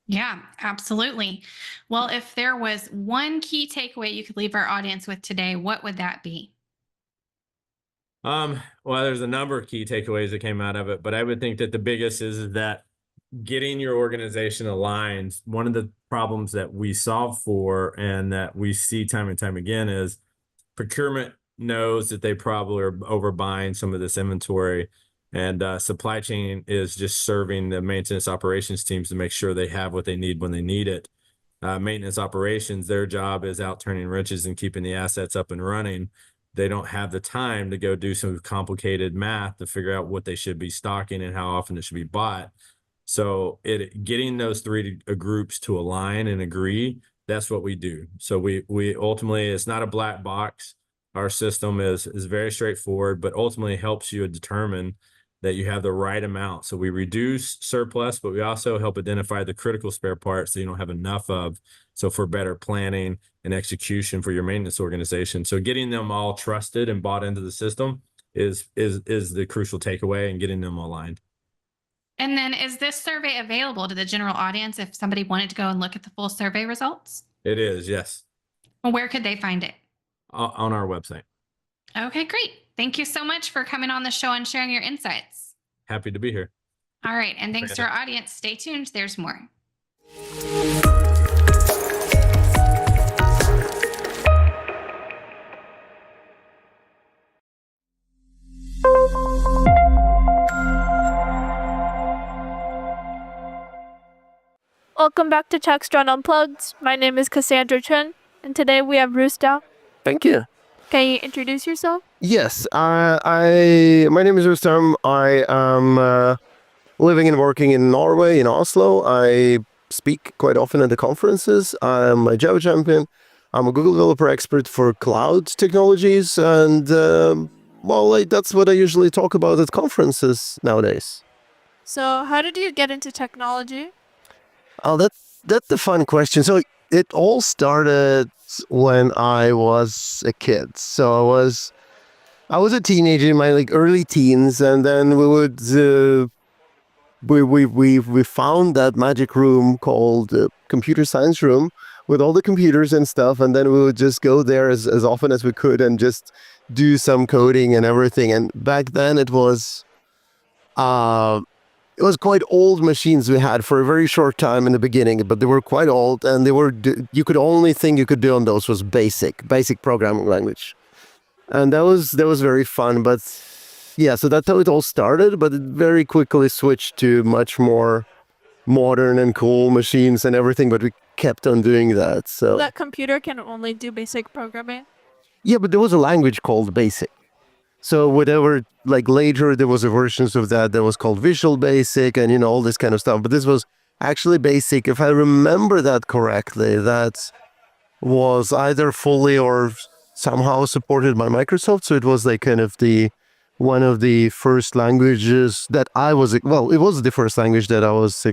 Yeah, absolutely. Well, if there was one key takeaway you could leave our audience with today, what would that be? Well, there's a number of key takeaways that came out of it, but I would think that the biggest is that getting your organization aligned. One of the problems that we solve for and that we see time and time again is procurement knows that they probably are overbuying some of this inventory, and supply chain is just serving the maintenance operations teams to make sure they have what they need when they need it. Maintenance operations, their job is out turning wrenches and keeping the assets up and running. They don't have the time to go do some complicated math to figure out what they should be stocking and how often it should be bought. So getting those three groups to align and agree, that's what we do. So we ultimately, it's not a black box. Our system is very straightforward, but ultimately helps you determine that you have the right amount. So we reduce surplus, but we also help identify the critical spare parts that you don't have enough of. So for better planning and execution for your maintenance organization. So getting them all trusted and bought into the system is the crucial takeaway, and getting them aligned. And then is this survey available to the general audience if somebody wanted to go and look at the full survey results? It is, yes. Well, where could they find it? On our website. Okay, great. Thank you so much for coming on the show and sharing your insights. Happy to be here. All right. And thanks to our audience. Stay tuned. There's more. Welcome back to Techstrong Unplugged. My name is Cassandra Chen, and today we have Rusta. Thank you. Can you introduce yourself? Yes, my name is Rustam. I am living and working in Norway, in Oslo. I speak quite often at the conferences. I'm a Java champion. I'm a Google developer expert for cloud technologies, and that's what I usually talk about at conferences nowadays. So, how did you get into technology? Oh, that's a fun question. So it all started when I was a kid. So I was I was a teenager in my like early teens, and then we would we found that magic room called computer science room with all the computers and stuff, and then we would just go there as often as we could and just do some coding and everything. And back then it was quite old machines we had for a very short time in the beginning, but they were quite old, and you could only thing you could do on those was basic programming language. And that was very fun. But yeah, so that's how it all started, but it very quickly switched to much more modern and cool machines and everything, but we kept on doing that. So That computer can only do basic programming. yeah, but there was a language called Basic. So whatever, like later there was a versions of that was called Visual Basic and all this kind of stuff. But this was actually Basic. If I remember that correctly, that was either fully or somehow supported by Microsoft. So it was like kind of one of the first languages that it was the first language that I was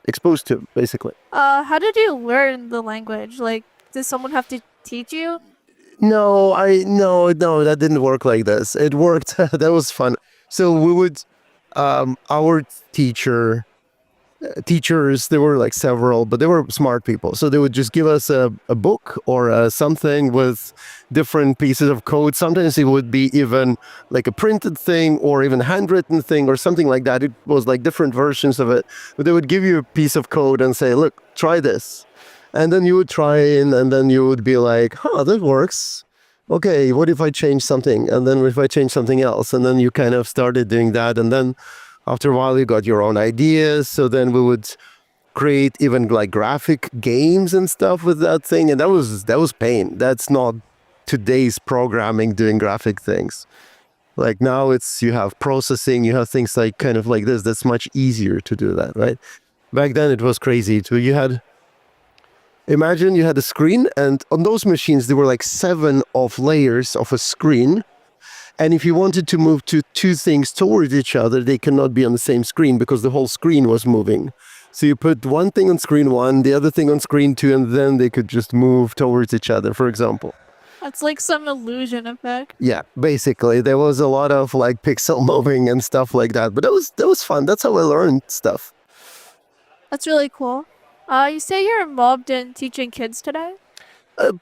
exposed to, basically. How did you learn the language? Like, did someone have to teach you? No, that didn't work like this. It worked. That was fun. So we would, our teachers, there were like several, but they were smart people. So they would just give us a book or something with different pieces of code. Sometimes it would be even like a printed thing or even handwritten thing or something like that. It was like different versions of it. But they would give you a piece of code and say, look, try this. And then you would try it, and then you would be like, that works. Okay, what if I change something? And then if I change something else? And then you kind of started doing that. And then after a while, you got your own ideas. So then we would create even like graphic games and stuff with that thing. And that was pain. That's not today's programming doing graphic things. Like now you have processing, you have things like kind of like this. That's much easier to do that, right? Back then it was crazy too. Imagine you had a screen, and on those machines, there were like 7 of layers of a screen. And if you wanted to move two things towards each other, they cannot be on the same screen because the whole screen was moving. So you put one thing on screen 1, the other thing on screen 2, and then they could just move towards each other, for example. That's like some illusion effect. Yeah, basically, there was a lot of like pixel moving and stuff like that. But that was fun. That's how I learned stuff. That's really cool. You say you're involved in teaching kids today?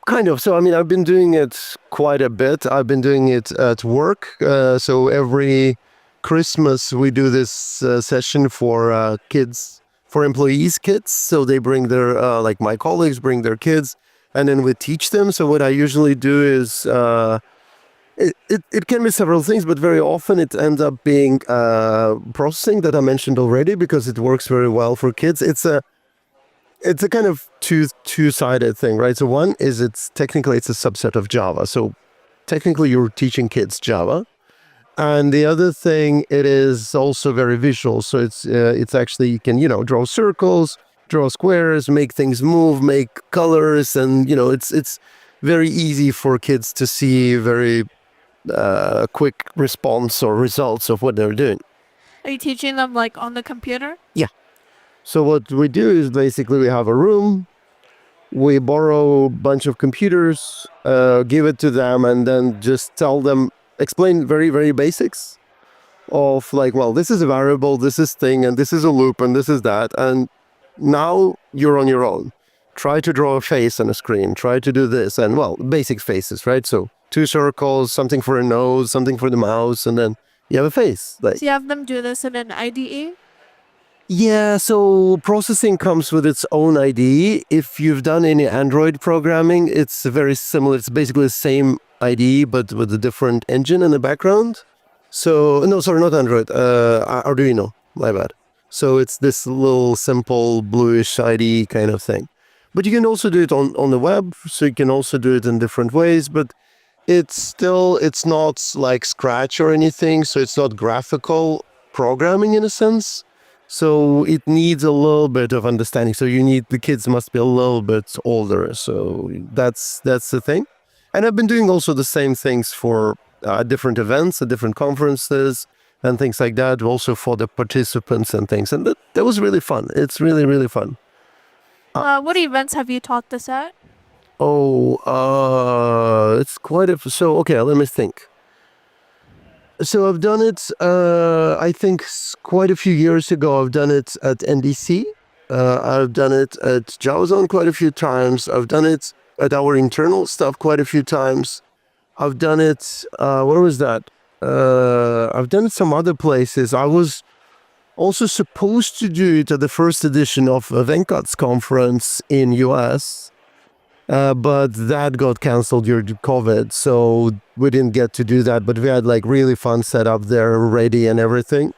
Kind of. So, I mean, I've been doing it quite a bit. I've been doing it at work. So every Christmas, we do this session for kids, for employees' kids. So they bring their, like my colleagues bring their kids, and then we teach them. So what I usually do is, it can be several things, but very often it ends up being processing that I mentioned already because it works very well for kids. It's a kind of two-sided thing, right? So one is technically it's a subset of Java. So technically you're teaching kids Java. And the other thing, it is also very visual. So it's actually, you can, draw circles, draw squares, make things move, make colors. And, it's very easy for kids to see very quick response or results of what they're doing. Are you teaching them like on the computer? Yeah. So what we do is basically we have a room, we borrow a bunch of computers, give it to them, and then just tell them, explain very, very basics of like, well, this is a variable, this is thing, and this is a loop, and this is that. And now you're on your own. Try to draw a face on a screen, try to do this, and well, basic faces, right? So 2 circles, something for a nose, something for the mouse, and then you have a face. So you have them do this in an IDE? Yeah, so processing comes with its own IDE. If you've done any Android programming, it's very similar. It's basically the same IDE, but with a different engine in the background. So, no, sorry, not Android, Arduino, my bad. So it's this little simple bluish IDE kind of thing. But you can also do it on the web, so you can also do it in different ways, but it's not like Scratch or anything, so it's not graphical programming in a sense. So it needs a little bit of understanding. So the kids must be a little bit older. So that's the thing. And I've been doing also the same things for different events, different conferences and things like that, also for the participants and things. And that was really fun. It's really, really fun. What events have you taught this at? It's quite so, okay, let me think. So I've done it, I think quite a few years ago. I've done it at NDC. I've done it at JavaZone quite a few times. I've done it at our internal stuff quite a few times. I've done it, where was that? I've done it some other places. I was also supposed to do it at the first edition of Venkat's conference in US. But that got canceled during COVID, so we didn't get to do that. But we had like really fun setup there, ready and everything.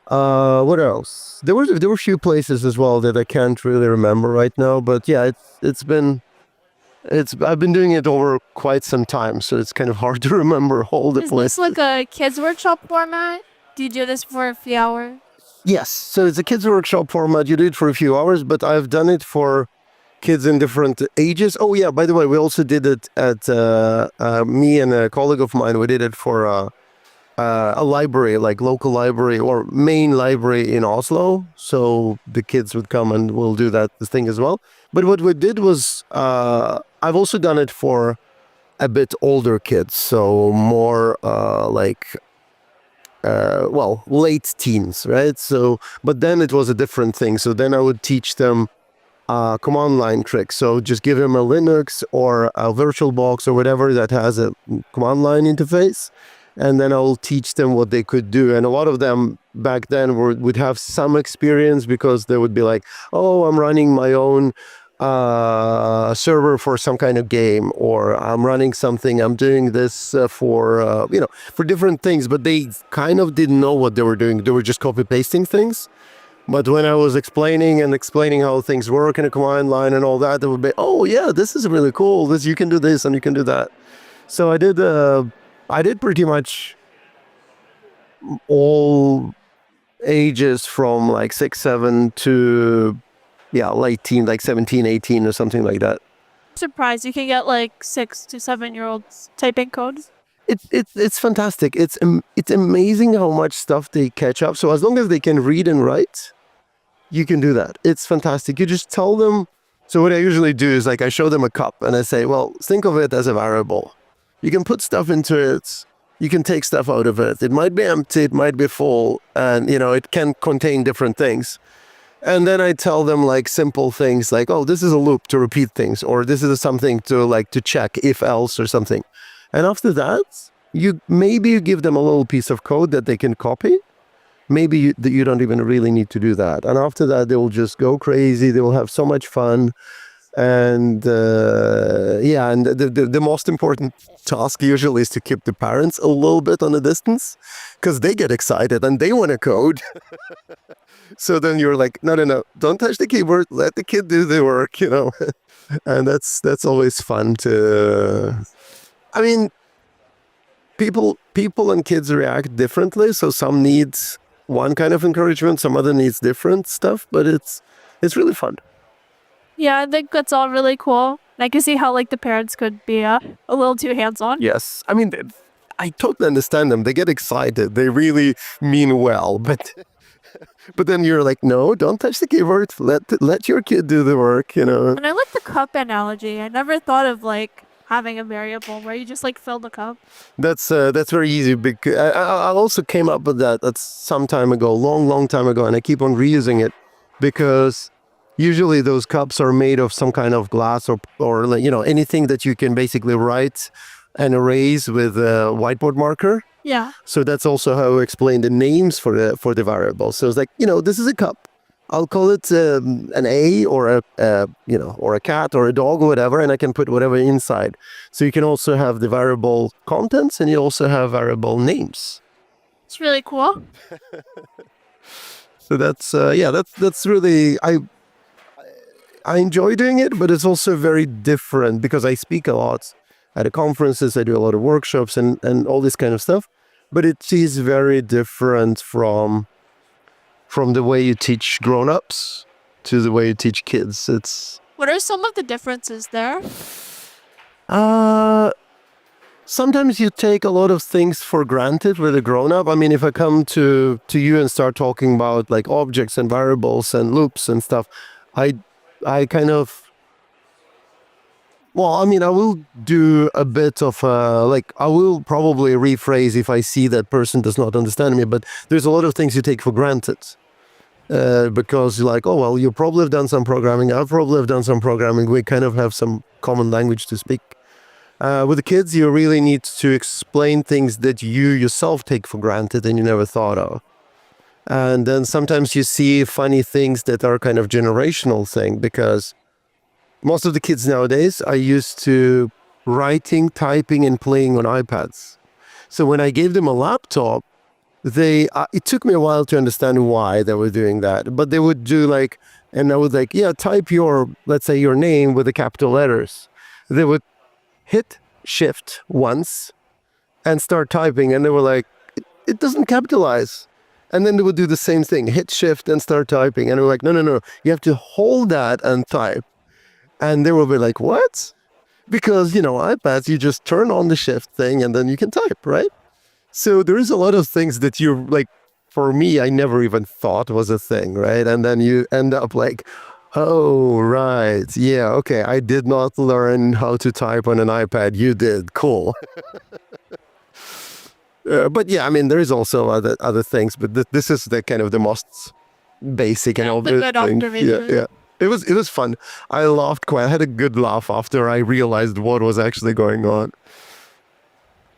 What else? There were a few places as well that I can't really remember right now. But yeah, I've been doing it over quite some time, so it's kind of hard to remember all the Is places. this like a kids workshop format? Do you do this for a few hours? Yes, so it's a kids workshop format. You do it for a few hours, but I've done it for kids in different ages. Oh yeah, by the way, we also did it at me and a colleague of mine. We did it for a library, like local library or main library in Oslo. So the kids would come and we'll do this thing as well. But what we did was I've also done it for a bit older kids, so more late teens, right? So, but then it was a different thing. So then I would teach them command line trick. So just give them a Linux or a VirtualBox or whatever that has a command line interface, and then I'll teach them what they could do. And a lot of them back then would have some experience because they would be like, oh, I'm running my own server for some kind of game, or I'm running something, I'm doing this for different things, but they kind of didn't know what they were doing. They were just copy pasting things. But when I was explaining how things work in a command line and all that, they would be, oh yeah, this is really cool. You can do this and you can do that. So I did pretty much all ages from like 6, 7 to late teen, like 17, 18 or something like that. Surprised you can get like 6 to 7-year-olds typing code. It's fantastic. It's amazing how much stuff they catch up. So as long as they can read and write, you can do that. It's fantastic. You just tell them. So what I usually do is like I show them a cup and I say, well, think of it as a variable. You can put stuff into it. You can take stuff out of it. It might be empty, it might be full, and it can contain different things. And then I tell them like simple things like, oh, this is a loop to repeat things, or this is something to check if else or something. And after that, you give them a little piece of code that they can copy. Maybe you don't even really need to do that. And after that, they will just go crazy. They will have so much fun. And and the most important task usually is to keep the parents a little bit on a distance, because they get excited and they want to code. So then you're like, no, don't touch the keyboard. Let the kid do the work, And that's always fun to. I mean, people and kids react differently. So some needs one kind of encouragement, some other needs different stuff, but it's really fun. Yeah, I think that's all really cool. And I can see how like the parents could be a little too hands-on. Yes, I mean, I totally understand them. They get excited. They really mean well, but then you're like, no, don't touch the keyboard. Let your kid do the work, And I like the cup analogy. I never thought of like having a variable where you just like fill the cup. That's very easy. Because I also came up with that some time ago, long time ago, and I keep on reusing it because usually those cups are made of some kind of glass or anything that you can basically write and erase with a whiteboard marker. Yeah. So that's also how I explain the names for the variables. So it's like, this is a cup. I'll call it an A or or a cat or a dog or whatever, and I can put whatever inside. So you can also have the variable contents and you also have variable names. It's really cool. So that's really I enjoy doing it, but it's also very different because I speak a lot at the conferences. I do a lot of workshops and all this kind of stuff, but it is very different from the way you teach grown-ups to the way you teach kids. What are some of the differences there? Sometimes you take a lot of things for granted with a grown-up. I mean, if I come to you and start talking about like objects and variables and loops and stuff, I kind of Well, I mean, I will do a bit of I will probably rephrase if I see that person does not understand me, but there's a lot of things you take for granted. Because you're like, oh, well, you probably have done some programming. I probably have done some programming. We kind of have some common language to speak. With the kids, you really need to explain things that you yourself take for granted and you never thought of. And then sometimes you see funny things that are kind of generational thing, because most of the kids nowadays are used to writing, typing, and playing on iPads. So when I gave them a laptop, it took me a while to understand why they were doing that. But they would do and I would type let's say your name with the capital letters. They would hit shift once and start typing, and they were like, it doesn't capitalize. And then they would do the same thing, hit shift and start typing. And they were like, no, you have to hold that and type. And they will be like, what? Because, iPads, you just turn on the shift thing and then you can type, right? So there is a lot of things that for me, I never even thought was a thing, right? And then you end up like, oh, right. Yeah, okay. I did not learn how to type on an iPad. You did. Cool. But yeah, I mean, there is also other things, but this is the kind of the most basic and obvious good thing. observation. Yeah. It was fun. I laughed I had a good laugh after I realized what was actually going on.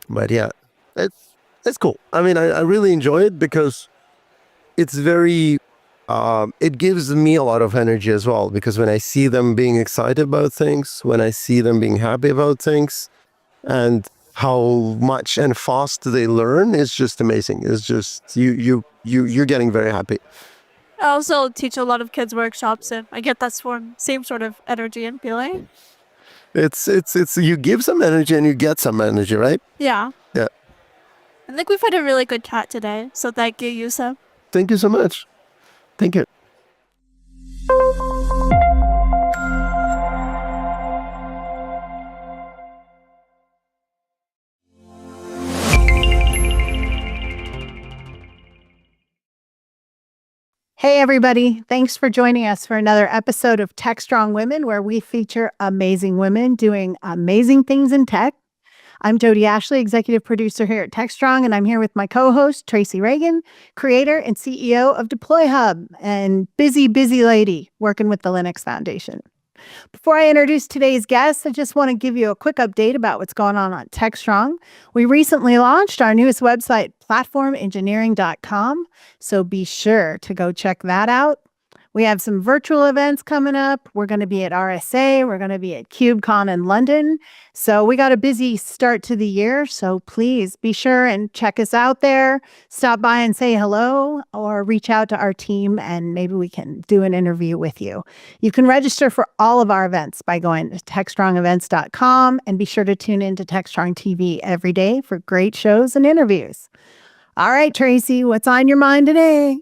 But yeah, it's cool. I mean, I really enjoy it because it's very, it gives me a lot of energy as well, because when I see them being excited about things, when I see them being happy about things, and how much and fast they learn, it's just amazing. It's just, you're getting very happy. I also teach a lot of kids workshops, and I get that same sort of energy and feeling. It's you give some energy and you get some energy, right? Yeah. Yeah. I think we've had a really good chat today, so thank you, Yusuf. Thank you so much. Thank you. Hey, everybody. Thanks for joining us for another episode of Techstrong Women, where we feature amazing women doing amazing things in tech. I'm Jody Ashley, executive producer here at Techstrong, and I'm here with my co-host, Tracy Reagan, creator and CEO of Deploy Hub, and busy lady working with the Linux Foundation. Before I introduce today's guest, I just want to give you a quick update about what's going on Techstrong. We recently launched our newest website, platformengineering.com, so be sure to go check that out. We have some virtual events coming up. We're going to be at RSA. We're going to be at KubeCon in London. So we got a busy start to the year. So please be sure and check us out there. Stop by and say hello, or reach out to our team and maybe we can do an interview with you. You can register for all of our events by going to techstrongevents.com, and be sure to tune in to Techstrong TV every day for great shows and interviews. All right, Tracy, what's on your mind today?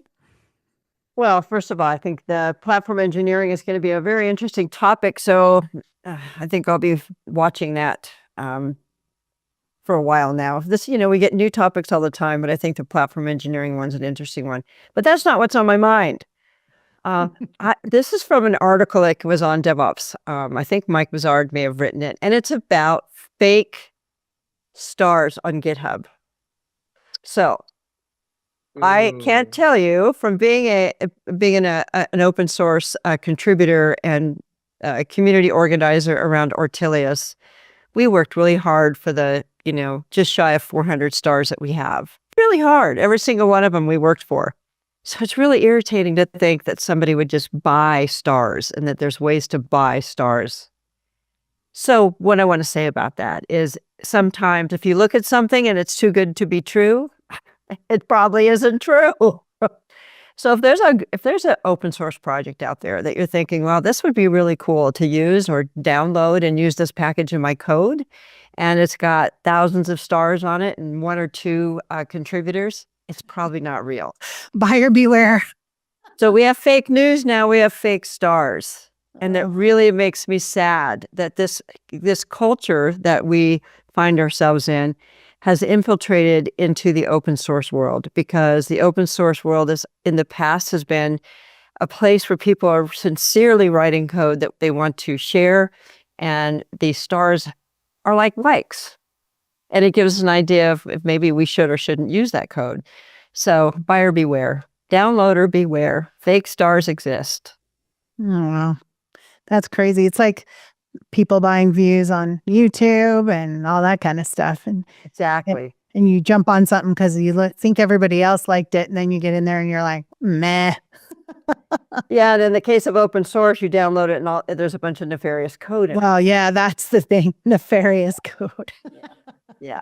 Well, first of all, I think the platform engineering is going to be a very interesting topic. So I think I'll be watching that for a while now. We get new topics all the time, but I think the platform engineering one's an interesting one. But that's not what's on my mind. This is from an article that was on DevOps. I think Mike Bazard may have written it, and it's about fake stars on GitHub. So I can't tell you, from being an open source contributor and a community organizer around Ortelius, we worked really hard for the, just shy of 400 stars that we have. Really hard. Every single one of them we worked for. So it's really irritating to think that somebody would just buy stars and that there's ways to buy stars. So what I want to say about that is, sometimes if you look at something and it's too good to be true, it probably isn't true. So if there's an open source project out there that you're thinking, well, this would be really cool to use or download and use this package in my code, and it's got thousands of stars on it and one or two contributors, it's probably not real. Buyer beware. So we have fake news now. We have fake stars. And that really makes me sad that this culture that we find ourselves in has infiltrated into the open source world, because the open source world in the past has been a place where people are sincerely writing code that they want to share And these stars are like likes. And it gives us an idea of if maybe we should or shouldn't use that code. So buyer beware, downloader beware, fake stars exist. Oh, wow. That's crazy. It's like people buying views on YouTube and all that kind of stuff. And Exactly. and you jump on something because you think everybody else liked it, and then you get in there and you're like, meh. Yeah, and in the case of open source, you download it and there's a bunch of nefarious code in it. Well, yeah, that's the thing. Nefarious code. Yeah.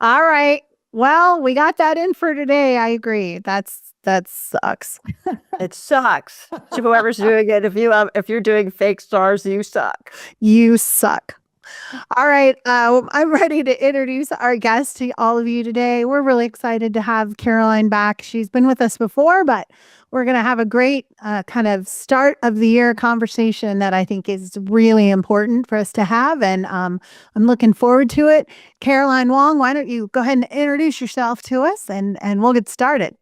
All right. Well, we got that in for today. I agree. That sucks. It sucks. To whoever's doing it, if you're doing fake stars, you suck. You suck. All right. I'm ready to introduce our guest to all of you today. We're really excited to have Caroline back. She's been with us before, but we're going to have a great kind of start of the year conversation that I think is really important for us to have. And I'm looking forward to it. Caroline Wong, why don't you go ahead and introduce yourself to us and we'll get started.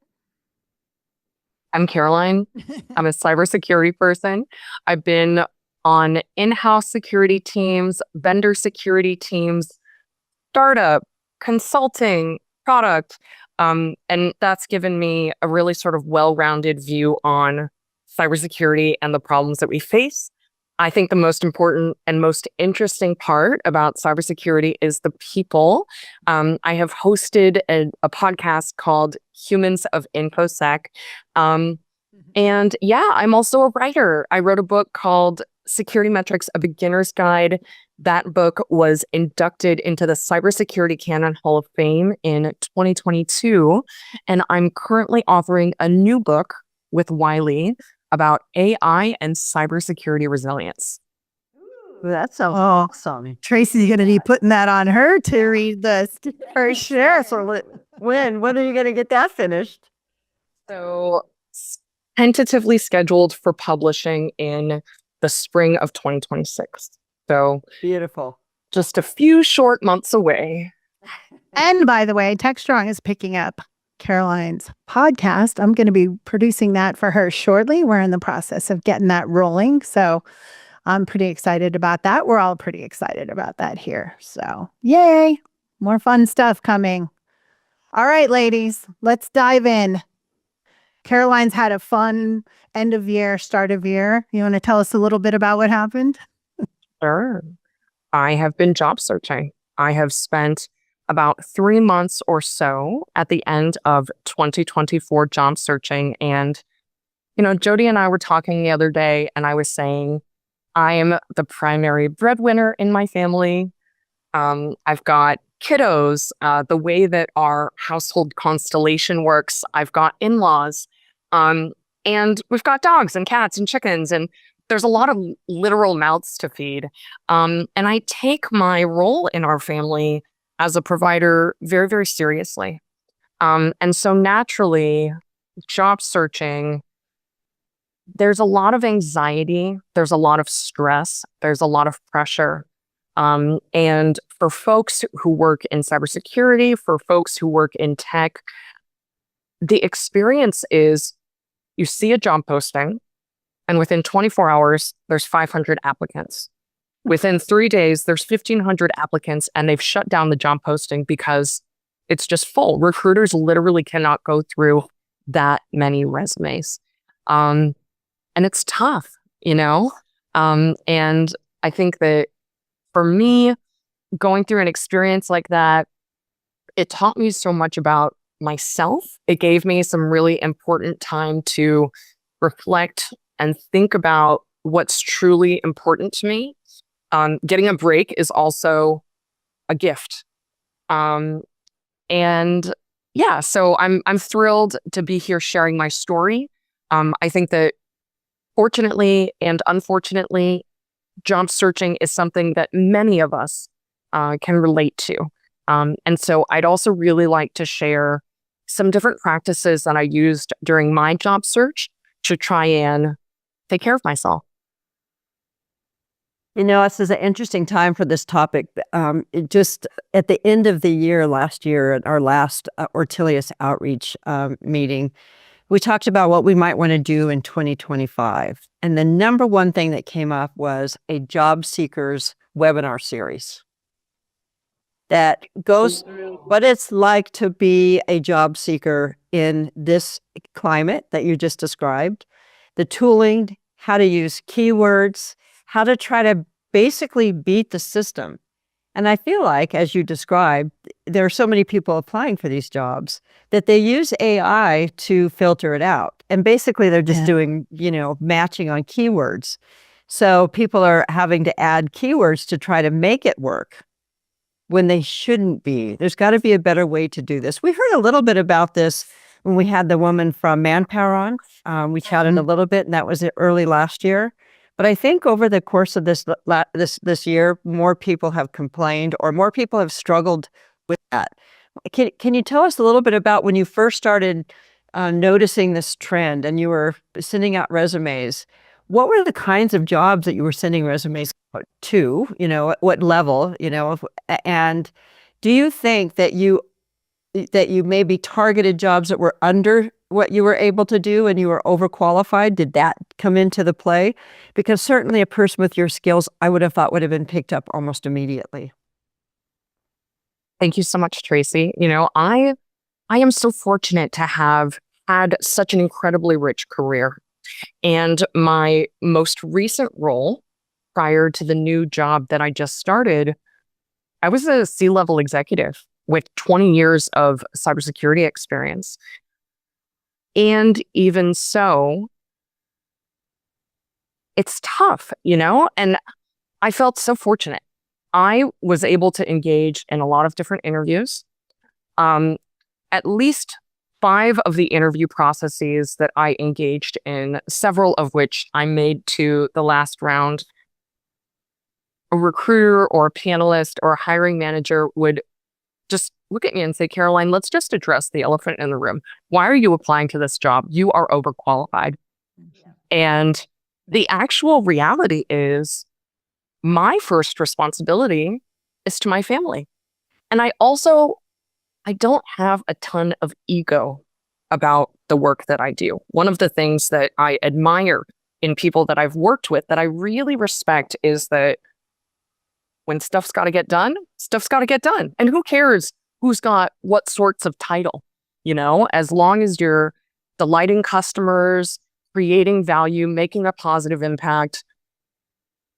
I'm Caroline. I'm a cybersecurity person. I've been on in-house security teams, vendor security teams, startup, consulting, product. And that's given me a really sort of well-rounded view on cybersecurity and the problems that we face. I think the most important and most interesting part about cybersecurity is the people. I have hosted a podcast called Humans of InfoSec. And yeah, I'm also a writer. I wrote a book called Security Metrics, A Beginner's Guide. That book was inducted into the Cybersecurity Canon Hall of Fame in 2022. And I'm currently authoring a new book with Wiley about AI and cybersecurity resilience. Ooh, that sounds awesome. Tracy's going to be putting that on her to read this for sure. So when are you going to get that finished? So tentatively scheduled for publishing in the spring of 2026. So beautiful. Just a few short months away. And by the way, Techstrong is picking up Caroline's podcast. I'm going to be producing that for her shortly. We're in the process of getting that rolling. So I'm pretty excited about that. We're all pretty excited about that here. So yay, more fun stuff coming. All right, ladies, let's dive in. Caroline's had a fun end of year, start of year. You want to tell us a little bit about what happened? Sure. I have been job searching. I have spent about 3 months or so at the end of 2024 job searching. And, Jody and I were talking the other day, and I was saying, I am the primary breadwinner in my family. I've got kiddos, the way that our household constellation works. I've got in-laws, and we've got dogs and cats and chickens, and there's a lot of literal mouths to feed. And I take my role in our family as a provider very, very seriously. And so naturally, job searching, there's a lot of anxiety, there's a lot of stress, there's a lot of pressure. And for folks who work in cybersecurity, for folks who work in tech, the experience is you see a job posting, and within 24 hours, there's 500 applicants. Within 3 days, there's 1,500 applicants, and they've shut down the job posting because it's just full. Recruiters literally cannot go through that many resumes. And it's tough, and I think that for me, going through an experience like that, it taught me so much about myself. It gave me some really important time to reflect and think about what's truly important to me. Getting a break is also a gift. And yeah, so I'm thrilled to be here sharing my story. I think that fortunately and unfortunately, job searching is something that many of us can relate to. And so I'd also really like to share some different practices that I used during my job search to try and take care of myself. This is an interesting time for this topic. Just at the end of the year last year, at our last Ortelius outreach meeting, we talked about what we might want to do in 2025. And the number one thing that came up was a job seekers webinar series that goes through what it's like to be a job seeker in this climate that you just described, the tooling, how to use keywords, how to try to basically beat the system. And I feel like, as you described, there are so many people applying for these jobs that they use AI to filter it out. And basically they're just doing, matching on keywords. So people are having to add keywords to try to make it work when they shouldn't be. There's got to be a better way to do this. We heard a little bit about this when we had the woman from Manpower on. We chatted a little bit, and that was early last year. But I think over the course of this year, more people have complained or more people have struggled with that. Can you tell us a little bit about when you first started noticing this trend and you were sending out resumes? What were the kinds of jobs that you were sending resumes to? At what level? And do you think that you maybe targeted jobs that were under what you were able to do and you were overqualified? Did that come into the play? Because certainly a person with your skills, I would have thought would have been picked up almost immediately. Thank you so much, Tracy. I am so fortunate to have had such an incredibly rich career. And my most recent role prior to the new job that I just started, I was a C-level executive with 20 years of cybersecurity experience. And even so, it's tough, and I felt so fortunate. I was able to engage in a lot of different interviews. At least 5 of the interview processes that I engaged in, several of which I made to the last round, a recruiter or a panelist or a hiring manager would just look at me and say, Caroline, let's just address the elephant in the room. Why are you applying to this job? You are overqualified. And the actual reality is my first responsibility is to my family. And I don't have a ton of ego about the work that I do. One of the things that I admire in people that I've worked with that I really respect is that when stuff's got to get done, stuff's got to get done. And who cares who's got what sorts of title, as long as you're delighting customers, creating value, making a positive impact,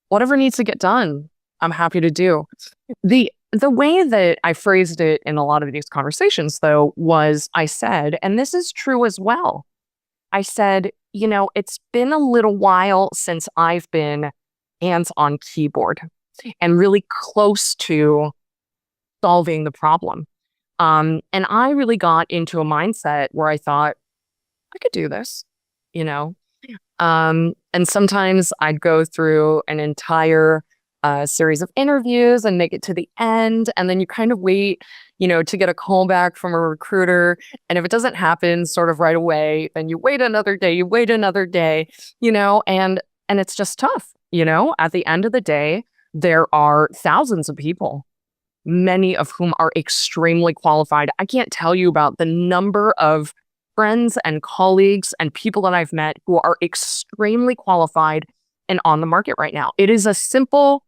whatever needs to get done, I'm happy to do. The way that I phrased it in a lot of these conversations, though, was I said, and this is true as well, I said, it's been a little while since I've been hands on keyboard and really close to solving the problem. And I really got into a mindset where I thought, I could do this, and sometimes I'd go through an entire series of interviews and make it to the end. And then you kind of wait, to get a call back from a recruiter. And if it doesn't happen sort of right away, then you wait another day, and it's just tough. At the end of the day, there are thousands of people, many of whom are extremely qualified. I can't tell you about the number of friends and colleagues and people that I've met who are extremely qualified and on the market right now. It is a simple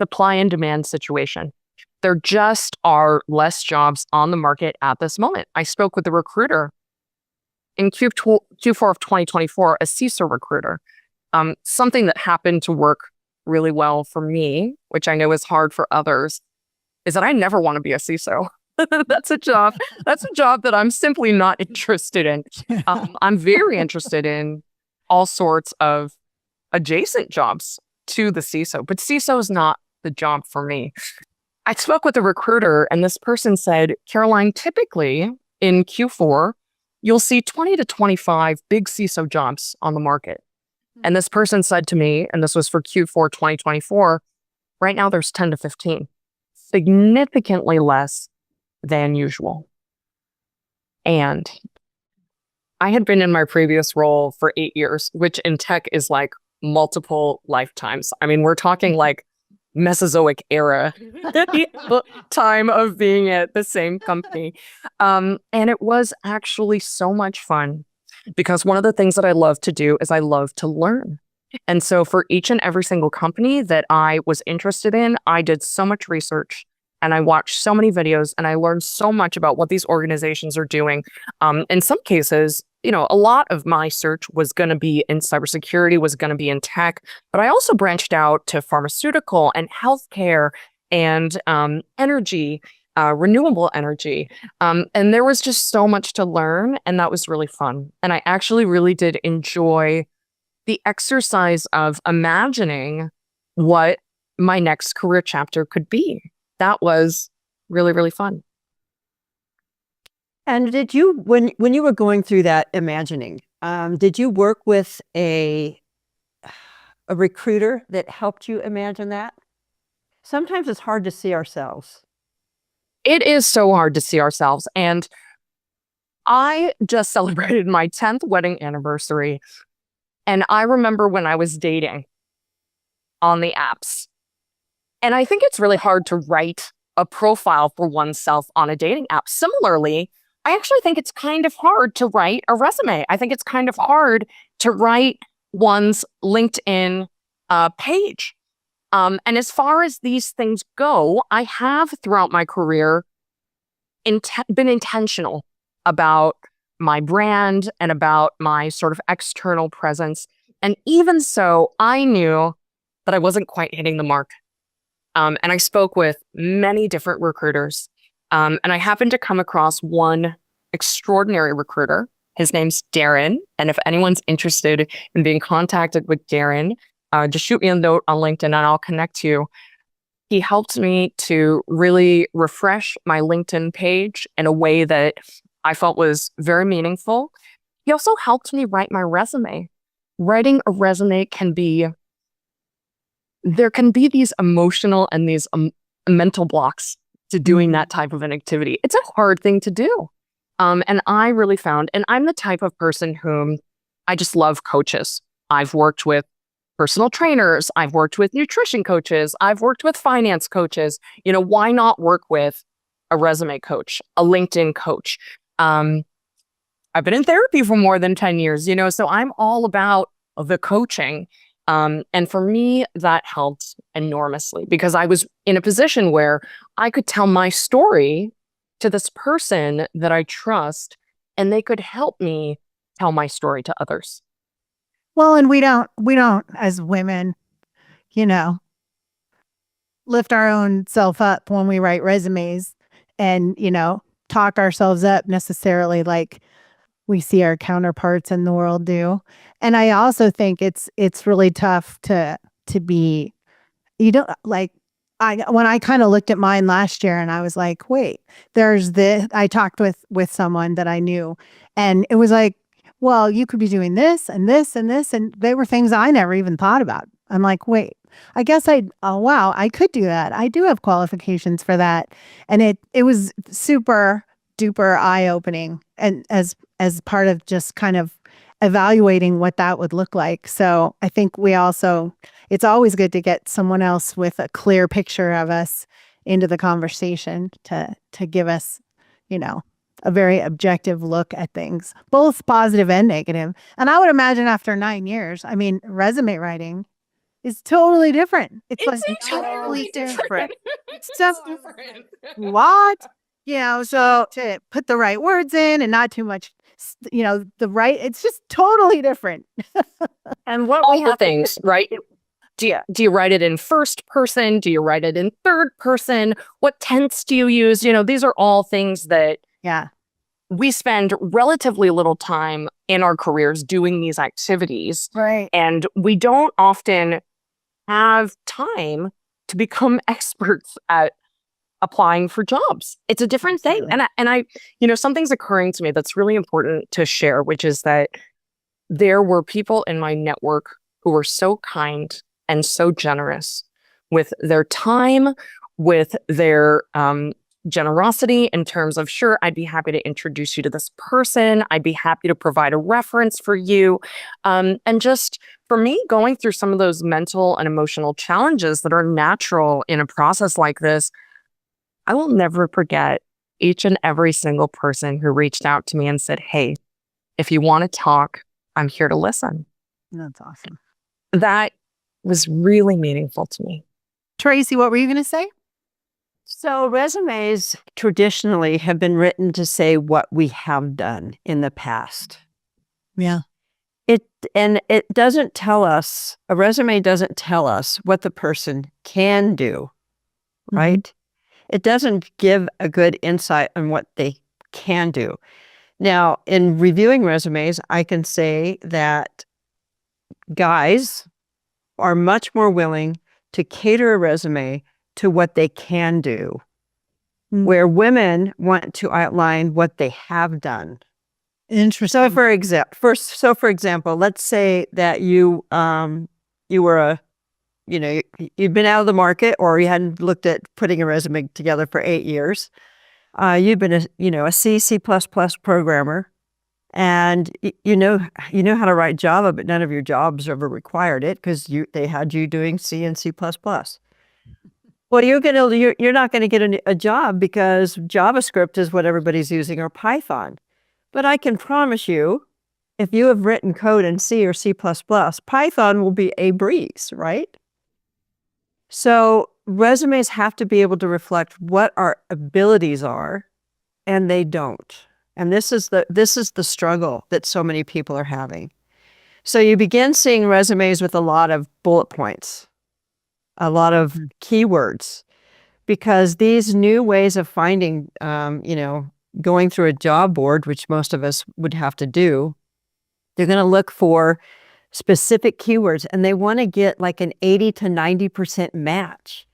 supply and demand situation. There just are less jobs on the market at this moment. I spoke with a recruiter in Q4 of 2024, a CISO recruiter. Something that happened to work really well for me, which I know is hard for others, is that I never want to be a CISO. That's a job that I'm simply not interested in. I'm very interested in all sorts of adjacent jobs to the CISO, but CISO is not the job for me. I spoke with a recruiter and this person said, Caroline, typically in Q4, you'll see 20 to 25 big CISO jobs on the market. And this person said to me, and this was for Q4 2024, right now there's 10 to 15, significantly less than usual. And I had been in my previous role for 8 years, which in tech is like multiple lifetimes. I mean, we're talking like Mesozoic era time of being at the same company. And it was actually so much fun because one of the things that I love to do is I love to learn. And so for each and every single company that I was interested in, I did so much research and I watched so many videos and I learned so much about what these organizations are doing. In some cases, a lot of my search was going to be in cybersecurity, was going to be in tech, but I also branched out to pharmaceutical and healthcare and energy, renewable energy. And there was just so much to learn, and that was really fun. And I actually really did enjoy the exercise of imagining what my next career chapter could be. That was really, really fun. And did you, when you were going through that imagining, did you work with a recruiter that helped you imagine that? Sometimes it's hard to see ourselves. It is so hard to see ourselves. And I just celebrated my 10th wedding anniversary. And I remember when I was dating on the apps. And I think it's really hard to write a profile for oneself on a dating app. Similarly, I actually think it's kind of hard to write a resume. I think it's kind of hard to write one's LinkedIn page. And as far as these things go, I have throughout my career been intentional about my brand and about my sort of external presence. And even so, I knew that I wasn't quite hitting the mark. And I spoke with many different recruiters. And I happened to come across one extraordinary recruiter. His name's Darren. And if anyone's interested in being contacted with Darren, just shoot me a note on LinkedIn and I'll connect you. He helped me to really refresh my LinkedIn page in a way that I felt was very meaningful. He also helped me write my resume. Writing a resume there can be these emotional and these mental blocks to doing that type of an activity. It's a hard thing to do. And I really found, and I'm the type of person whom I just love coaches. I've worked with personal trainers. I've worked with nutrition coaches. I've worked with finance coaches. Why not work with a resume coach, a LinkedIn coach? I've been in therapy for more than 10 years, so I'm all about the coaching. And for me, that helped enormously because I was in a position where I could tell my story to this person that I trust, and they could help me tell my story to others. Well, and we don't as women, lift our own self up when we write resumes and, talk ourselves up necessarily like we see our counterparts in the world do. And I also think it's really tough to be, when I kind of looked at mine last year and I was like, wait, there's this, I talked with someone that I knew and it was like, well, you could be doing this and this and this. And they were things I never even thought about. I'm like, wait, I guess wow, I could do that. I do have qualifications for that. And it was super duper eye-opening and as part of just kind of evaluating what that would look like. So I think it's always good to get someone else with a clear picture of us into the conversation to give us, a very objective look at things, both positive and negative. And I would imagine after 9 years, resume writing is totally different. It's like totally different. It's just what? So to put the right words in and not too much, it's just totally different. And what all the things, right? Do you write it in first person? Do you write it in third person? What tense do you use? These are all things that we spend relatively little time in our careers doing these activities. Right. And we don't often have time to become experts at applying for jobs. It's a different thing. And I something's occurring to me that's really important to share, which is that there were people in my network who were so kind and so generous with their time, with their generosity in terms of, sure, I'd be happy to introduce you to this person. I'd be happy to provide a reference for you. And just for me, going through some of those mental and emotional challenges that are natural in a process like this, I will never forget each and every single person who reached out to me and said, hey, If you want to talk, I'm here to listen. That's awesome. That was really meaningful to me. Tracy, what were you going to say? So resumes traditionally have been written to say what we have done in the past. Yeah. It doesn't tell us, a resume doesn't tell us what the person can do, right? It doesn't give a good insight on what they can do. Now, in reviewing resumes, I can say that guys are much more willing to cater a resume to what they can do, where women want to outline what they have done. Interesting. So for example, let's say that you were you'd been out of the market, or you hadn't looked at putting a resume together for 8 years. You've been a C++ programmer, and you know how to write Java, but none of your jobs ever required it because they had you doing C and C++. Well, you're not going to get a job because JavaScript is what everybody's using, or Python. But I can promise you, if you have written code in C or C++, Python will be a breeze, right? So resumes have to be able to reflect what our abilities are, and they don't. And this is the struggle that so many people are having. So you begin seeing resumes with a lot of bullet points, a lot of keywords, because these new ways of finding, going through a job board, which most of us would have to do, they're going to look for specific keywords, and they want to get like an 80 to 90% match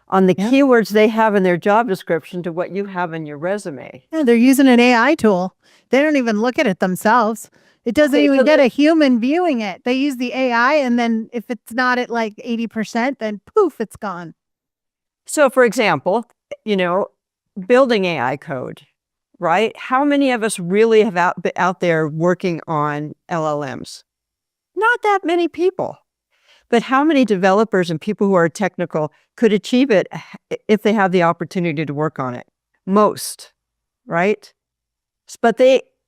on the keywords they have in their job description to what you have in your resume. Yeah, they're using an AI tool. They don't even look at it themselves. It doesn't even get a human viewing it. They use the AI, and then if it's not at like 80%, then poof, it's gone. So for example, building AI code, right? How many of us really have out there working on LLMs? Not that many people. But how many developers and people who are technical could achieve it if they have the opportunity to work on it? Most, right?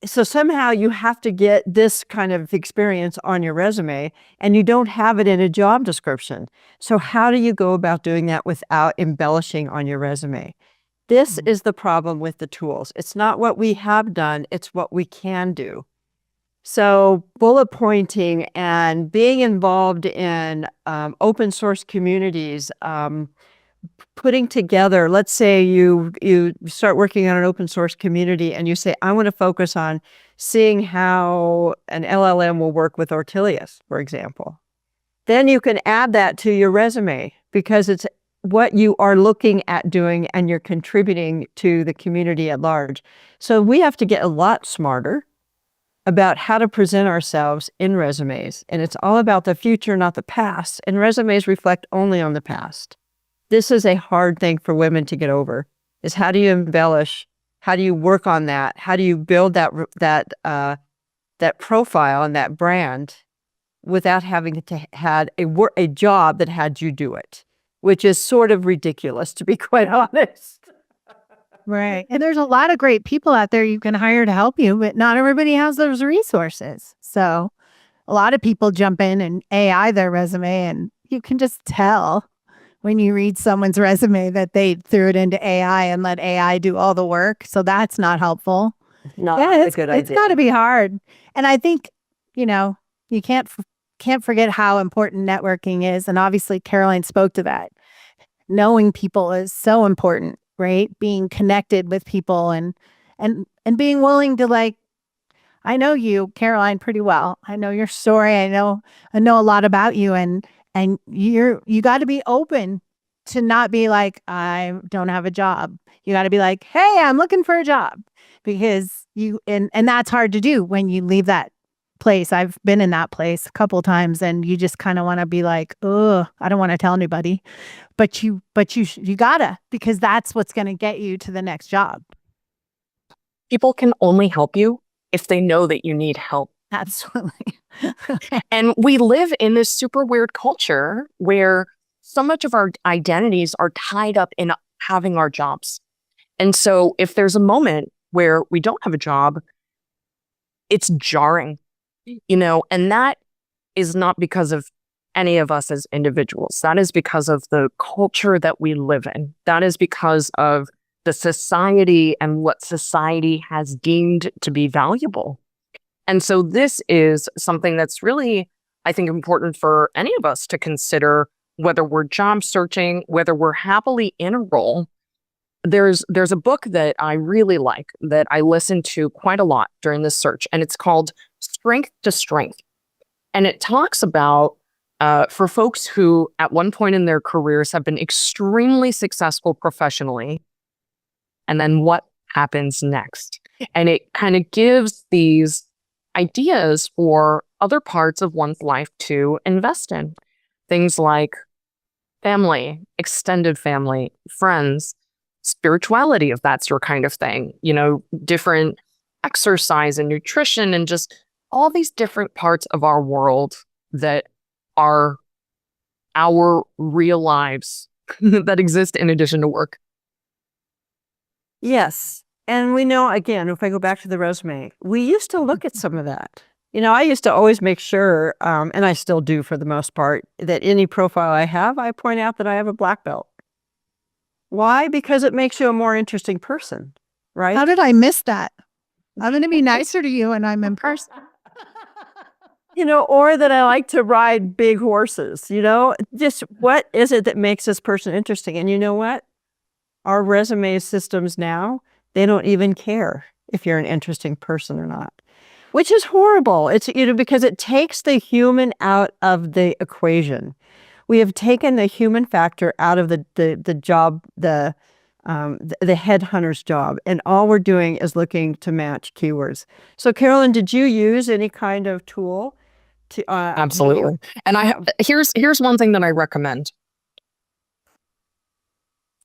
So somehow you have to get this kind of experience on your resume, and you don't have it in a job description. So how do you go about doing that without embellishing on your resume? This is the problem with the tools. It's not what we have done, it's what we can do. So bullet pointing and being involved in open source communities, putting together, let's say you start working on an open source community and you say, I want to focus on seeing how an LLM will work with Ortelius, for example. Then you can add that to your resume because it's what you are looking at doing and you're contributing to the community at large. So we have to get a lot smarter about how to present ourselves in resumes. And it's all about the future, not the past. And resumes reflect only on the past. This is a hard thing for women to get over, is how do you embellish? How do you work on that? How do you build that profile and that brand without having to had a job that had you do it, which is sort of ridiculous, to be quite honest. Right. And there's a lot of great people out there you can hire to help you, but not everybody has those resources. So a lot of people jump in and AI their resume, and you can just tell when you read someone's resume that they threw it into AI and let AI do all the work. So that's not helpful. Not a good idea. It's got to be hard. And I think, you can't forget how important networking is. And obviously Caroline spoke to that. Knowing people is so important, right? Being connected with people and being willing to I know you, Caroline, pretty well. I know your story. I know a lot about you, and you got to be open to not be like, I don't have a job. You got to be like, hey, I'm looking for a job, because and that's hard to do when you leave that place. I've been in that place a couple of times, and you just kind of want to be like, oh, I don't want to tell anybody, but you gotta, because that's what's going to get you to the next job. People can only help you if they know that you need help. Absolutely. And we live in this super weird culture where so much of our identities are tied up in having our jobs. And so if there's a moment where we don't have a job, it's jarring, you know, and that is not because of any of us as individuals. That is because of the culture that we live in. That is because of the society and what society has deemed to be valuable. And so this is something that's really, I think, important for any of us to consider, whether we're job searching, whether we're happily in a role. There's a book that I really like that I listen to quite a lot during this search, and it's called Strength to Strength. And it talks about for folks who at one point in their careers have been extremely successful professionally, and then what happens next. And it kind of gives these ideas for other parts of one's life to invest in. Things like family, extended family, friends, spirituality, if that's your kind of thing, you know, different exercise and nutrition, and just all these different parts of our world that are our real lives that exist in addition to work. Yes. And we know, again, if I go back to the resume, we used to look at some of that. You know, I used to always make sure, and I still do for the most part, that any profile I have, I point out that I have a black belt. Why? Because it makes you a more interesting person, right? How did I miss that? I'm going to be nicer to you when I'm in person. You know, or that I like to ride big horses, you know, just what is it that makes this person interesting? And you know what? Our resume systems now, they don't even care if you're an interesting person or not, which is horrible. It's, you know, because it takes the human out of the equation. We have taken the human factor out of the job, the headhunter's job, and all we're doing is looking to match keywords. So, Carolyn, did you use any kind of tool to? Absolutely. And here's one thing that I recommend.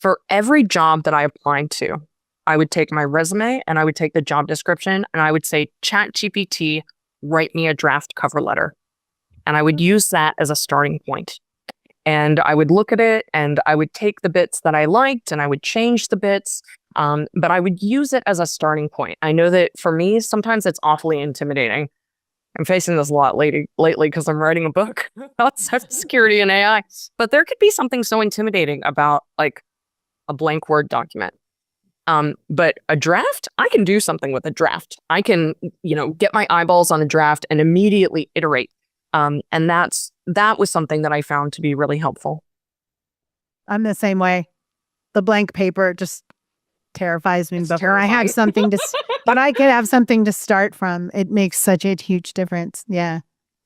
For every job that I applied to, I would take my resume and I would take the job description and I would say, ChatGPT, write me a draft cover letter. And I would use that as a starting point. And I would look at it and I would take the bits that I liked and I would change the bits, but I would use it as a starting point. I know that for me, sometimes it's awfully intimidating. I'm facing this a lot lately because I'm writing a book about cybersecurity and AI. But there could be something so intimidating about like a blank Word document. But a draft, I can do something with a draft. I can, you know, get my eyeballs on a draft and immediately iterate. And that was something that I found to be really helpful. I'm the same way. The blank paper just terrifies me. But I have something to, but I could have something to start from. It makes such a huge difference. Yeah.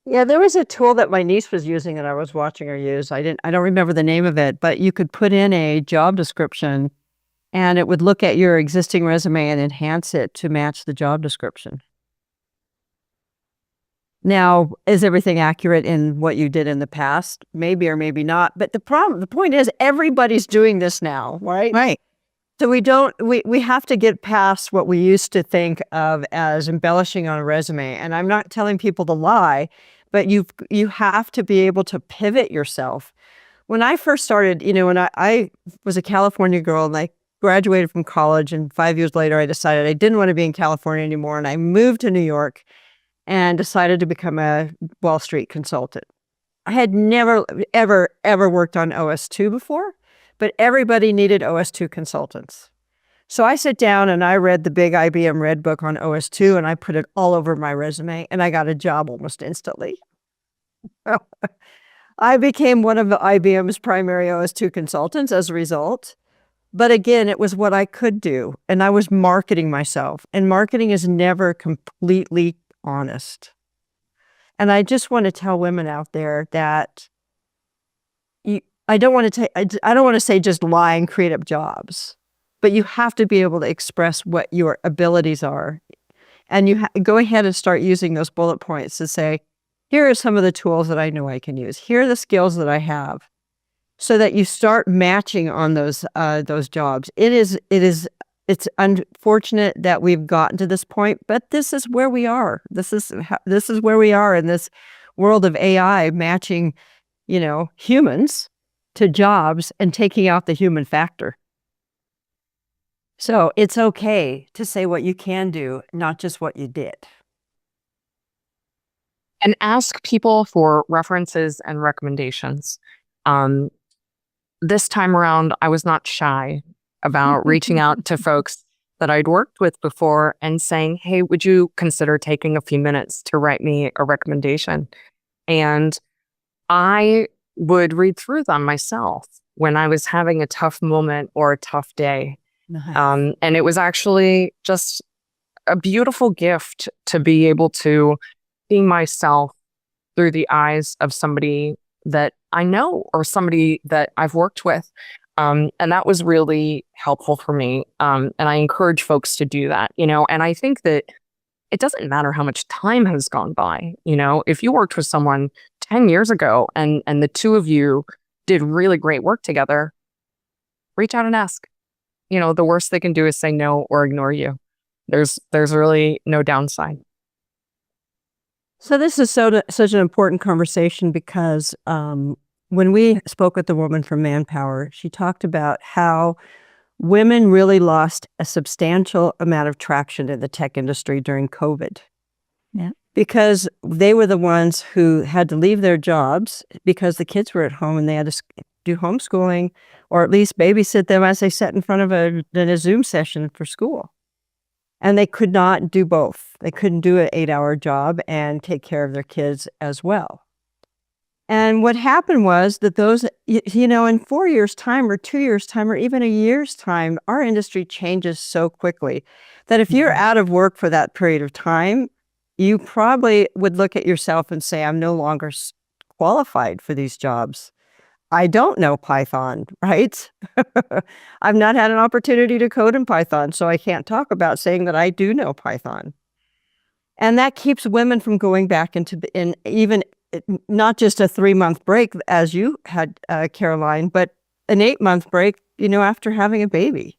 Yeah, there was a tool that my niece was using and I was watching her use. I don't remember the name of it, but you could put in a job description and it would look at your existing resume and enhance it to match the job description. Now, is everything accurate in what you did in the past? Maybe or maybe not. But the point is everybody's doing this now, right? Right. So we have to get past what we used to think of as embellishing on a resume. And I'm not telling people to lie, but you have to be able to pivot yourself. When I first started, you know, when I was a California girl and I graduated from college, and 5 years later, I decided I didn't want to be in California anymore. And I moved to New York and decided to become a Wall Street consultant. I had never, ever, ever worked on OS2 before, but everybody needed OS2 consultants. So I sit down and I read the big IBM Red Book on OS2 and I put it all over my resume and I got a job almost instantly. I became one of IBM's primary OS2 consultants as a result. But again, it was what I could do. And I was marketing myself. And marketing is never completely honest. And I just want to tell women out there that I don't want to say just lie and create up jobs, but you have to be able to express what your abilities are. And you go ahead and start using those bullet points to say, here are some of the tools that I know I can use. Here are the skills that I have, so that you start matching on those jobs. It's unfortunate that we've gotten to this point, but this is where we are. This is where we are in this world of AI matching, you know, humans to jobs and taking out the human factor. So it's okay to say what you can do, not just what you did. and ask people for references and recommendations. This time around, I was not shy about reaching out to folks that I'd worked with before and saying, hey, would you consider taking a few minutes to write me a recommendation? And I would read through them myself when I was having a tough moment or a tough day. Nice. And it was actually just a beautiful gift to be able to see myself through the eyes of somebody that I know or somebody that I've worked with. And that was really helpful for me. And I encourage folks to do that, and I think that it doesn't matter how much time has gone by. If you worked with someone 10 years ago and the two of you did really great work together, reach out and ask. The worst they can do is say no or ignore you. There's really no downside. So this is such an important conversation because when we spoke with the woman from Manpower, she talked about how women really lost a substantial amount of traction in the tech industry during COVID. Yeah. Because they were the ones who had to leave their jobs because the kids were at home and they had to do homeschooling or at least babysit them as they sat in front of a Zoom session for school. And they could not do both. They couldn't do an 8-hour job and take care of their kids as well. And what happened was that those, in 4 years' time or 2 years' time or even a year's time, our industry changes so quickly that if you're out of work for that period of time, you probably would look at yourself and say, I'm no longer qualified for these jobs. I don't know Python, right? I've not had an opportunity to code in Python, so I can't talk about saying that I do know Python. And that keeps women from going back into even not just a 3-month break as you had, Caroline, but an 8-month break, after having a baby.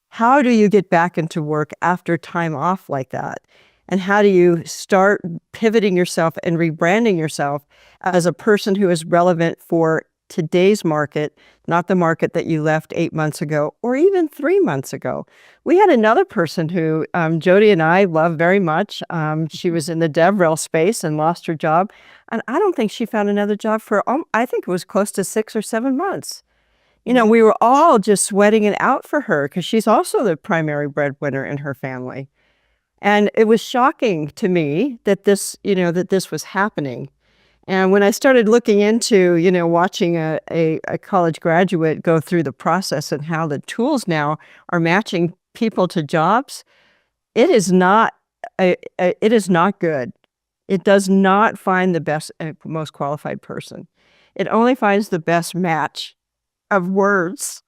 How do you get back into work after time off like that? And how do you start pivoting yourself and rebranding yourself as a person who is relevant for today's market, not the market that you left 8 months ago or even 3 months ago? We had another person who Jody and I love very much. She was in the DevRel space and lost her job. And I don't think she found another job for, I think it was close to 6 or 7 months. We were all just sweating it out for her because she's also the primary breadwinner in her family. And it was shocking to me that this was happening. And when I started looking into, watching a college graduate go through the process and how the tools now are matching people to jobs, it is not good. It does not find the best and most qualified person. It only finds the best match of words.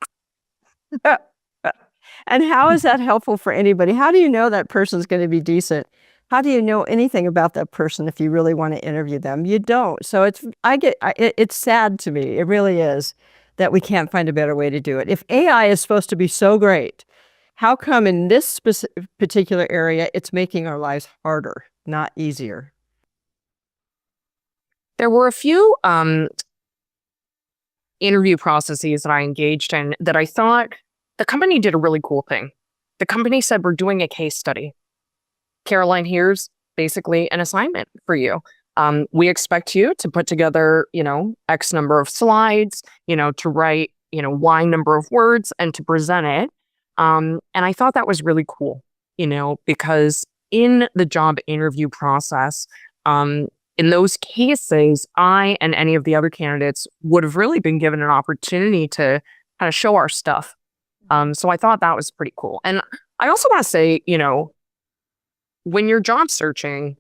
And how is that helpful for anybody? How do you know that person's going to be decent? How do you know anything about that person if you really want to interview them? You don't. So it's sad to me. It really is that we can't find a better way to do it. If AI is supposed to be so great, how come in this particular area it's making our lives harder, not easier? There were a few interview processes that I engaged in that I thought the company did a really cool thing. The company said, we're doing a case study. Caroline, here's basically an assignment for you. We expect you to put together, X number of slides, to write, Y number of words and to present it. And I thought that was really cool, because in the job interview process, in those cases, I and any of the other candidates would have really been given an opportunity to kind of show our stuff. So I thought that was pretty cool. And I also want to say, when you're job searching,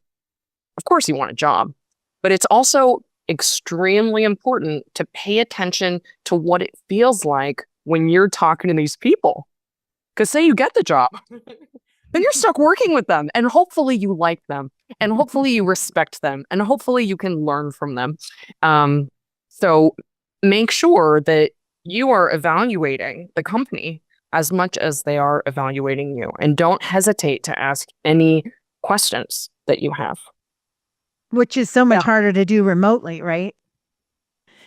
of course you want a job, but it's also extremely important to pay attention to what it feels like when you're talking to these people. Because say you get the job, then you're stuck working with them, and hopefully you like them, and hopefully you respect them, and hopefully you can learn from them. So make sure that you are evaluating the company as much as they are evaluating you, and don't hesitate to ask any questions that you have. Which is so much harder to do remotely, right?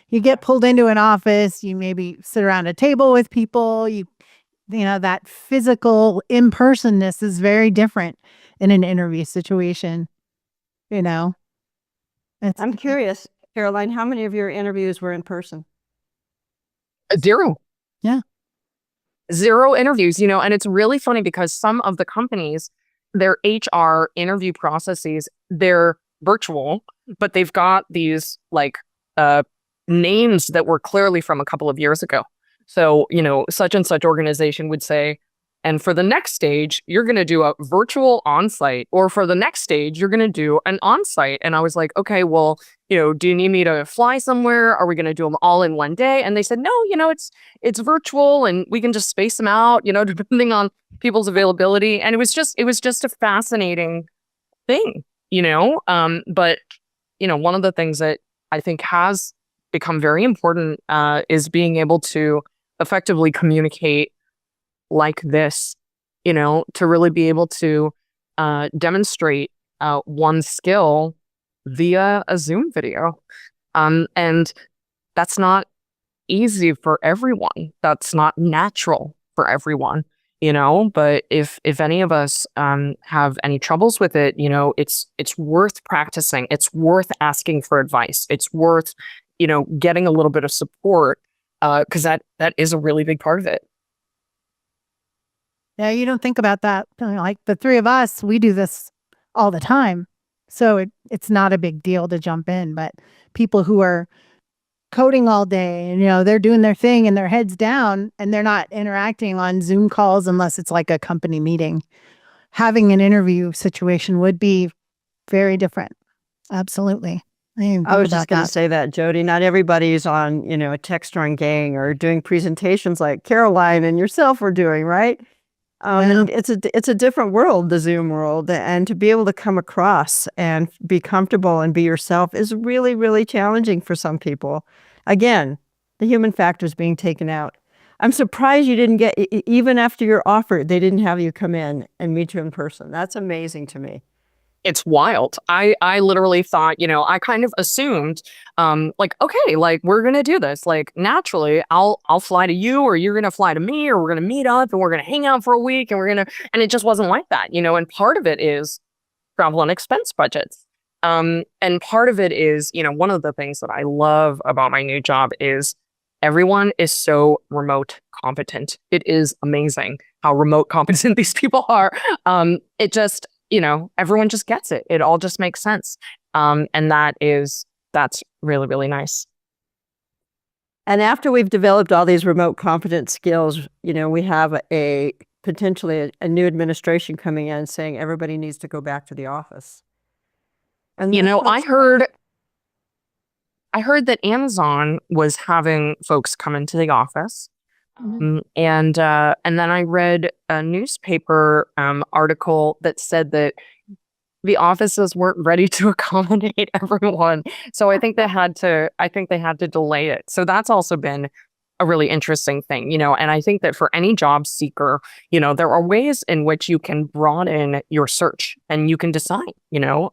You get pulled into an office, you maybe sit around a table with people, that physical in-personness is very different in an interview situation, I'm curious, Caroline, how many of your interviews were in person? 0. Yeah. 0 interviews, you know, and it's really funny because some of the companies, their HR interview processes, they're virtual, but they've got these like names that were clearly from a couple of years ago. So, you know, such and such organization would say, and for the next stage, you're going to do a virtual on-site, or for the next stage, you're going to do an on-site. And I was like, okay, well, you know, do you need me to fly somewhere? Are we going to do them all in one day? And they said, no, you know, it's virtual and we can just space them out, you know, depending on people's availability. And it was just a fascinating thing, you know? But, you know, one of the things that I think has become very important is being able to effectively communicate like this, you know, to really be able to demonstrate one's skill via a Zoom video. And that's not easy for everyone. That's not natural for everyone, you know, but if any of us have any troubles with it, you know, it's worth practicing. It's worth asking for advice. It's worth, you know, getting a little bit of support because that is a really big part of it. Yeah, you don't think about that. Like the three of us, we do this all the time. So it's not a big deal to jump in. But people who are coding all day and, you know, they're doing their thing and their heads down and they're not interacting on Zoom calls unless it's like a company meeting. Having an interview situation would be very different. Absolutely. I was just going to say that, Jody. Not everybody's on, you know, a Techstrong gang or doing presentations like Caroline and yourself were doing, right? And it's a different world, the Zoom world, and to be able to come across and be comfortable and be yourself is really, really challenging for some people. Again, the human factor is being taken out. I'm surprised you didn't get, even after your offer, they didn't have you come in and meet you in person. That's amazing to me. It's wild. I literally thought, you know, I kind of assumed, like, okay, like we're gonna do this. Like naturally, I'll fly to you, or you're gonna fly to me, or we're gonna meet up and we're gonna hang out for a week, and and it just wasn't like that, you know. And part of it is travel and expense budgets. And part of it is, you know, one of the things that I love about my new job is everyone is so remote competent. It is amazing how remote competent these people are. It just, you know, everyone just gets it. It all just makes sense. And that's really, really nice. And after we've developed all these remote competent skills, you know, we have potentially a new administration coming in saying everybody needs to go back to the office. And you know, I heard that Amazon was having folks come into the office. And then I read a newspaper article that said that the offices weren't ready to accommodate everyone. So I think they had to delay it. So that's also been a really interesting thing, you know. And I think that for any job seeker, you know, there are ways in which you can broaden your search and you can decide, you know,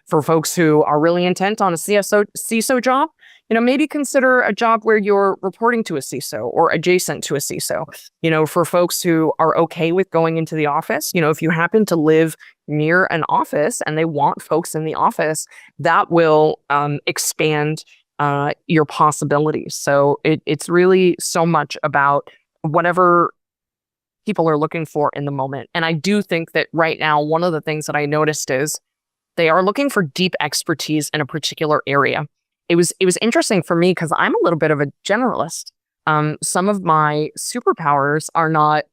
for folks who are really intent on a CISO job, you know, maybe consider a job where you're reporting to a CISO or adjacent to a CISO. You know, for folks who are okay with going into the office, you know, if you happen to live near an office and they want folks in the office, that will expand your possibilities. So it's really so much about whatever people are looking for in the moment. And I do think that right now, one of the things that I noticed is they are looking for deep expertise in a particular area. It was interesting for me because I'm a little bit of a generalist. Some of my superpowers are not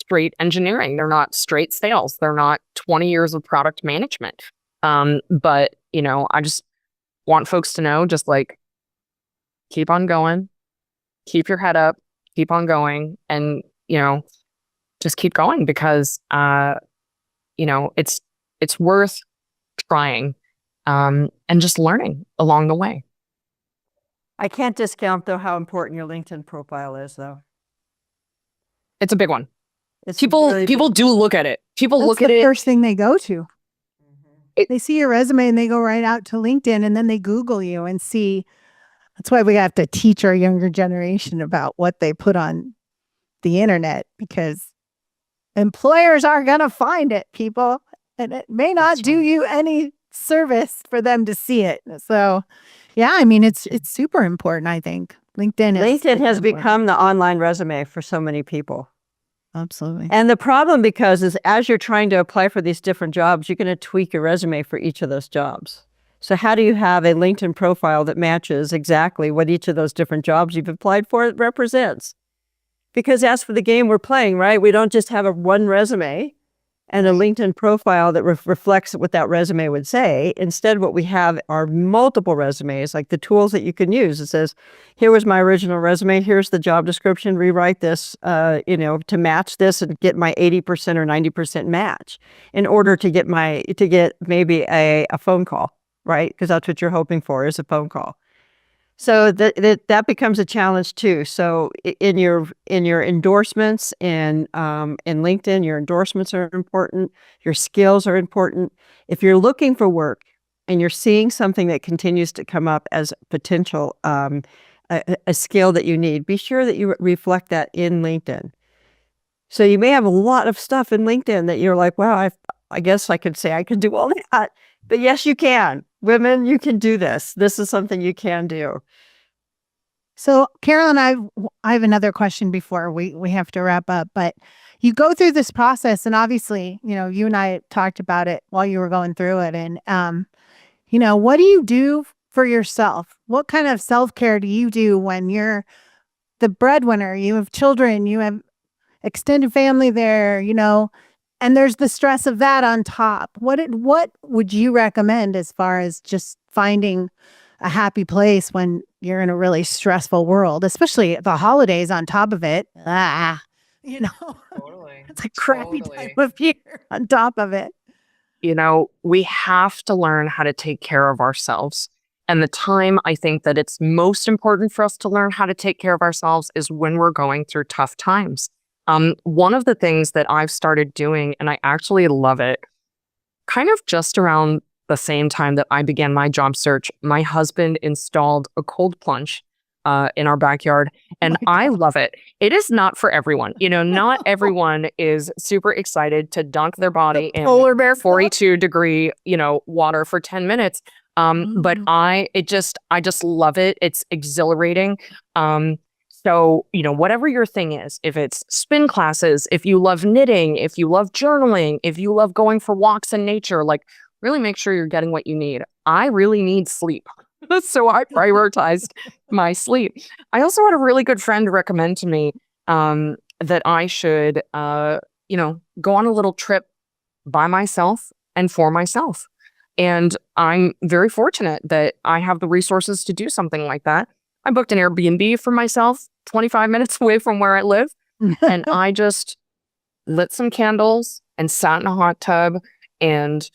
straight engineering. They're not straight sales. They're not 20 years of product management. But, you know, I just want folks to know, just like, keep on going, keep your head up, keep on going, and, you know, just keep going because, you know, it's worth trying and just learning along the way. I can't discount, though, how important your LinkedIn profile is, though. It's a big one. People do look at it. People look at it. That's the first thing they go to. They see your resume and they go right out to LinkedIn and then they Google you and see. That's why we have to teach our younger generation about what they put on the internet, because employers are going to find it, people. And it may not do you any service for them to see it. So, yeah, I mean, it's super important, I think. LinkedIn has important. become the online resume for so many people. Absolutely. And the problem is as you're trying to apply for these different jobs, you're going to tweak your resume for each of those jobs. So how do you have a LinkedIn profile that matches exactly what each of those different jobs you've applied for represents? Because that's for the game we're playing, right? We don't just have one resume and a LinkedIn profile that reflects what that resume would say. Instead, what we have are multiple resumes, like the tools that you can use. It says, here was my original resume. Here's the job description. Rewrite this, to match this and get my 80% or 90% match in order to get maybe a phone call, right? Because that's what you're hoping for, is a phone call. So that becomes a challenge too. So in your endorsements in LinkedIn, your endorsements are important. Your skills are important. If you're looking for work and you're seeing something that continues to come up as potential a skill that you need, be sure that you reflect that in LinkedIn. So you may have a lot of stuff in LinkedIn that you're like, wow, I guess I could say I can do all that. But yes, you can. Women, you can do this. This is something you can do. So, Carolyn, I have another question before we have to wrap up. But you go through this process, and obviously, you and I talked about it while you were going through it. And, what do you do for yourself? What kind of self-care do you do when you're the breadwinner? You have children, you have extended family there, and there's the stress of that on top. What would you recommend as far as just finding a happy place when you're in a really stressful world, especially the holidays on top of it? Totally. It's a crappy time of year on top of it. We have to learn how to take care of ourselves. And the time I think that it's most important for us to learn how to take care of ourselves is when we're going through tough times. One of the things that I've started doing, and I actually love it, kind of just around the same time that I began my job search, my husband installed a cold plunge in our backyard, and I love it. It is not for everyone. Not everyone is super excited to dunk their body in polar bear 42-degree, water for 10 minutes. But I just love it. It's exhilarating. So, whatever your thing is, if it's spin classes, if you love knitting, if you love journaling, if you love going for walks in nature, really make sure you're getting what you need. I really need sleep. So I prioritized my sleep. I also had a really good friend recommend to me that I should, go on a little trip by myself and for myself. And I'm very fortunate that I have the resources to do something like that. I booked an Airbnb for myself 25 minutes away from where I live. And I just lit some candles and sat in a hot tub and,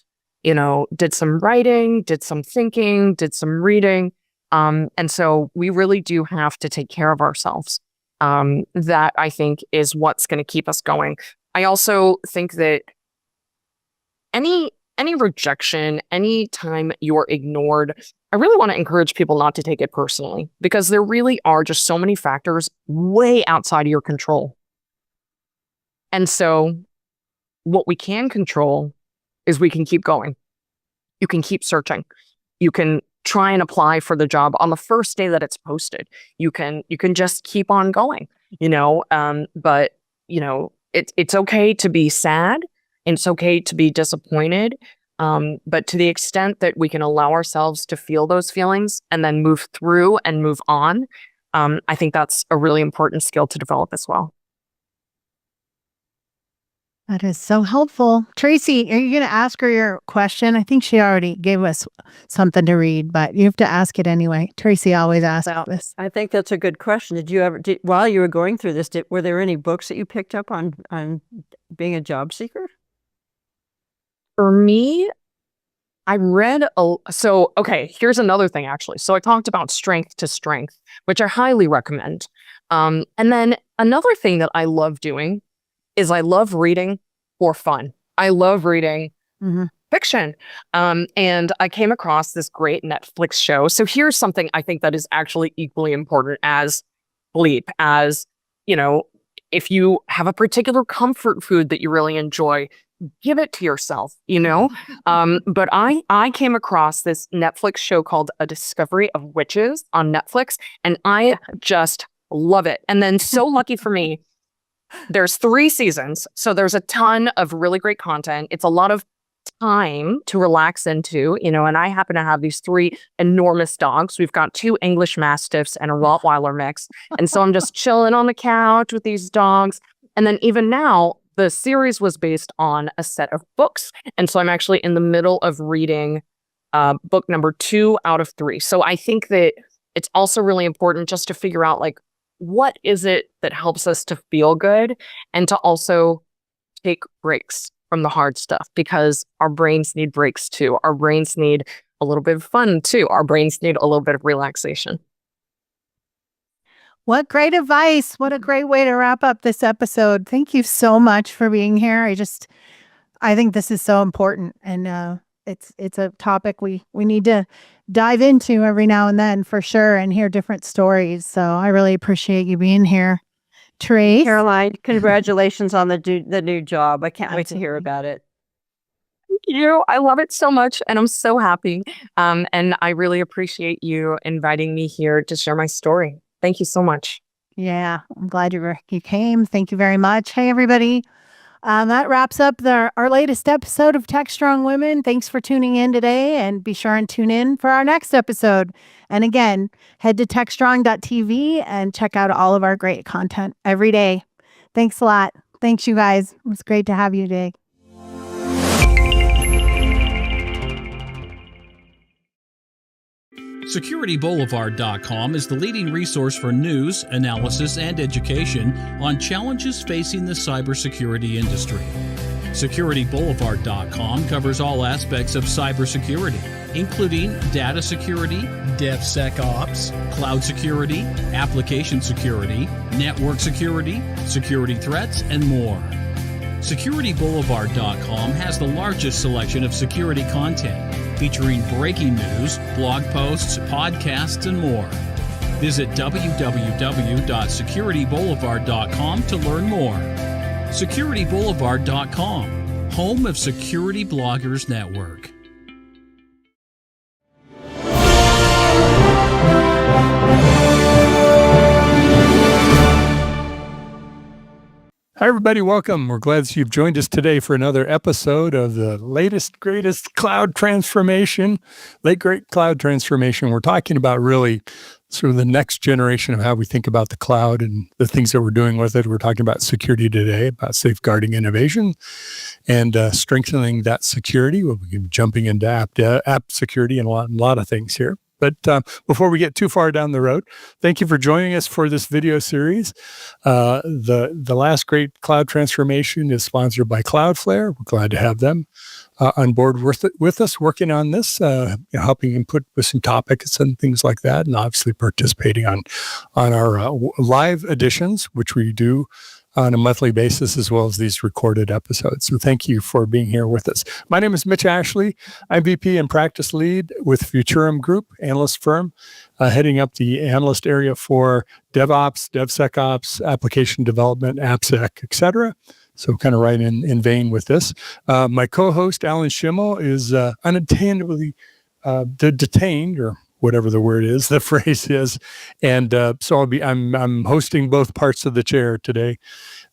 did some writing, did some thinking, did some reading. And so we really do have to take care of ourselves. That I think is what's going to keep us going. I also think that any rejection, any time you're ignored, I really want to encourage people not to take it personally, because there really are just so many factors way outside of your control. And so what we can control is we can keep going. You can keep searching. You can try and apply for the job on the first day that it's posted. You can just keep on going, but it's okay to be sad. It's okay to be disappointed. But to the extent that we can allow ourselves to feel those feelings and then move through and move on, I think that's a really important skill to develop as well. That is so helpful. Tracy, are you going to ask her your question? I think she already gave us something to read, but you have to ask it anyway. Tracy always asks this. I think that's a good question. While you were going through this, were there any books that you picked up on being a job seeker? For me, I read here's another thing actually. So I talked about strength to strength, which I highly recommend. And then another thing that I love doing is I love reading for fun. I love reading fiction. And I came across this great Netflix show. So here's something I think that is actually equally important as sleep, as, if you have a particular comfort food that you really enjoy, give it to yourself, But I came across this Netflix show called A Discovery of Witches on Netflix, and I just love it. And then so lucky for me, there's 3 seasons. So there's a ton of really great content. It's a lot of time to relax into, and I happen to have these 3 enormous dogs. We've got 2 English Mastiffs and a Rottweiler mix. And so I'm just chilling on the couch with these dogs. And then even now, the series was based on a set of books. And so I'm actually in the middle of reading book number 2 out of 3. So I think that it's also really important just to figure out, like, what is it that helps us to feel good, and to also take breaks from the hard stuff, because our brains need breaks too. Our brains need a little bit of fun too. Our brains need a little bit of relaxation. What great advice. What a great way to wrap up this episode. Thank you so much for being here. I think this is so important, and it's a topic we need to dive into every now and then for sure, and hear different stories. So I really appreciate you being here. Trace? Caroline, congratulations on the new job. I can't wait to hear about it. Thank you. I love it so much, and I'm so happy. And I really appreciate you inviting me here to share my story. Thank you so much. Yeah, I'm glad you came. Thank you very much. Hey, everybody. That wraps up our latest episode of Techstrong Women. Thanks for tuning in today, and be sure and tune in for our next episode. And again, head to techstrong.tv and check out all of our great content every day. Thanks a lot. Thanks, you guys. It was great to have you today. SecurityBoulevard.com is the leading resource for news, analysis, and education on challenges facing the cybersecurity industry. SecurityBoulevard.com covers all aspects of cybersecurity, including data security, DevSecOps, cloud security, application security, network security, security threats, and more. SecurityBoulevard.com has the largest selection of security content, featuring breaking news, blog posts, podcasts, and more. Visit www.securityboulevard.com to learn more. SecurityBoulevard.com, home of Security Bloggers Network. Hi, everybody. Welcome. We're glad that you've joined us today for another episode of the latest, greatest cloud transformation, great cloud transformation. We're talking about really sort of the next generation of how we think about the cloud and the things that we're doing with it. We're talking about security today, about safeguarding innovation and strengthening that security. We'll be jumping into app security and a lot of things here. But before we get too far down the road, thank you for joining us for this video series. The last great cloud transformation is sponsored by Cloudflare. We're glad to have them on board with us, working on this, helping input with some topics and things like that, and obviously participating on our live editions, which we do on a monthly basis, as well as these recorded episodes. So thank you for being here with us. My name is Mitch Ashley. I'm VP and practice lead with Futurum Group, analyst firm, heading up the analyst area for DevOps, DevSecOps, application development, AppSec, et cetera. So kind of right in vein with this. My co-host, Alan Schimmel, is unattainably detained, or whatever the word is, the phrase is. And so I'm hosting both parts of the chair today.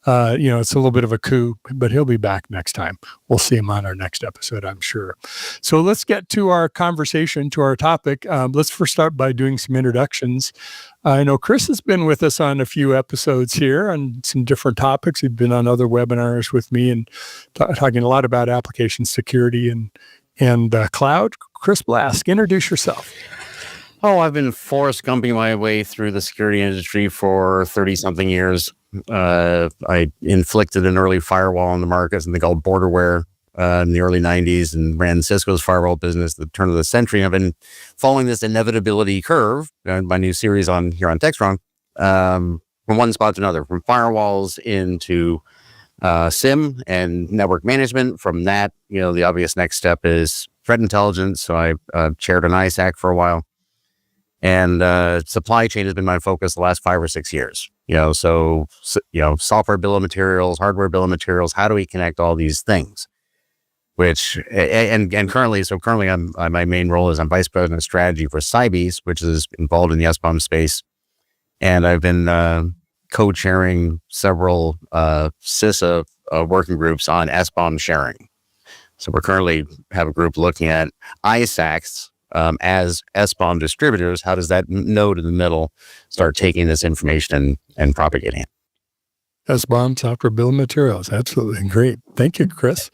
It's a little bit of a coup, but he'll be back next time. We'll see him on our next episode, I'm sure. So let's get to our conversation, to our topic. Let's first start by doing some introductions. I know Chris has been with us on a few episodes here on some different topics. He's been on other webinars with me and talking a lot about application security and cloud. Chris Blask, introduce yourself. Oh, I've been Forrest Gumping my way through the security industry for 30-something years. I inflicted an early firewall on the market, something called Borderware, in the early 90s, and ran Cisco's firewall business at the turn of the century. I've been following this inevitability curve, my new series here on Techstrong, from one spot to another, from firewalls into SIM and network management. From that, the obvious next step is threat intelligence. So I chaired an ISAC for a while. And supply chain has been my focus the last 5 or 6 years. Software bill of materials, hardware bill of materials. How do we connect all these things? and currently my main role is I'm vice president of strategy for Cybease, which is involved in the SBOM space. And I've been co-chairing several CISA working groups on SBOM sharing. So we currently have a group looking at ISACs as SBOM distributors. How does that node in the middle start taking this information and propagating it? SBOM, software bill of materials. Absolutely great. Thank you, Chris.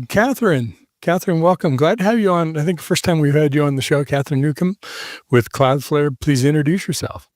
Catherine, welcome. Glad to have you on. I think the first time we've had you on the show, Catherine Newcomb with Cloudflare. Please introduce yourself.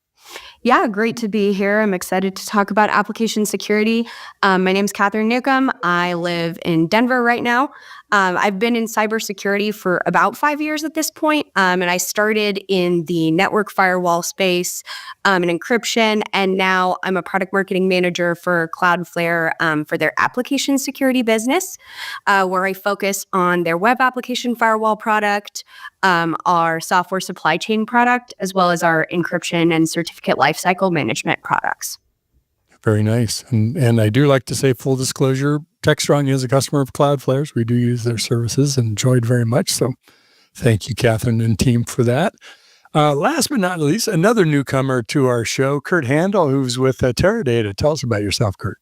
Yeah, great to be here. I'm excited to talk about application security. My name's Catherine Newcomb. I live in Denver right now. I've been in cybersecurity for about 5 years at this point, and I started in the network firewall space and encryption, and now I'm a product marketing manager for Cloudflare for their application security business, where I focus on their web application firewall product, our software supply chain product, as well as our encryption and certificate lifecycle management products. Very nice. And I do like to say, full disclosure, Techstrong is a customer of Cloudflare's. We do use their services and enjoyed very much. So thank you, Catherine and team, for that. Last but not least, another newcomer to our show, Kurt Handel, who's with Teradata. Tell us about yourself, Kurt.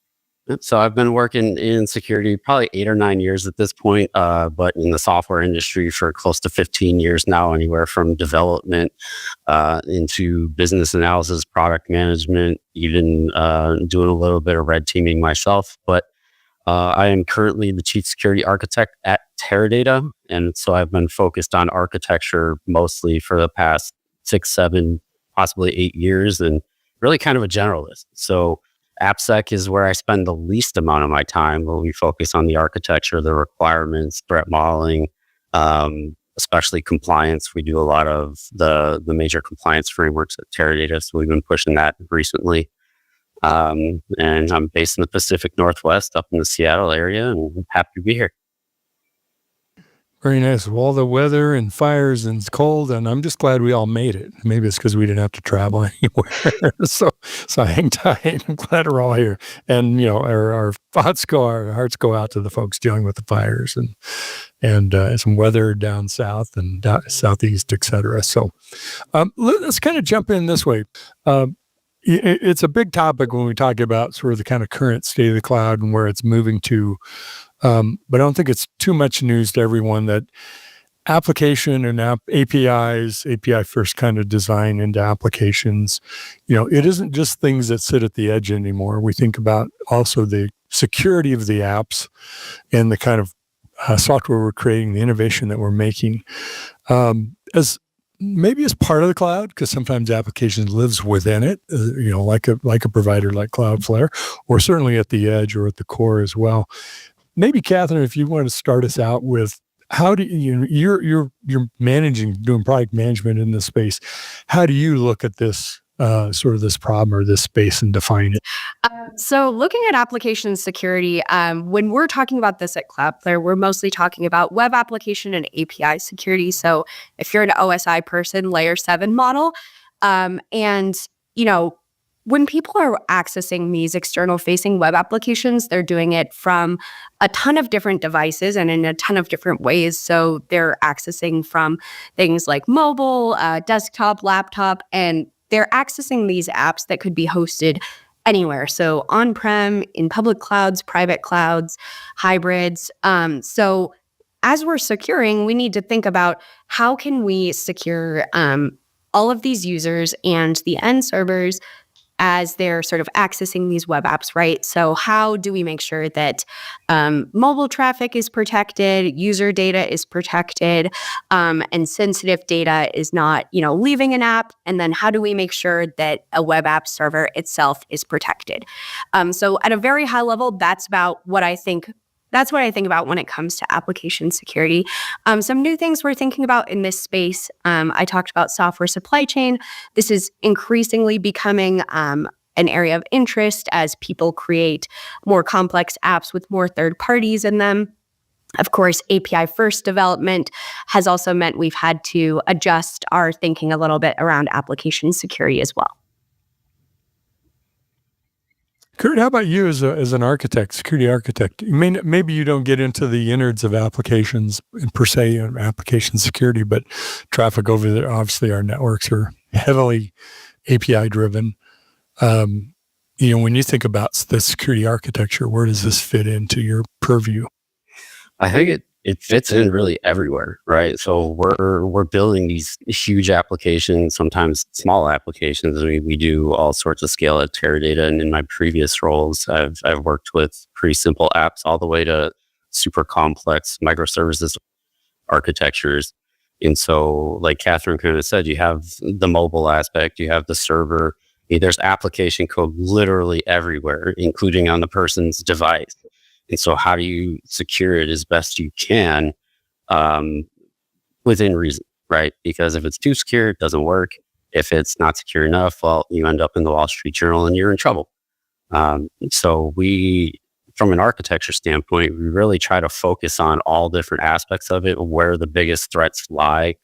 So I've been working in security probably 8 or 9 years at this point, but in the software industry for close to 15 years now, anywhere from development into business analysis, product management, even doing a little bit of red teaming myself. But I am currently the chief security architect at Teradata. And so I've been focused on architecture mostly for the past 6, 7, possibly 8 years, and really kind of a generalist. So AppSec is where I spend the least amount of my time, where we focus on the architecture, the requirements, threat modeling, especially compliance. We do a lot of the major compliance frameworks at Teradata, so we've been pushing that recently. And I'm based in the Pacific Northwest, up in the Seattle area, and I'm happy to be here. Very nice. Well, all the weather and fires and it's cold, and I'm just glad we all made it. Maybe it's because we didn't have to travel anywhere. so hang tight. I'm glad we're all here. And, our hearts go out to the folks dealing with the fires and some weather down south and southeast, et cetera. So let's kind of jump in this way. It's a big topic when we talk about sort of the kind of current state of the cloud and where it's moving to. But I don't think it's too much news to everyone that application and APIs, API first kind of design into applications, it isn't just things that sit at the edge anymore. We think about also the security of the apps and the kind of software we're creating, the innovation that we're making, as part of the cloud, because sometimes application lives within it, like a provider like Cloudflare, or certainly at the edge or at the core as well. Maybe, Catherine, if you want to start us out with how do you're doing product management in this space. How do you look at this sort of this problem or this space and define it? So looking at application security, when we're talking about this at Cloudflare, we're mostly talking about web application and API security. So if you're an OSI person, layer 7 model, when people are accessing these external facing web applications, they're doing it from a ton of different devices and in a ton of different ways. So they're accessing from things like mobile, desktop, laptop, and they're accessing these apps that could be hosted anywhere. So on-prem, in public clouds, private clouds, hybrids. So as we're securing, we need to think about how can we secure all of these users and the end servers as they're sort of accessing these web apps, right? So how do we make sure that mobile traffic is protected, user data is protected, and sensitive data is not, leaving an app? And then how do we make sure that a web app server itself is protected? So at a very high level, that's what I think about when it comes to application security. Some new things we're thinking about in this space. I talked about software supply chain. This is increasingly becoming an area of interest as people create more complex apps with more third parties in them. Of course, API first development has also meant we've had to adjust our thinking a little bit around application security as well. Kurt, how about you as an architect, security architect? Maybe you don't get into the innards of applications per se, application security, but traffic over there, obviously our networks are heavily API driven. When you think about the security architecture, where does this fit into your purview? I think it fits in really everywhere, right? So we're building these huge applications, sometimes small applications. We do all sorts of scale at Teradata, and in my previous roles, I've worked with pretty simple apps all the way to super complex microservices architectures. And so, like Catherine kind of said, you have the mobile aspect, you have the server. There's application code literally everywhere, including on the person's device. And so how do you secure it as best you can within reason, right? Because if it's too secure, it doesn't work. If it's not secure enough, well, you end up in the Wall Street Journal and you're in trouble. So we, from an architecture standpoint, we really try to focus on all different aspects of it, where the biggest threats lie,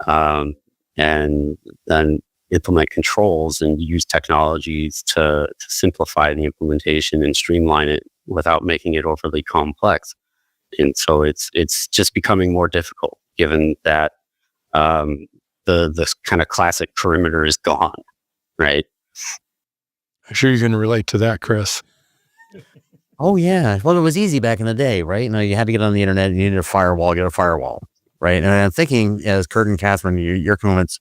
and then implement controls and use technologies to simplify the implementation and streamline it without making it overly complex. And so it's just becoming more difficult, given that the kind of classic perimeter is gone, right? I'm sure you can relate to that, Chris. Oh yeah. Well, it was easy back in the day, right? You had to get on the internet, you needed a firewall, get a firewall, right? And I'm thinking, as Kurt and Catherine, your comments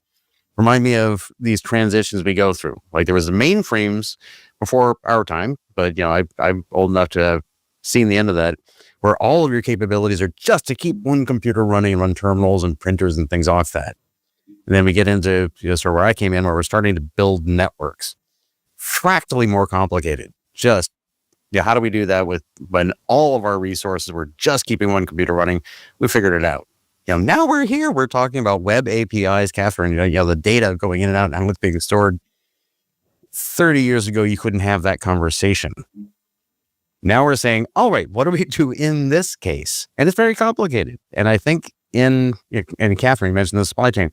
remind me of these transitions we go through. Like there was the mainframes before our time, but I'm old enough to have seen the end of that, where all of your capabilities are just to keep one computer running and run terminals and printers and things off that. And then we get into sort of where I came in, where we're starting to build networks, fractally more complicated. Just how do we do that when all of our resources were just keeping one computer running? We figured it out. Now we're here. We're talking about web APIs, Catherine. The data going in and out and how it's being stored. 30 years ago, you couldn't have that conversation. Now we're saying, all right, what do we do in this case? And it's very complicated. And I think and Catherine mentioned the supply chain.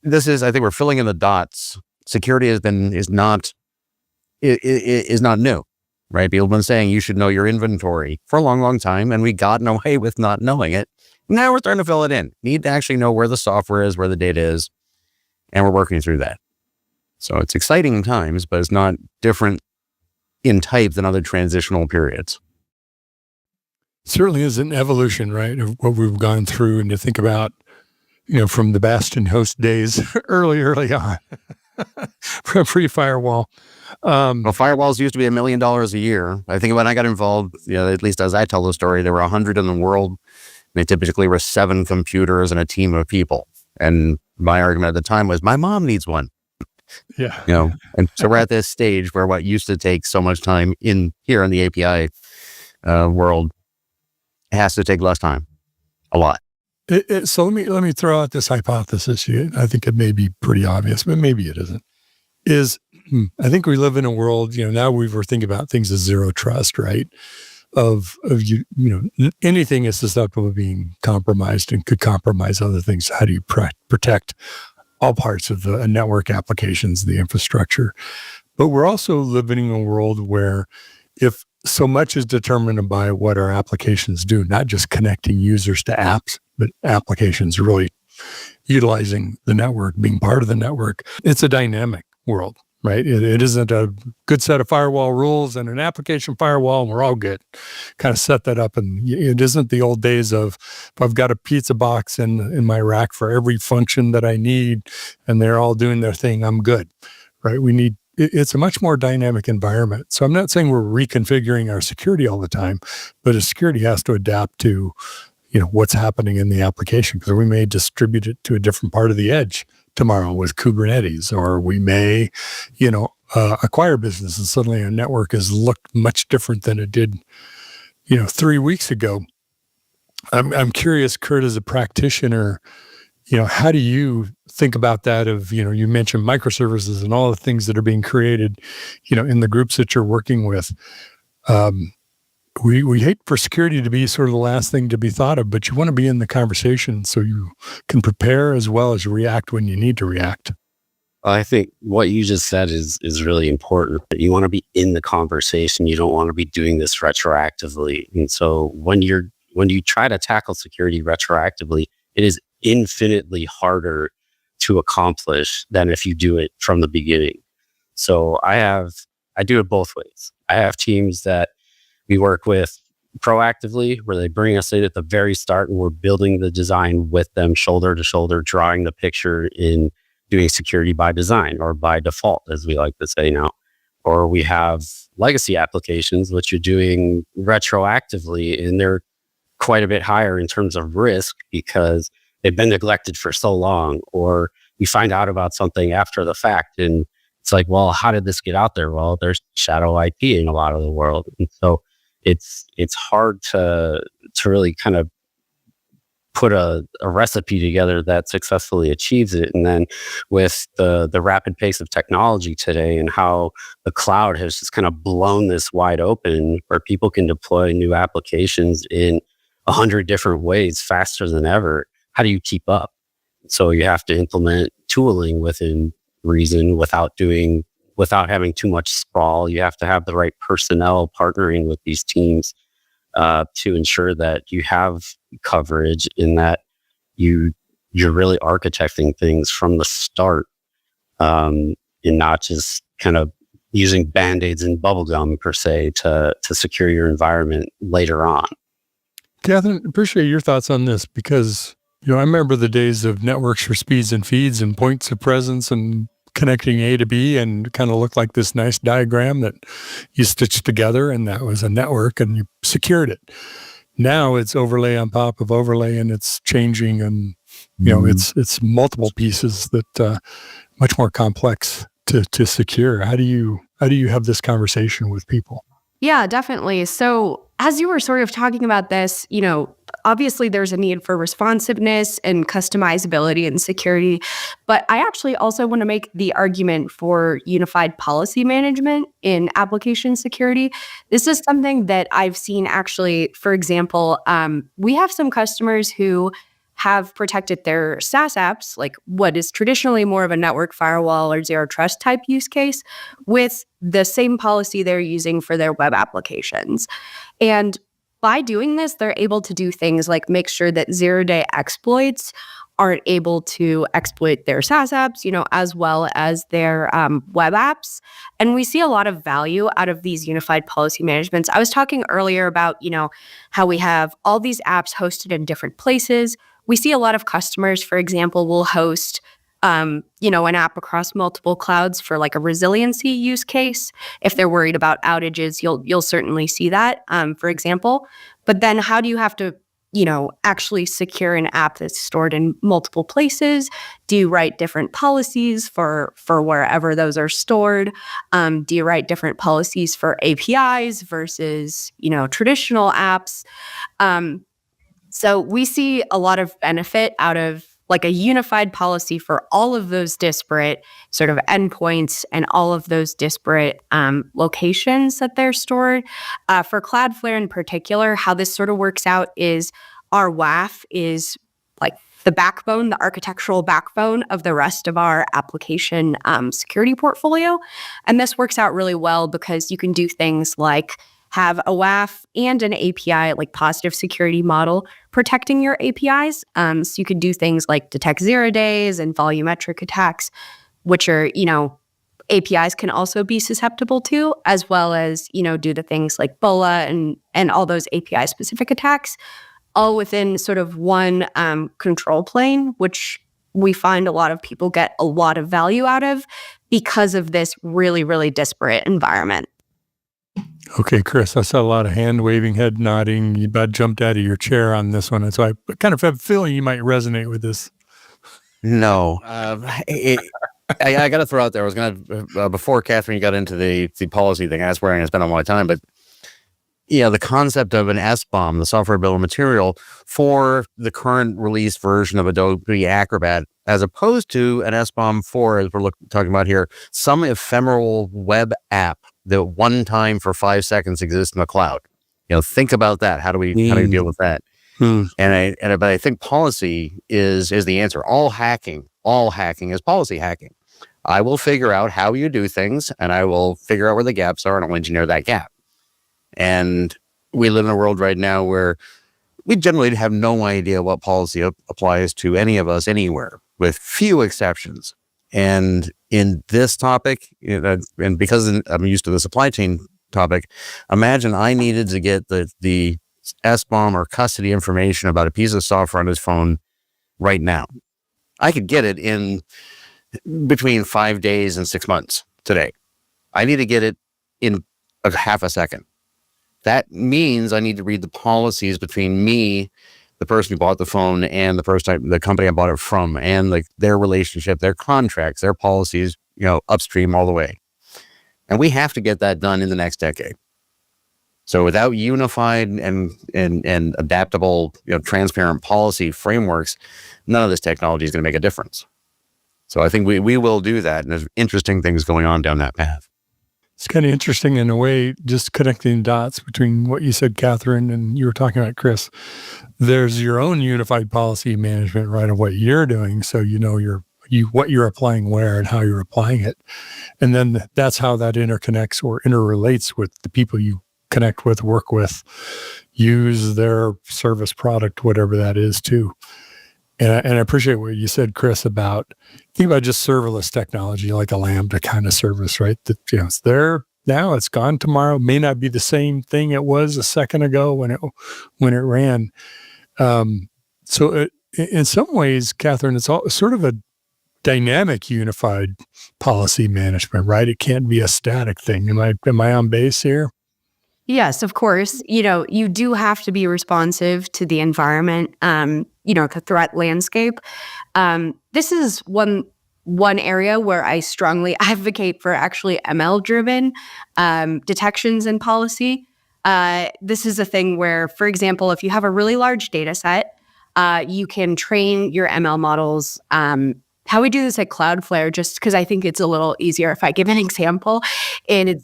I think we're filling in the dots. Security is not new, right? People have been saying you should know your inventory for a long, long time, and we gotten away with not knowing it. Now we're starting to fill it in. Need to actually know where the software is, where the data is, and we're working through that. So it's exciting times, but it's not different in type than other transitional periods. Certainly is an evolution, right, of what we've gone through. And you think about, from the Bastion host days, early on, pre-firewall. Well, firewalls used to be $1 million a year. I think when I got involved, at least as I tell the story, there were 100 in the world. They typically were 7 computers and a team of people. And my argument at the time was, my mom needs one. Yeah. And so we're at this stage where what used to take so much time here in the API world has to take less time, a lot. So let me throw out this hypothesis. I think it may be pretty obvious, but maybe it isn't. I think we live in a world, now we're thinking about things as zero trust, right? Of anything is susceptible of being compromised and could compromise other things. How do you protect all parts of the network applications, the infrastructure? But we're also living in a world where if so much is determined by what our applications do, not just connecting users to apps, but applications really utilizing the network, being part of the network, it's a dynamic world. Right? It isn't a good set of firewall rules and an application firewall, and we're all good. Kind of set that up. And it isn't the old days of, if I've got a pizza box in my rack for every function that I need, and they're all doing their thing, I'm good. Right? It's a much more dynamic environment. So I'm not saying we're reconfiguring our security all the time, but security has to adapt to, what's happening in the application, because we may distribute it to a different part of the edge tomorrow with Kubernetes, or we may, acquire business and suddenly our network has looked much different than it did, 3 weeks ago. I'm curious, Kurt, as a practitioner, how do you think about that you mentioned microservices and all the things that are being created, in the groups that you're working with. We hate for security to be sort of the last thing to be thought of, but you want to be in the conversation so you can prepare as well as react when you need to react. I think what you just said is really important. You want to be in the conversation. You don't want to be doing this retroactively. And so when you try to tackle security retroactively, it is infinitely harder to accomplish than if you do it from the beginning. So I do it both ways. I have teams that we work with proactively, where they bring us in at the very start and we're building the design with them shoulder to shoulder, drawing the picture in doing security by design or by default, as we like to say now. Or we have legacy applications, which you're doing retroactively, and they're quite a bit higher in terms of risk because they've been neglected for so long, or you find out about something after the fact. And it's like, well, how did this get out there? Well, there's shadow IP in a lot of the world. And so it's hard to really kind of put a recipe together that successfully achieves it. And then with the rapid pace of technology today and how the cloud has just kind of blown this wide open, where people can deploy new applications in 100 different ways faster than ever, how do you keep up? So you have to implement tooling within reason without having too much sprawl. You have to have the right personnel partnering with these teams to ensure that you have coverage, in that you're really architecting things from the start, and not just kind of using band-aids and bubblegum per se to secure your environment later on. Catherine, appreciate your thoughts on this, because I remember the days of networks for speeds and feeds and points of presence and connecting A to B, and kind of looked like this nice diagram that you stitched together, and that was a network, and you secured it. Now it's overlay on top of overlay, and it's changing, and it's multiple pieces that much more complex to secure. How do you have this conversation with people? Yeah, definitely. So as you were sort of talking about this, obviously there's a need for responsiveness and customizability and security, but I actually also want to make the argument for unified policy management in application security. This is something that I've seen actually. For example, we have some customers who have protected their SaaS apps, like what is traditionally more of a network firewall or zero trust type use case, with the same policy they're using for their web applications. And by doing this, they're able to do things like make sure that zero-day exploits aren't able to exploit their SaaS apps, as well as their web apps. And we see a lot of value out of these unified policy managements. I was talking earlier about, how we have all these apps hosted in different places. We see a lot of customers, for example, will host an app across multiple clouds for like a resiliency use case. If they're worried about outages, you'll certainly see that, for example. But then how do you have to, actually secure an app that's stored in multiple places? Do you write different policies for wherever those are stored? Do you write different policies for APIs versus, traditional apps? So we see a lot of benefit out of like a unified policy for all of those disparate sort of endpoints and all of those disparate locations that they're stored. For Cloudflare in particular, how this sort of works out is our WAF is like the backbone, the architectural backbone of the rest of our application security portfolio. And this works out really well because you can do things like have a WAF and an API, like positive security model, protecting your APIs. So you could do things like detect 0 days and volumetric attacks, which are, APIs can also be susceptible to, as well as, do the things like BOLA and all those API specific attacks, all within sort of one control plane, which we find a lot of people get a lot of value out of because of this really, really disparate environment. Okay, Chris, I saw a lot of hand waving, head nodding. You about jumped out of your chair on this one. And so I kind of have a feeling you might resonate with this. No. I got to throw out there, I was going to, before Catherine got into the policy thing, that's where I'm going to spend all my time. But yeah, the concept of an SBOM, the software bill of material, for the current release version of Adobe Acrobat, as opposed to an SBOM for, as we're talking about here, some ephemeral web app that one time for 5 seconds exists in the cloud. Think about that. How do we deal with that? But I think policy is the answer. All hacking is policy hacking. I will figure out how you do things, and I will figure out where the gaps are, and I'll engineer that gap. And we live in a world right now where we generally have no idea what policy applies to any of us anywhere, with few exceptions. And in this topic, and because I'm used to the supply chain topic, imagine I needed to get the SBOM or custody information about a piece of software on his phone right now. I could get it in between 5 days and 6 months today. I need to get it in a half a second. That means I need to read the policies between me, the person who bought the phone, and the company I bought it from, and like their relationship, their contracts, their policies, upstream all the way. And we have to get that done in the next decade. So without unified and adaptable, transparent policy frameworks, none of this technology is going to make a difference. So I think we will do that, and there's interesting things going on down that path. It's kind of interesting in a way, just connecting dots between what you said, Catherine, and you were talking about, Chris. There's your own unified policy management, right, of what you're doing, so you know what you're applying where and how you're applying it. And then that's how that interconnects or interrelates with the people you connect with, work with, use their service, product, whatever that is too. And I appreciate what you said, Chris, think about just serverless technology, like a Lambda kind of service, right? That it's there now, it's gone tomorrow. May not be the same thing it was a second ago when it ran. So in some ways, Catherine, it's all sort of a dynamic, unified policy management, right? It can't be a static thing. Am I on base here? Yes, of course. You do have to be responsive to the environment, the threat landscape. This is one area where I strongly advocate for actually ML-driven detections and policy. This is a thing where, for example, if you have a really large data set, you can train your ML models. How we do this at Cloudflare, just because I think it's a little easier if I give an example, and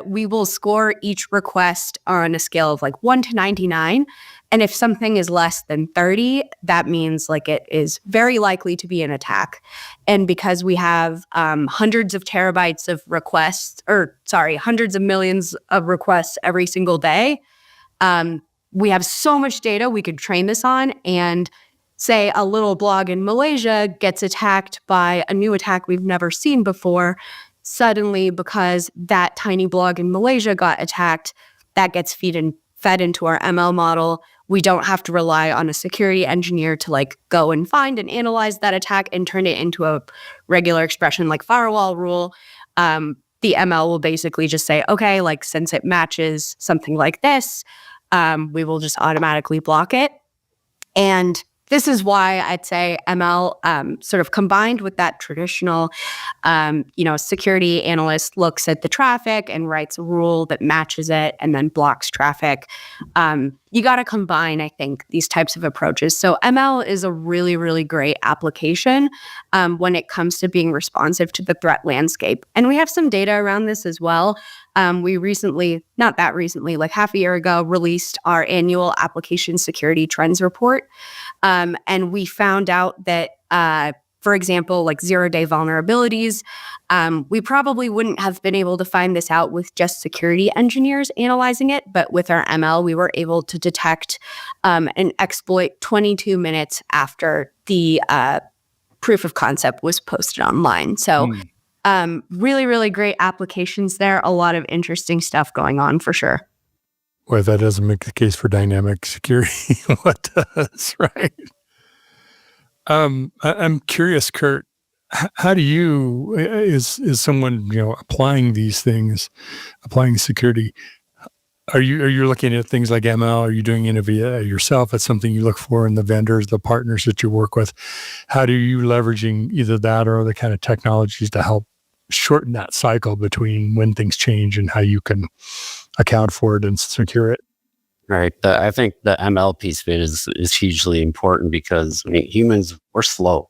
we will score each request on a scale of like 1 to 99. And if something is less than 30, that means like it is very likely to be an attack. And because we have hundreds of terabytes of requests, hundreds of millions of requests every single day, we have so much data we could train this on. And say a little blog in Malaysia gets attacked by a new attack we've never seen before, suddenly because that tiny blog in Malaysia got attacked, that gets fed into our ML model. We don't have to rely on a security engineer to go and find and analyze that attack and turn it into a regular expression like firewall rule. The ML will basically just say, okay, since it matches something like this, we will just automatically block it. And this is why I'd say ML sort of combined with that traditional, security analyst looks at the traffic and writes a rule that matches it and then blocks traffic. You got to combine, I think, these types of approaches. So ML is a really, really great application when it comes to being responsive to the threat landscape. And we have some data around this as well. We recently, not that recently, like half a year ago, released our annual application security trends report. And we found out that, for example, 0-day vulnerabilities, we probably wouldn't have been able to find this out with just security engineers analyzing it. But with our ML, we were able to detect an exploit 22 minutes after the proof of concept was posted online. So really, really great applications there. A lot of interesting stuff going on for sure. Well, that doesn't make the case for dynamic security. What does, right? I'm curious, Kurt, how do you, is someone, applying these things, applying security, are you looking at things like ML? Are you doing it yourself? That's something you look for in the vendors, the partners that you work with. How do you leveraging either that or other kind of technologies to help shorten that cycle between when things change and how you can account for it and secure it? Right. I think the ML piece of it is hugely important because humans, we're slow.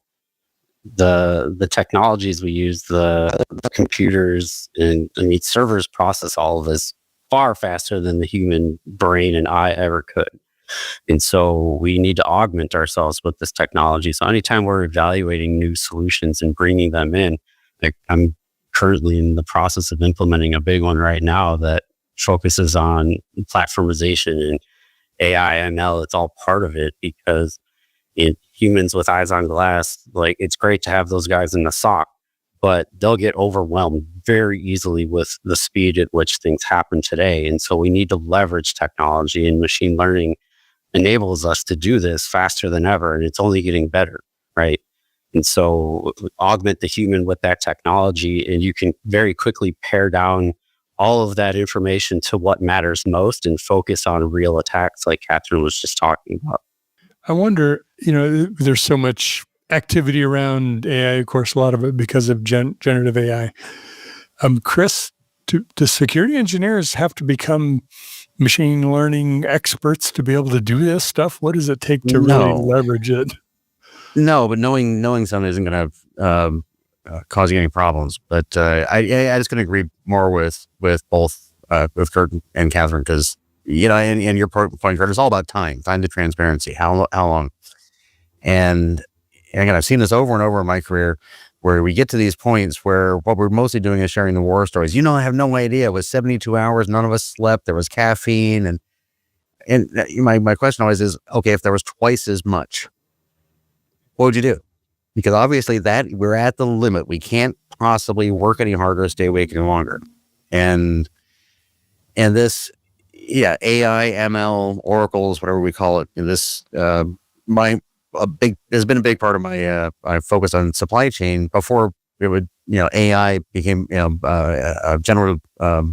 The technologies we use, the computers and servers process all of this far faster than the human brain and eye ever could. And so we need to augment ourselves with this technology. So anytime we're evaluating new solutions and bringing them in, Like I'm currently in the process of implementing a big one right now that focuses on platformization and AI, ML. It's all part of it because humans with eyes on glass, like it's great to have those guys in the SOC, but they'll get overwhelmed very easily with the speed at which things happen today. And so we need to leverage technology, and machine learning enables us to do this faster than ever. And it's only getting better, right? And so augment the human with that technology, and you can very quickly pare down all of that information to what matters most and focus on real attacks like Catherine was just talking about. I wonder, there's so much activity around AI, of course, a lot of it because of generative AI. Chris, do security engineers have to become machine learning experts to be able to do this stuff? What does it take to really leverage it? No, but knowing something isn't going to cause you any problems. But I just going to agree more with both with Kurt and Catherine, because and your point, Kurt, it's all about time to transparency. How long? And again, I've seen this over and over in my career, where we get to these points where what we're mostly doing is sharing the war stories. I have no idea. It was 72 hours. None of us slept. There was caffeine. And my question always is, okay, if there was twice as much, what would you do? Because obviously that we're at the limit. We can't possibly work any harder, stay awake any longer. And this, AI, ML, oracles, whatever we call it, this, has been a big part of my focus on supply chain before it would, AI became, generative, what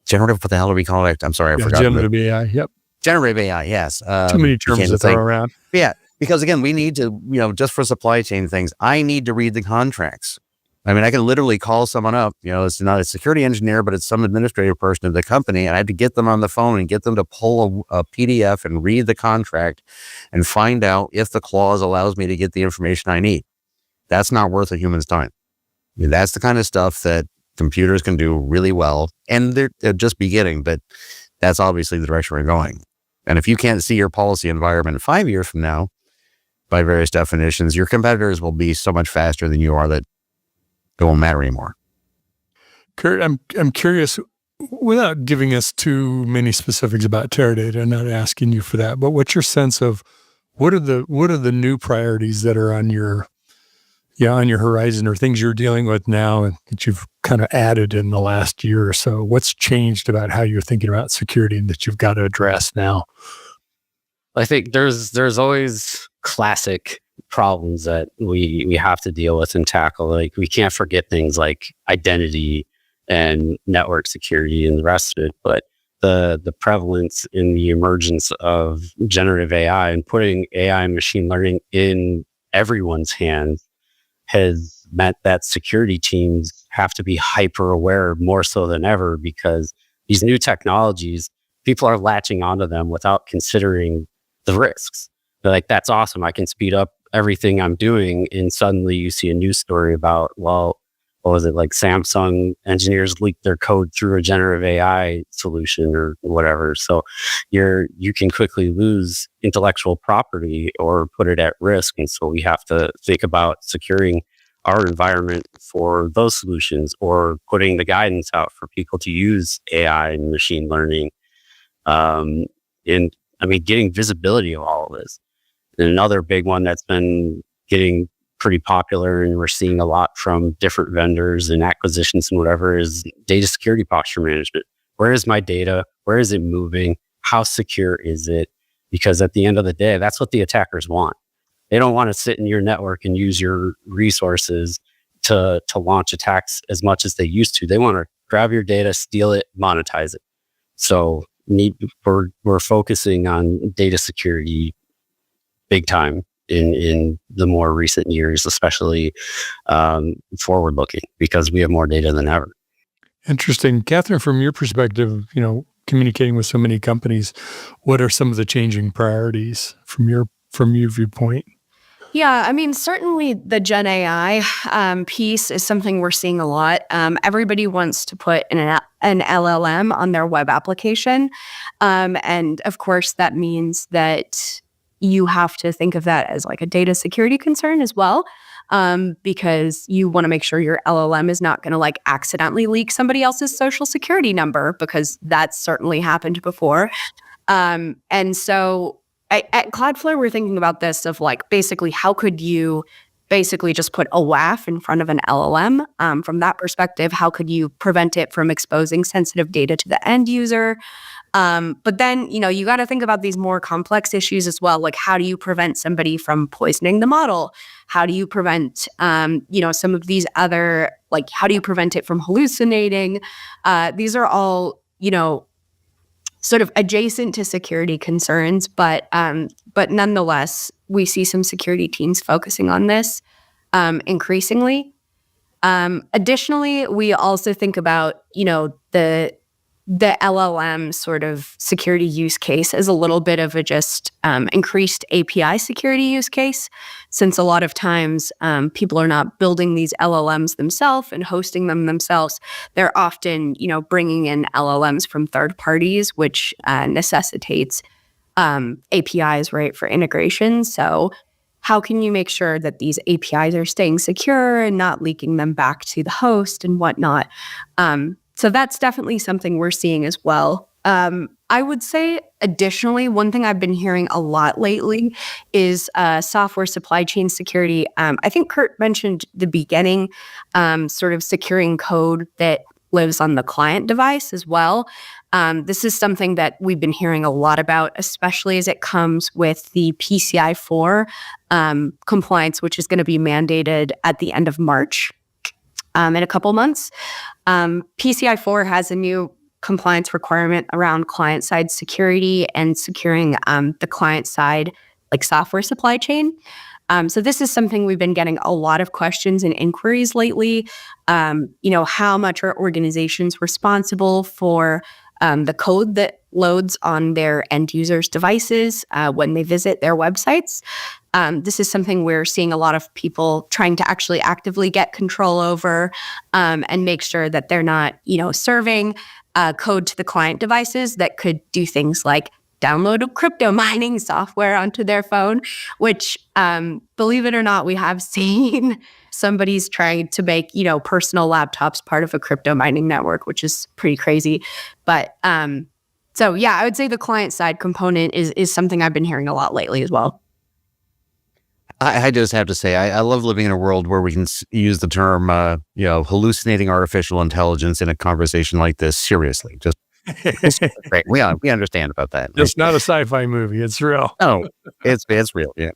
the hell do we call it? I'm sorry, I forgot. Generative AI, yep. Generative AI, yes. Too many terms to throw around. Yeah, because again, we need to, just for supply chain things, I need to read the contracts. I mean, I can literally call someone up, it's not a security engineer, but it's some administrative person of the company. And I had to get them on the phone and get them to pull a PDF and read the contract and find out if the clause allows me to get the information I need. That's not worth a human's time. I mean, that's the kind of stuff that computers can do really well. And they're just beginning, but that's obviously the direction we're going. And if you can't see your policy environment 5 years from now, by various definitions, your competitors will be so much faster than you are that it won't matter anymore. Kurt, I'm curious, without giving us too many specifics about Teradata, I'm not asking you for that, but what's your sense of what are the new priorities that are on your horizon, or things you're dealing with now and that you've kind of added in the last year or so? What's changed about how you're thinking about security and that you've got to address now? I think there's always classic problems that we have to deal with and tackle. Like, we can't forget things like identity and network security and the rest of it. But the prevalence in the emergence of generative AI and putting AI and machine learning in everyone's hands has meant that security teams have to be hyper aware more so than ever, because these new technologies, people are latching onto them without considering the risks. They're like, that's awesome, I can speed up everything I'm doing. And suddenly you see a news story about, what was it, like Samsung engineers leaked their code through a generative AI solution or whatever. So you can quickly lose intellectual property or put it at risk. And so we have to think about securing our environment for those solutions, or putting the guidance out for people to use AI and machine learning. Getting visibility of all of this. And another big one that's been getting pretty popular, and we're seeing a lot from different vendors and acquisitions and whatever, is data security posture management. Where is my data? Where is it moving? How secure is it? Because at the end of the day, that's what the attackers want. They don't want to sit in your network and use your resources to launch attacks as much as they used to. They want to grab your data, steal it, monetize it. So we're focusing on data security big time in the more recent years, especially forward looking, because we have more data than ever. Interesting. Catherine, from your perspective, communicating with so many companies, what are some of the changing priorities from your viewpoint? Yeah, I mean, certainly the Gen AI piece is something we're seeing a lot. Everybody wants to put an LLM on their web application. And of course, that means that you have to think of that as like a data security concern as well. because you want to make sure your LLM is not going to like accidentally leak somebody else's social security number, because that's certainly happened before. And so at Cloudflare, we're thinking about this of like, basically, how could you basically just put a WAF in front of an LLM? From that perspective, how could you prevent it from exposing sensitive data to the end user? But then, you got to think about these more complex issues as well. Like, how do you prevent somebody from poisoning the model? How do you prevent, some of these other, like, how do you prevent it from hallucinating? These are all, sort of adjacent to security concerns, but nonetheless, we see some security teams focusing on this increasingly. Additionally, we also think about, the LLM sort of security use case as a little bit of a just increased API security use case, since a lot of times people are not building these LLMs themselves and hosting them themselves. They're often, bringing in LLMs from third parties, which necessitates APIs, right, for integration. So how can you make sure that these APIs are staying secure and not leaking them back to the host and whatnot? So that's definitely something we're seeing as well. I would say, additionally, one thing I've been hearing a lot lately is software supply chain security. I think Kurt mentioned the beginning, sort of securing code that lives on the client device as well. This is something that we've been hearing a lot about, especially as it comes with the PCI 4 compliance, which is going to be mandated at the end of March. In a couple months. PCI 4 has a new compliance requirement around client-side security and securing the client-side like software supply chain. So this is something we've been getting a lot of questions and inquiries lately. How much are organizations responsible for the code that loads on their end users' devices when they visit their websites? This is something we're seeing a lot of people trying to actually actively get control over and make sure that they're not, serving code to the client devices that could do things like download crypto mining software onto their phone, which, believe it or not, we have seen somebody's trying to make, personal laptops part of a crypto mining network, which is pretty crazy. But so, yeah, I would say the client side component is something I've been hearing a lot lately as well. I just have to say, I love living in a world where we can use the term, hallucinating artificial intelligence in a conversation like this seriously. Just it's great. We understand about that. It's not a sci-fi movie. It's real. No, it's real. Yeah.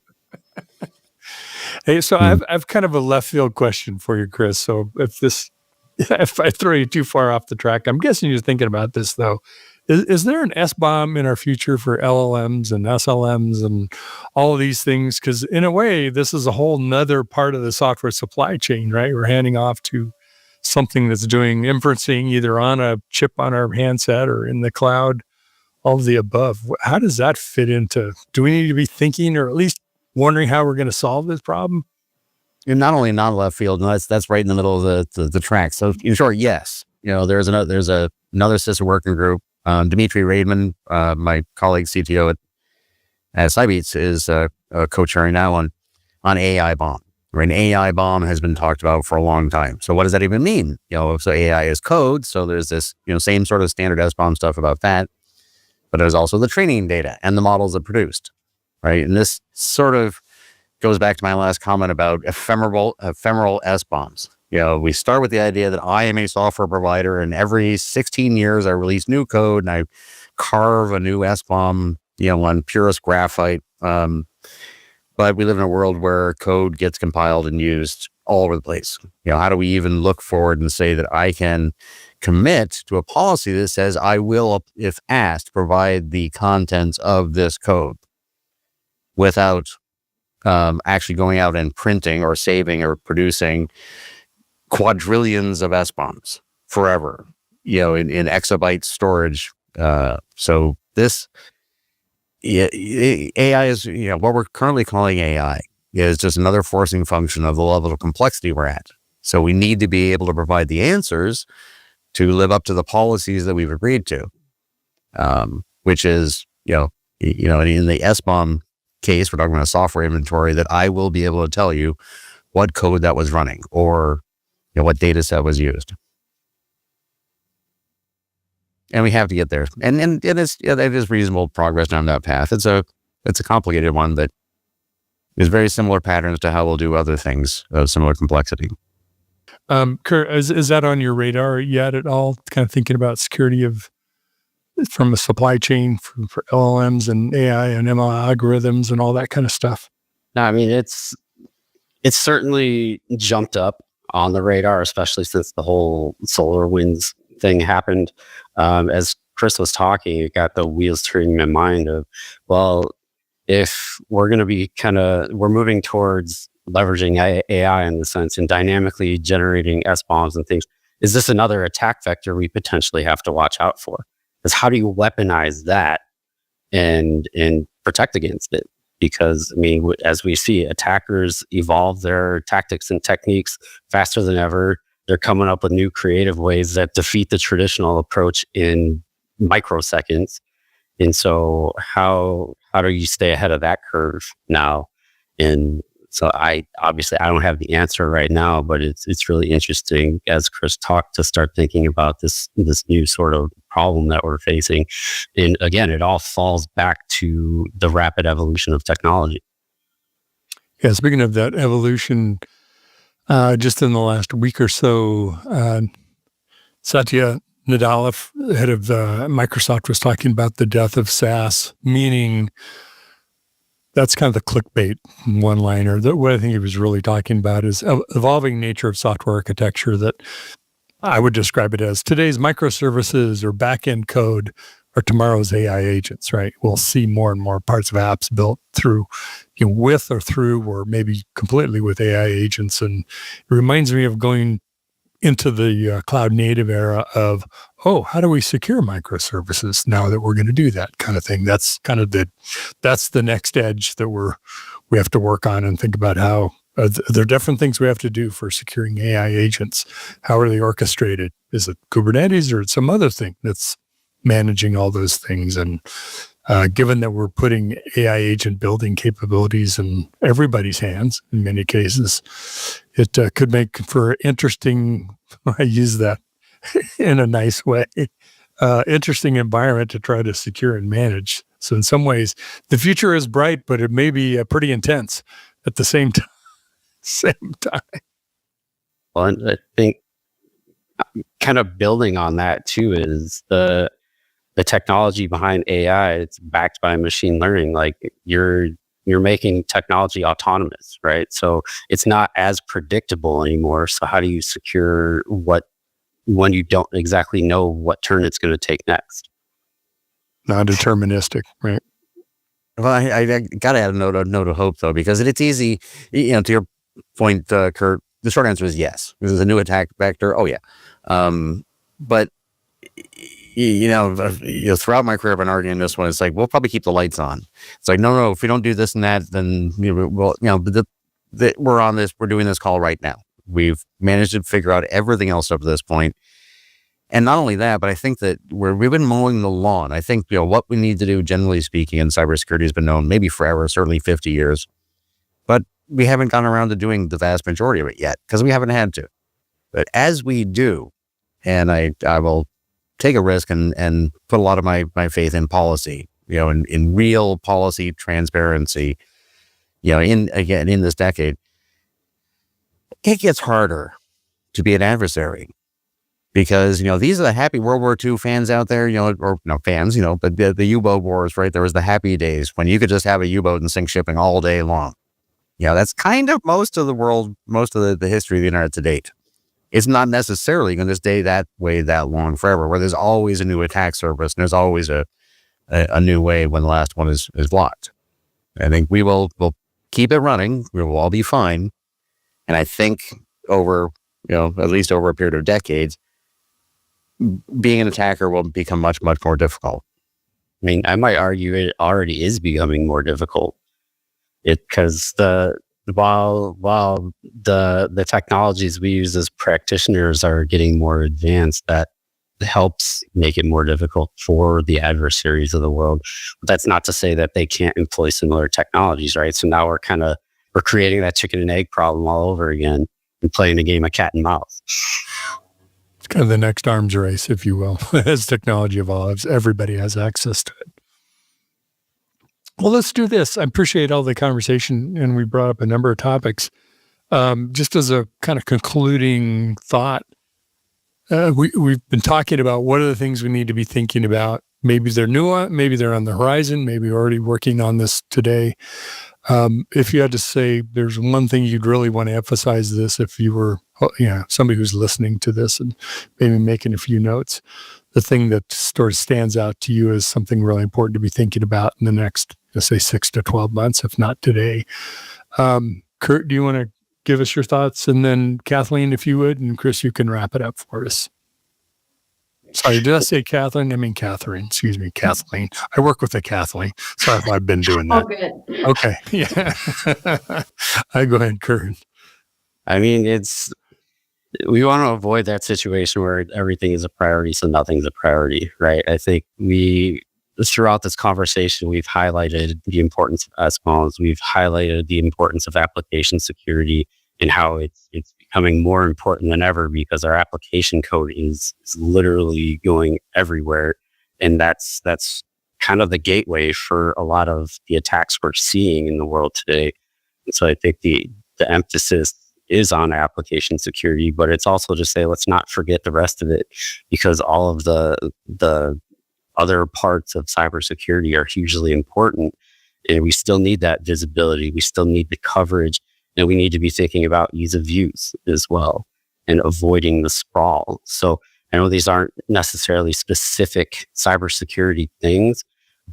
Hey, so I've kind of a left field question for you, Chris. So if I throw you too far off the track, I'm guessing you're thinking about this though. Is there an S-bomb in our future for LLMs and SLMs and all of these things? Because in a way, this is a whole nother part of the software supply chain, right? We're handing off to something that's doing inferencing either on a chip on our handset or in the cloud, all of the above. How does that fit into, do we need to be thinking or at least wondering how we're going to solve this problem? You're not only not left field, no, that's right in the middle of the track. So in short, yes, there's another sister working group. Dimitri Raidman, my colleague CTO at Cybeats, is co-chairing now on AI bomb. Right, an AI bomb has been talked about for a long time. So what does that even mean? So AI is code. So there's this, same sort of standard S-bomb stuff about that, but there's also the training data and the models it produced, right? And this sort of goes back to my last comment about ephemeral S-bombs. We start with the idea that I am a software provider and every 16 years I release new code and I carve a new S-bomb, on purest graphite. But we live in a world where code gets compiled and used all over the place. How do we even look forward and say that I can commit to a policy that says I will, if asked, provide the contents of this code without actually going out and printing or saving or producing quadrillions of S-bombs forever, in exabyte storage. So this AI is, what we're currently calling AI is just another forcing function of the level of complexity we're at. So we need to be able to provide the answers to live up to the policies that we've agreed to, which is, in the S-bomb case, we're talking about a software inventory that I will be able to tell you what code that was running or what data set was used. And we have to get there. And it is reasonable progress down that path. It's a complicated one, but there's very similar patterns to how we'll do other things of similar complexity. Kurt, is that on your radar yet at all? Kind of thinking about security from a supply chain for LLMs and AI and ML algorithms and all that kind of stuff? No, I mean, it's certainly jumped up on the radar, especially since the whole SolarWinds thing happened. As Chris was talking, it got the wheels turning in my mind of, well, if we're going to be we're moving towards leveraging AI in the sense and dynamically generating SBOMs and things, is this another attack vector we potentially have to watch out for? Because how do you weaponize that and protect against it? Because, I mean, as we see, attackers evolve their tactics and techniques faster than ever. They're coming up with new creative ways that defeat the traditional approach in microseconds. And so how do you stay ahead of that curve now? And so I don't have the answer right now, but it's really interesting, as Chris talked, to start thinking about this new sort of problem that we're facing. And again, it all falls back to the rapid evolution of technology. Yeah, speaking of that evolution, just in the last week or so, Satya Nadella, head of Microsoft, was talking about the death of SaaS, meaning that's kind of the clickbait one-liner. What I think he was really talking about is evolving nature of software architecture that I would describe it as today's microservices or back-end code are tomorrow's AI agents, right? We'll see more and more parts of apps built through, with or through, or maybe completely with AI agents. And it reminds me of going into the cloud native era of, how do we secure microservices now that we're going to do that kind of thing? That's kind of that's the next edge that we have to work on and think about how there are different things we have to do for securing AI agents. How are they orchestrated? Is it Kubernetes or some other thing that's managing all those things? And given that we're putting AI agent building capabilities in everybody's hands, in many cases, it could make for interesting, I use that in a nice way, interesting environment to try to secure and manage. So in some ways, the future is bright, but it may be pretty intense at the same time. Well, and I think kind of building on that too is the technology behind AI. It's backed by machine learning. Like you're making technology autonomous, right? So it's not as predictable anymore. So how do you secure when you don't exactly know what turn it's going to take next? Non-deterministic, right? Well, I got to add a note of hope, though, because it's easy, to your point, Kurt, the short answer is yes. This is a new attack vector. Oh, yeah. But, throughout my career, I've been arguing this one. It's like, we'll probably keep the lights on. It's like, no, if we don't do this and that, then we're on this, we're doing this call right now. We've managed to figure out everything else up to this point. And not only that, but I think that we've been mowing the lawn. I think, what we need to do, generally speaking, in cybersecurity has been known maybe forever, certainly 50 years. But we haven't gone around to doing the vast majority of it yet because we haven't had to. But as we do, and I will take a risk and put a lot of my faith in policy, in real policy transparency, in this decade, it gets harder to be an adversary. Because, these are the happy World War II fans out there, fans, but the U-boat wars, right? There was the happy days when you could just have a U-boat and sink shipping all day long. That's kind of most of the world, most of the history of the internet to date. It's not necessarily going to stay that way that long forever, where there's always a new attack surface and there's always a new way when the last one is blocked. I think we'll keep it running. We will all be fine. And I think over, at least over a period of decades, being an attacker will become much, much more difficult. I mean, I might argue it already is becoming more difficult. Because while the technologies we use as practitioners are getting more advanced, that helps make it more difficult for the adversaries of the world. But that's not to say that they can't employ similar technologies, right? So now we're kind of we're creating that chicken and egg problem all over again and playing a game of cat and mouse. It's kind of the next arms race, if you will. As technology evolves, everybody has access to it. Well, let's do this. I appreciate all the conversation, and we brought up a number of topics. Just as a kind of concluding thought, we've been talking about what are the things we need to be thinking about. Maybe they're new, maybe they're on the horizon, maybe we're already working on this today. If you had to say there's one thing you'd really want to emphasize this, if you were somebody who's listening to this and maybe making a few notes, the thing that sort of stands out to you as something really important to be thinking about in the next, let's say, 6 to 12 months, if not today. Kurt, do you want to give us your thoughts? And then Kathleen, if you would, and Chris, you can wrap it up for us. Sorry, did I say Kathleen? I mean Catherine. Excuse me, Kathleen. I work with a Kathleen. Sorry if I've been doing that. Oh, good. Okay, yeah. I go ahead, Kurt. I mean, we want to avoid that situation where everything is a priority, so nothing's a priority, right? I think throughout this conversation, we've highlighted the importance of SMOs. We've highlighted the importance of application security and how it's becoming more important than ever because our application code is literally going everywhere. And that's kind of the gateway for a lot of the attacks we're seeing in the world today. And so I think the emphasis is on application security, but it's also to say, let's not forget the rest of it, because all of the other parts of cybersecurity are hugely important. And we still need that visibility. We still need the coverage. And we need to be thinking about ease of use as well and avoiding the sprawl. So I know these aren't necessarily specific cybersecurity things,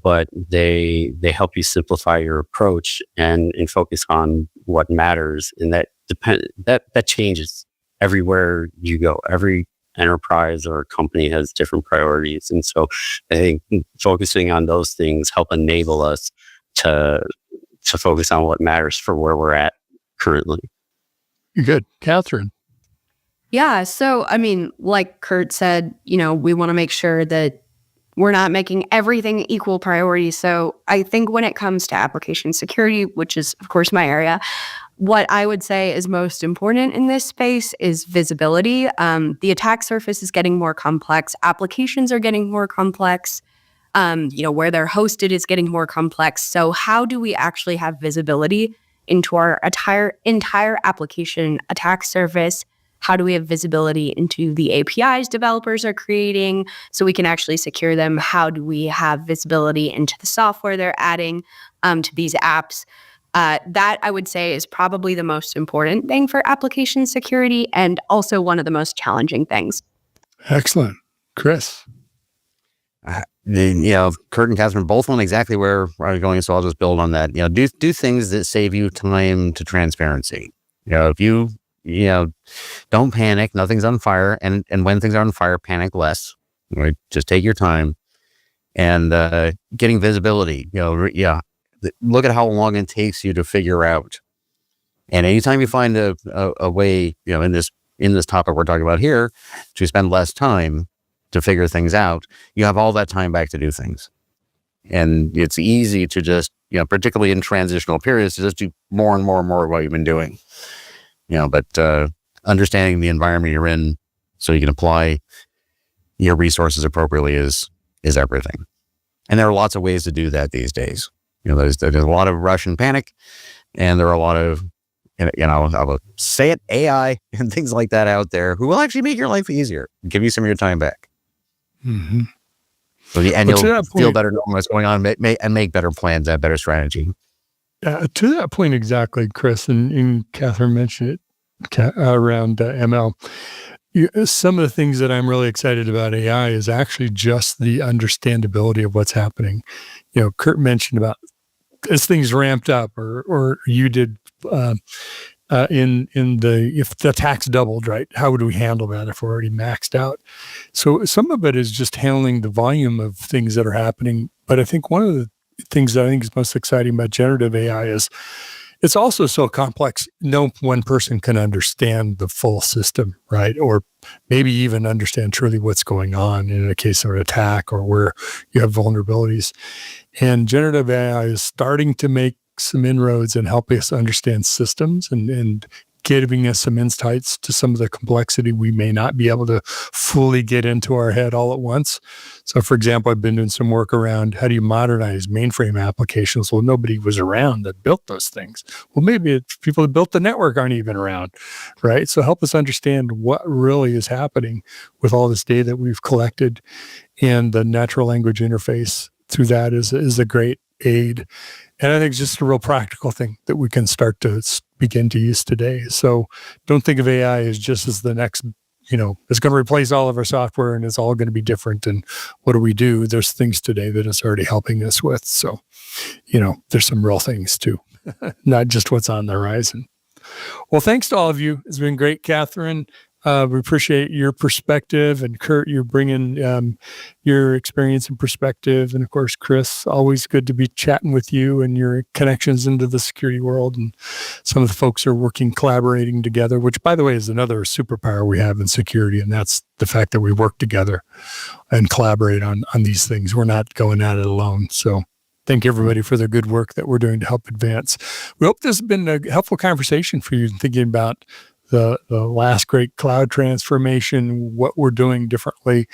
but they help you simplify your approach and focus on what matters. And that changes everywhere you go. Every enterprise or company has different priorities. And so I think focusing on those things help enable us to focus on what matters for where we're at currently. Good. Catherine. Yeah. So, I mean, like Kurt said, we want to make sure that we're not making everything equal priority. So I think when it comes to application security, which is, of course, my area, what I would say is most important in this space is visibility. The attack surface is getting more complex. Applications are getting more complex. Where they're hosted is getting more complex. So how do we actually have visibility into our entire application attack surface? How do we have visibility into the APIs developers are creating so we can actually secure them? How do we have visibility into the software they're adding to these apps? That I would say is probably the most important thing for application security and also one of the most challenging things. Excellent. Chris. Kurt and Catherine both went exactly where I was going, so I'll just build on that. Do things that save you time to transparency. If you don't panic, nothing's on fire, and when things are on fire, panic less. Right? Just take your time and getting visibility. Look at how long it takes you to figure out. And anytime you find a way, in this topic we're talking about here, to spend less time to figure things out, you have all that time back to do things. And it's easy to just, particularly in transitional periods, to just do more and more and more of what you've been doing. But understanding the environment you're in so you can apply your resources appropriately is everything. And there are lots of ways to do that these days. There's a lot of rush and panic, and there are a lot of, I will say it, AI and things like that out there who will actually make your life easier, give you some of your time back. Mm-hmm. And you'll feel better knowing what's going on and make better plans, have better strategy. To that point exactly, Chris, and Catherine mentioned it around ML. Some of the things that I'm really excited about AI is actually just the understandability of what's happening. Kurt mentioned about as things ramped up, or you did if the tax doubled, right? How would we handle that if we're already maxed out? So some of it is just handling the volume of things that are happening. But I think one of the things that I think is most exciting about generative AI is it's also so complex. No one person can understand the full system, right? Or maybe even understand truly what's going on in a case of an attack or where you have vulnerabilities. And generative AI is starting to make some inroads in helping us understand systems and giving us some insights to some of the complexity we may not be able to fully get into our head all at once. So, for example, I've been doing some work around how do you modernize mainframe applications? Well, nobody was around that built those things. Well, maybe it's people that built the network aren't even around, right? So help us understand what really is happening with all this data that we've collected, and the natural language interface through that is a great aid. And I think it's just a real practical thing that we can start to begin to use today. So don't think of AI as just as the next, it's going to replace all of our software and it's all going to be different. And what do? There's things today that it's already helping us with. So, there's some real things too, not just what's on the horizon. Well, thanks to all of you. It's been great, Catherine. We appreciate your perspective, and Kurt, you're bringing your experience and perspective. And of course, Chris, always good to be chatting with you and your connections into the security world. And some of the folks are collaborating together, which, by the way, is another superpower we have in security. And that's the fact that we work together and collaborate on these things. We're not going at it alone. So thank everybody for the good work that we're doing to help advance. We hope this has been a helpful conversation for you in thinking about the last great cloud transformation, what we're doing differently,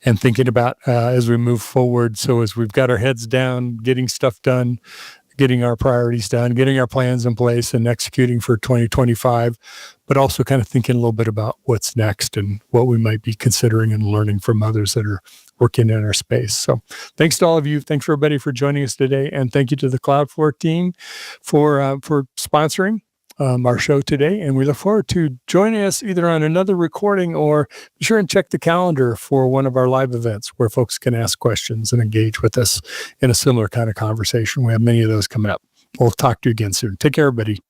and thinking about as we move forward. So as we've got our heads down, getting stuff done, getting our priorities done, getting our plans in place and executing for 2025, but also kind of thinking a little bit about what's next and what we might be considering and learning from others that are working in our space. So thanks to all of you. Thanks everybody for joining us today. And thank you to the Cloud4 team for sponsoring our show today, and we look forward to joining us either on another recording, or be sure and check the calendar for one of our live events where folks can ask questions and engage with us in a similar kind of conversation. We have many of those coming up. We'll talk to you again soon. Take care, everybody.